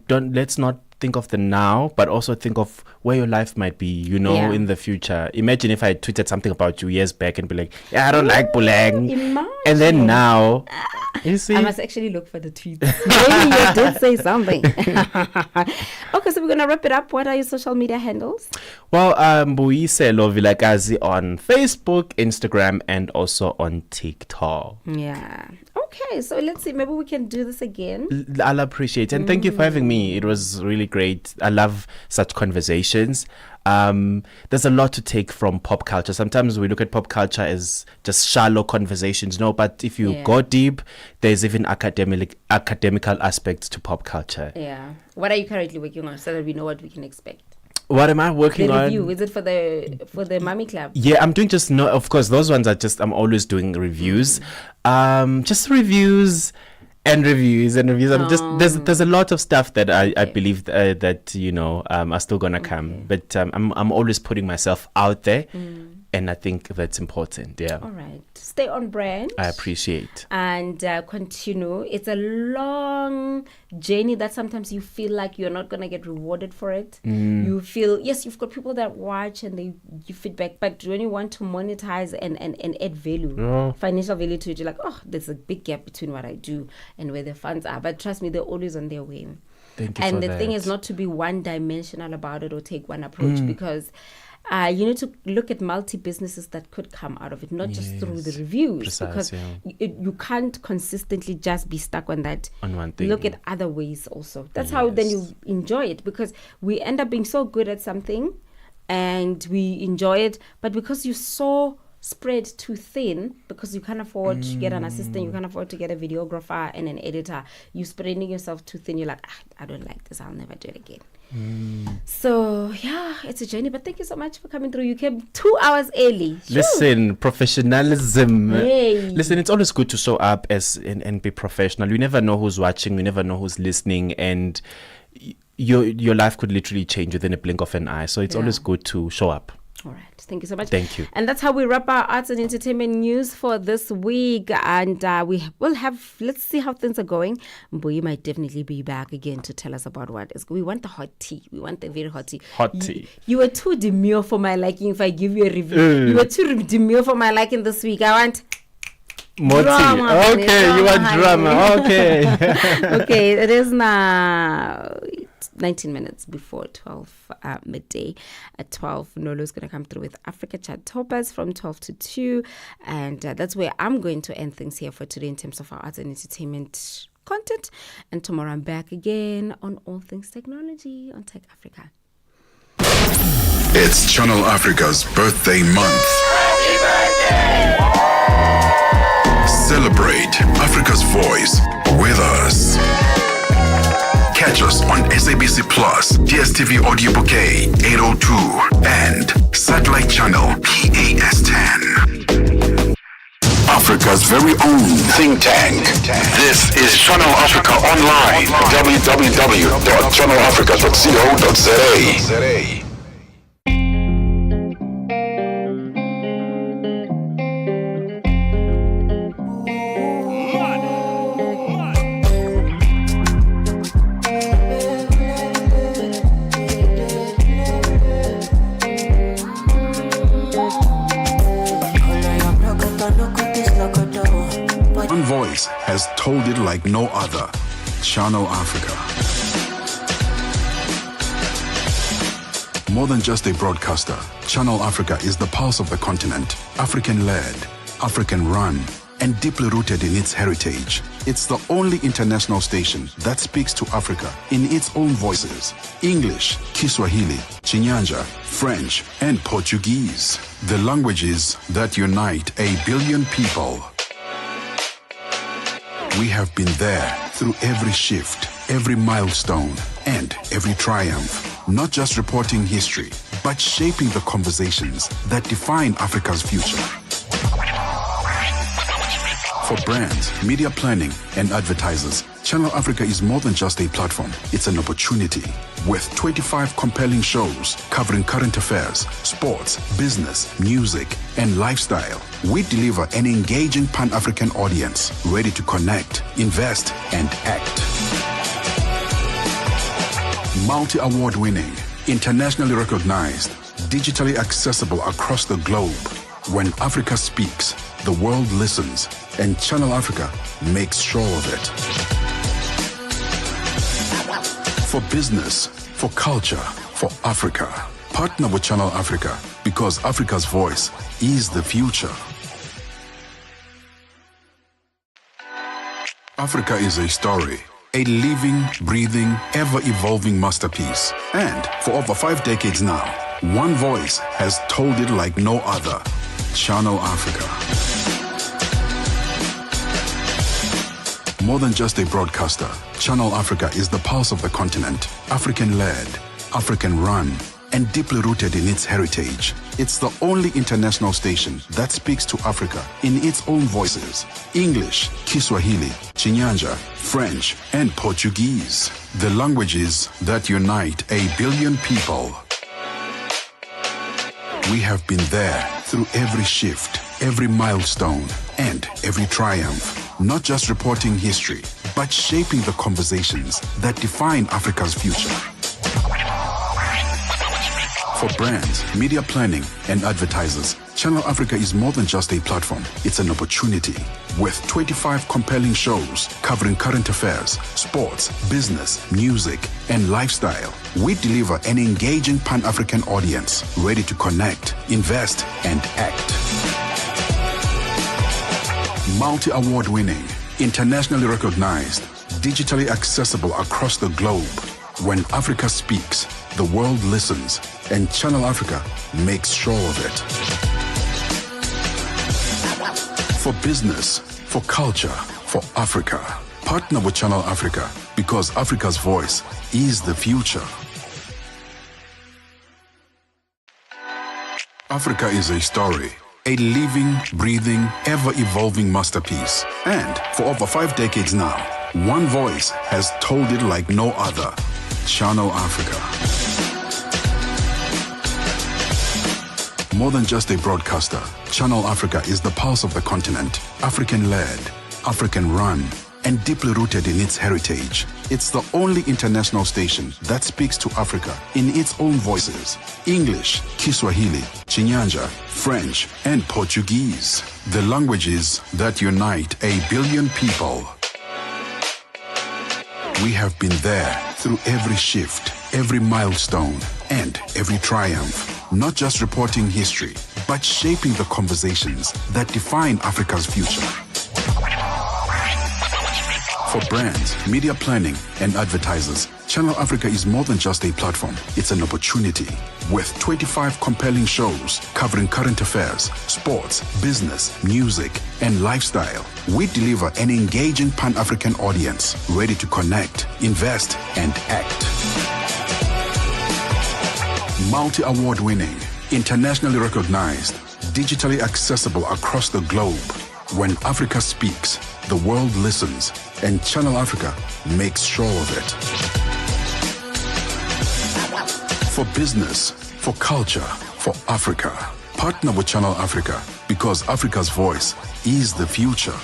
let's not think of the now, but also think of where your life might be, in the future. Imagine if I tweeted something about you years back and be like, I don't like Puleng. And then now, you see? I must actually look for the tweets. Maybe you did say something. Okay, so we're going to wrap it up. What are your social media handles? Well, Mbuyiselo Vilakazi on Facebook, Instagram, and also on TikTok. Yeah. Okay, so let's see. Maybe we can do this again. I'll appreciate it. And thank you for having me. It was really great. I love such conversations. There's a lot to take from pop culture. Sometimes we look at pop culture as just shallow conversations. No, but if you go deep, there's even academical aspects to pop culture. Yeah. What are you currently working on so that we know what we can expect? What am I working on? The review, is it for the Mummy Club? Yeah, I'm doing of course, those ones are I'm always doing reviews. Just reviews and reviews. There's a lot of stuff that I believe that are still gonna come. But I'm always putting myself out there. And I think that's important. Yeah. All right. Stay on brand. I appreciate. And continue. It's a long journey that sometimes you feel like you're not going to get rewarded for it. You feel, yes, you've got people that watch and they give feedback. But when you want to monetize and add value, financial value to it, you're like, there's a big gap between what I do and where the funds are. But trust me, they're always on their way. Thank you and for the that. thing is not to be one-dimensional about it or take one approach because... you need to look at multi-businesses that could come out of it, not just through the reviews. Because you can't consistently just be stuck on that. On one thing. Look at other ways also. That's how then you enjoy it, because we end up being so good at something and we enjoy it, but because you're so spread too thin, because you can't afford to get an assistant, you can't afford to get a videographer and an editor, you're spreading yourself too thin. You're like, I don't like this, I'll never do it again. So yeah, it's a journey, but thank you so much for coming through. You came 2 hours early. Listen, professionalism. Hey. Listen, it's always good to show up and be professional. You never know who's watching, you never know who's listening, and your life could literally change within a blink of an eye. So it's always good to show up. All right. Thank you so much. Thank you. And that's how we wrap our arts and entertainment news for this week. And we will let's see how things are going. Mbuyi might definitely be back again to tell us about what is. We want the hot tea. We want the very hot tea. Hot tea. You were too demure for my liking if I give you a review. You were too demure for my liking this week. I want... More drama, tea. Okay, you want drama. Okay. Okay, it is now 19 minutes before 12 midday. At 12, Nolo's going to come through with Africa Chat Toppers from 12 to 2. And that's where I'm going to end things here for today in terms of our arts and entertainment content. And tomorrow I'm back again on all things technology on Tech Africa. It's Channel Africa's birthday month. Happy birthday! Celebrate Africa's voice with us. Catch us on SABC Plus, DSTV Audio Bouquet 802, and Satellite Channel PAS10. Africa's very own think tank. This is Channel Africa Online. www.channelafrica.co.za. One voice has told it like no other. Channel Africa. More than just a broadcaster, Channel Africa is the pulse of the continent. African-led, African-run, and deeply rooted in its heritage. It's the only international station that speaks to Africa in its own voices: English, Kiswahili, Chinyanja, French, and Portuguese. The languages that unite 1 billion people. We have been there through every shift, every milestone, and every triumph. Not just reporting history, but shaping the conversations that define Africa's future. For brands, media planning, and advertisers, Channel Africa is more than just a platform. It's an opportunity. With 25 compelling shows covering current affairs, sports, business, music, and lifestyle, we deliver an engaging Pan-African audience ready to connect, invest, and act. Multi-award winning, internationally recognized, digitally accessible across the globe. When Africa speaks, the world listens, and Channel Africa makes sure of it. For business, for culture, for Africa, partner with Channel Africa, because Africa's voice is the future. Africa is a story, a living, breathing, ever-evolving masterpiece. And for over 5 decades now, one voice has told it like no other: Channel Africa. More than just a broadcaster, Channel Africa is the pulse of the continent, African-led, African-run, and deeply rooted in its heritage. It's the only international station that speaks to Africa in its own voices: English, Kiswahili, Chinyanja, French, and Portuguese. The languages that unite 1 billion people. We have been there through every shift, every milestone, and every triumph. Not just reporting history, but shaping the conversations that define Africa's future. For brands, media planning, and advertisers, Channel Africa is more than just a platform. It's an opportunity. With 25 compelling shows covering current affairs, sports, business, music, and lifestyle, we deliver an engaging Pan-African audience ready to connect, invest, and act. Multi-award winning, internationally recognized, digitally accessible across the globe. When Africa speaks, the world listens, and Channel Africa makes sure of it. For business, for culture, for Africa, partner with Channel Africa, because Africa's voice is the future. Africa is a story, a living, breathing, ever-evolving masterpiece. And for over 5 decades now, one voice has told it like no other: Channel Africa. More than just a broadcaster, Channel Africa is the pulse of the continent, African-led, African-run, and deeply rooted in its heritage. It's the only international station that speaks to Africa in its own voices: English, Kiswahili, Chinyanja, French, and Portuguese. The languages that unite 1 billion people. We have been there through every shift, every milestone, and every triumph. Not just reporting history, but shaping the conversations that define Africa's future. For brands, media planning, and advertisers, Channel Africa is more than just a platform. It's an opportunity. With 25 compelling shows covering current affairs, sports, business, music, and lifestyle, we deliver an engaging Pan-African audience ready to connect, invest, and act. Multi-award winning, internationally recognized, digitally accessible across the globe. When Africa speaks, the world listens, and Channel Africa makes sure of it. For business, for culture, for Africa, partner with Channel Africa, because Africa's voice is the future.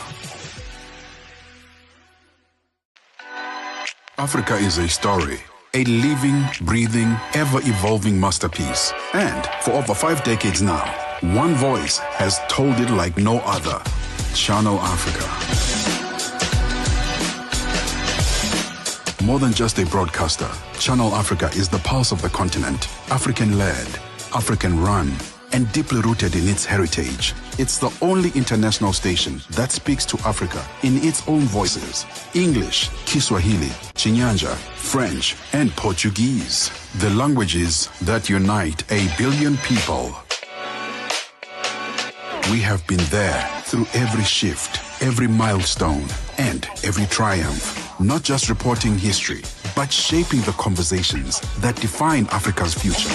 Africa is a story, a living, breathing, ever-evolving masterpiece. And for over 5 decades now, one voice has told it like no other: Channel Africa. More than just a broadcaster, Channel Africa is the pulse of the continent, African-led, African-run, and deeply rooted in its heritage. It's the only international station that speaks to Africa in its own voices: English, Kiswahili, Chinyanja, French, and Portuguese. The languages that unite 1 billion people. We have been there through every shift, every milestone, and every triumph. Not just reporting history, but shaping the conversations that define Africa's future.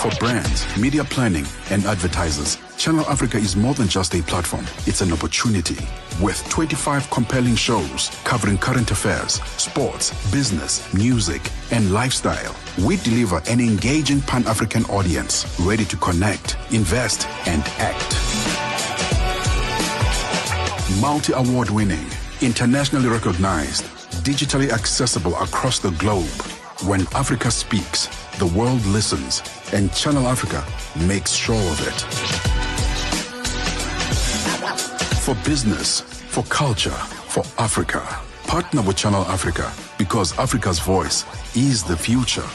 For brands, media planning, and advertisers, Channel Africa is more than just a platform. It's an opportunity. With 25 compelling shows covering current affairs, sports, business, music, and lifestyle, we deliver an engaging Pan-African audience ready to connect, invest, and act. Multi-award winning, internationally recognized, digitally accessible across the globe. When Africa speaks, the world listens, and Channel Africa makes sure of it. For business, for culture, for Africa, partner with Channel Africa, because Africa's voice is the future.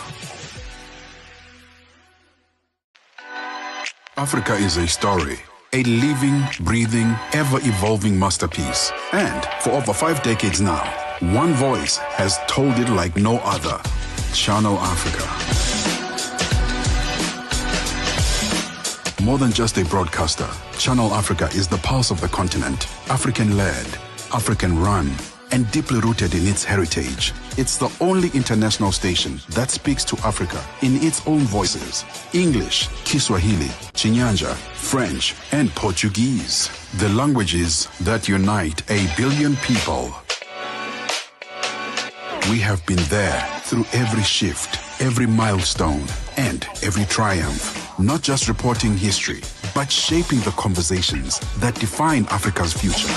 Africa is a story, a living, breathing, ever-evolving masterpiece. And for over 5 decades now, one voice has told it like no other. Channel Africa. More than just a broadcaster, Channel Africa is the pulse of the continent, African-led, African-run, and deeply rooted in its heritage. It's the only international station that speaks to Africa in its own voices: English, Kiswahili, Chinyanja, French, and Portuguese. The languages that unite 1 billion people. We have been there through every shift, every milestone, and every triumph. Not just reporting history, but shaping the conversations that define Africa's future.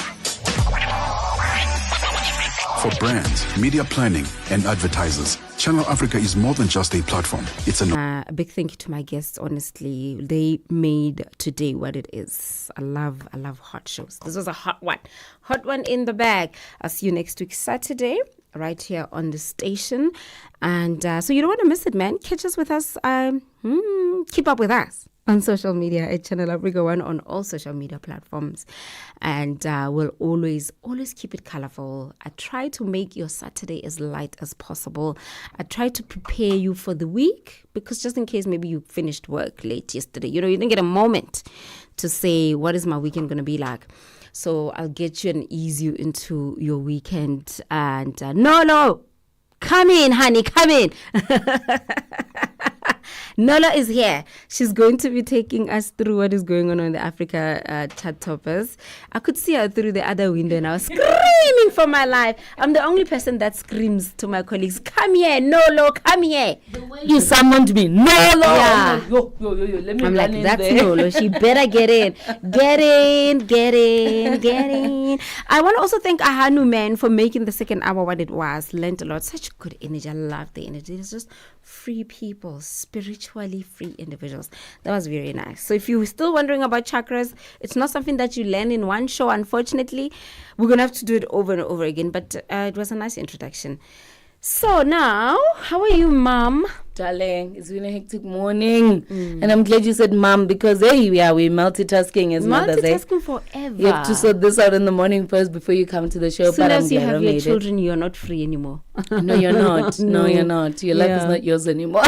For brands, media planning, and advertisers, Channel Africa is more than just a platform. It's a big thank you to my guests. Honestly, they made today what it is. I love hot shows. This was a hot one in the bag. I'll see you next week Saturday, right here on the station. And so you don't want to miss it, man. Catch us with us. Keep up with us on social media at Channel Africa 1 on all social media platforms. And we'll always keep it colorful. I try to make your Saturday as light as possible. I try to prepare you for the week, because just in case maybe you finished work late yesterday, you didn't get a moment to say, what is my weekend going to be like? So I'll get you and ease you into your weekend. And no, come in, honey, come in. Nola is here. She's going to be taking us through what is going on the Africa chart toppers. I could see her through the other window and I was screaming for my life. I'm the only person that screams to my colleagues, come here, Nolo, come here. You summoned me, Nolo. Yeah. Yo, let me I'm like, in that's there. Nolo. She better get in. Get in. I want to also thank Ahanu, man, for making the second hour what it was. Learned a lot. Such good energy. I love the energy. It's just free people, spiritually free individuals. That was very nice. So if you're still wondering about chakras, it's not something that you learn in one show, unfortunately. We're going to have to do it over and over again, but it was a nice introduction. So now, how are you, Mom? Darling, it's been a hectic morning. And I'm glad you said mom, because we're multitasking as mothers. Multitasking forever. You have to sort this out in the morning first before you come to the show. As soon as you have your children, you're not free anymore. No, you're not. No, you're not. Your life is not yours anymore.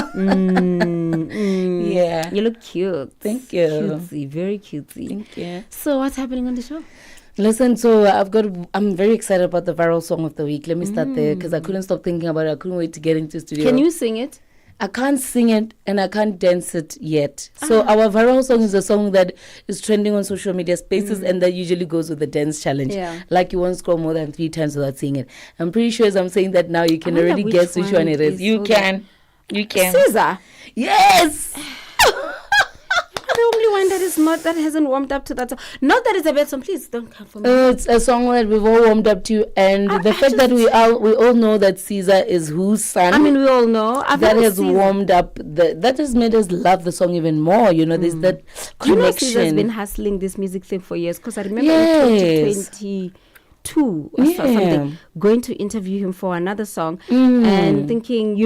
Yeah. You look cute. Thank you. Cutesy, very cutesy. Thank you. So what's happening on the show? Listen, so I'm very excited about the viral song of the week. Let me start there, because I couldn't stop thinking about it. I couldn't wait to get into the studio. Can you sing it? I can't sing it and I can't dance it yet. So our viral song is a song that is trending on social media spaces and that usually goes with the dance challenge. Yeah. Like you won't scroll more than 3 times without seeing it. I'm pretty sure as I'm saying that now, you can already guess which one it is. You can. Caesar. Yes. The only one that hasn't warmed up to that song. Not that it's a bad song. Please don't come for me. It's a song that we've all warmed up to, and the fact that we all know that Caesar is whose son. I mean, we all know. That has warmed up. that has made us love the song even more. There's that connection. Caesar's been hustling this music thing for years, because I remember in 2022 or something, going to interview him for another song and thinking,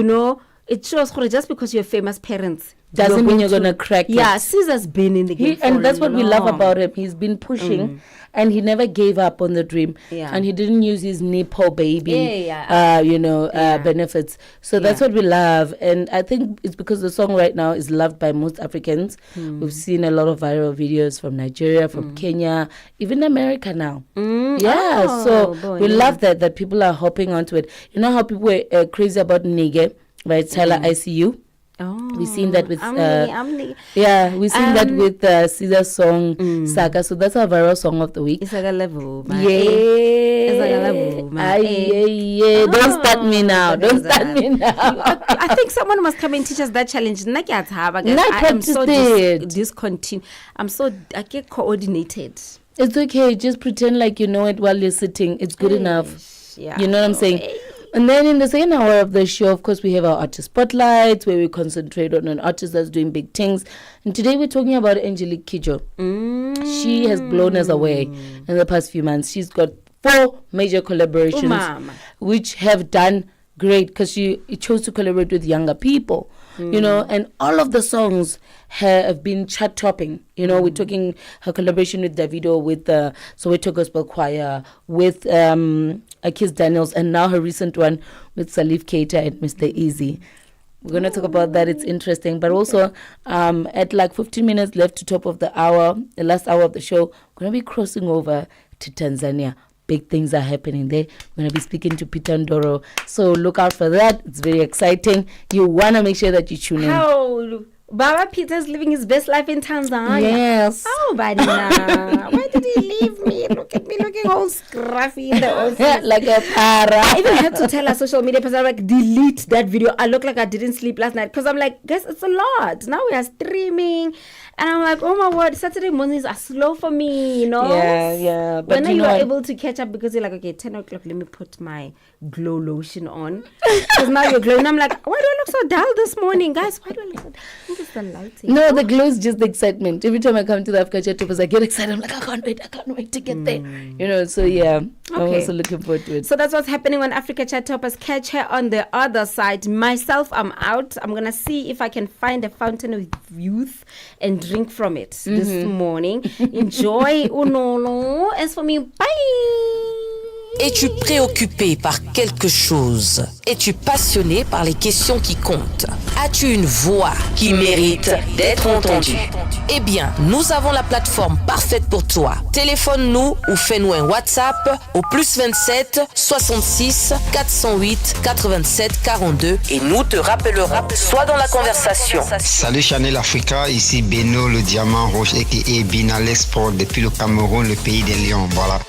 it shows just because you have famous parents, doesn't mean you're gonna crack it. Yeah, Caesar's been in the game and that's what we love about him. He's been pushing, and he never gave up on the dream. Yeah. And he didn't use his Nepo baby, benefits. So that's what we love. And I think it's because the song right now is loved by most Africans. We've seen a lot of viral videos from Nigeria, from Kenya, even America now. We love that people are hopping onto it. You know how people were crazy about Nige, right? Tyler ICU. We've seen that with we've seen that with Caesar's song Saga. So that's our viral song of the week. It's like a level, man. It's like a level, man. Don't start me now. Don't start me now. I think someone must come and teach us that challenge. I am so discontinued. I get coordinated. It's okay. Just pretend like you know it while you're sitting. It's good enough. Yeah. You know what I'm saying? And then in the second hour of the show, of course, we have our artist spotlights where we concentrate on an artist that's doing big things. And today we're talking about Angelique Kidjo. She has blown us away in the past few months. She's got 4 major collaborations which have done great because she chose to collaborate with younger people. You know, and all of the songs have been chart topping. You know, we're talking her collaboration with Davido, with the Soweto Gospel Choir, with Akis Daniels, and now her recent one with Salif Keita and Mr. Easy. We're going to talk about that. It's interesting. But also, at like 15 minutes left to top of the hour, the last hour of the show, we're going to be crossing over to Tanzania. Big things are happening there. We're going to be speaking to Peter Ndoro. So look out for that. It's very exciting. You want to make sure that you tune in. How? Baba Peter's living his best life in Tanzania. Yes. Oh, Badina. Why did he leave me? Look at me looking all scruffy in the office. Like a para. I even had to tell our social media person, like, delete that video. I look like I didn't sleep last night. Because I'm like, guys, it's a lot. Now we are streaming. And I'm like, oh my word, Saturday mornings are slow for me, you know? Yeah. But when you are able to catch up because you're like, okay, 10 o'clock, let me put my glow lotion on. Because now you're glowing. I'm like, why do I look so dull this morning? Guys, why do I look so dull? I think it's the lighting. No, the glow is just the excitement. Every time I come to the Africa Chat Toppers, I get excited. I'm like, I can't wait to get there. You know, so yeah, I'm also looking forward to it. So that's what's happening on Africa Chat Toppers. Catch her on the other side. Myself, I'm out. I'm going to see if I can find a fountain of youth and drink from it this morning. Enjoy, Unolo. As for me, bye. Es-tu préoccupé par quelque chose? Es-tu passionné par les questions qui comptent? As-tu une voix qui mérite d'être entendue? Eh bien, nous avons la plateforme parfaite pour toi. Téléphone-nous ou fais-nous un WhatsApp au +27 66 408 87 42 et nous te rappellerons. Sois dans la conversation. Salut Chanel Africa, ici Beno le diamant rouge et Binal Export depuis le Cameroun, le pays des lions. Voilà.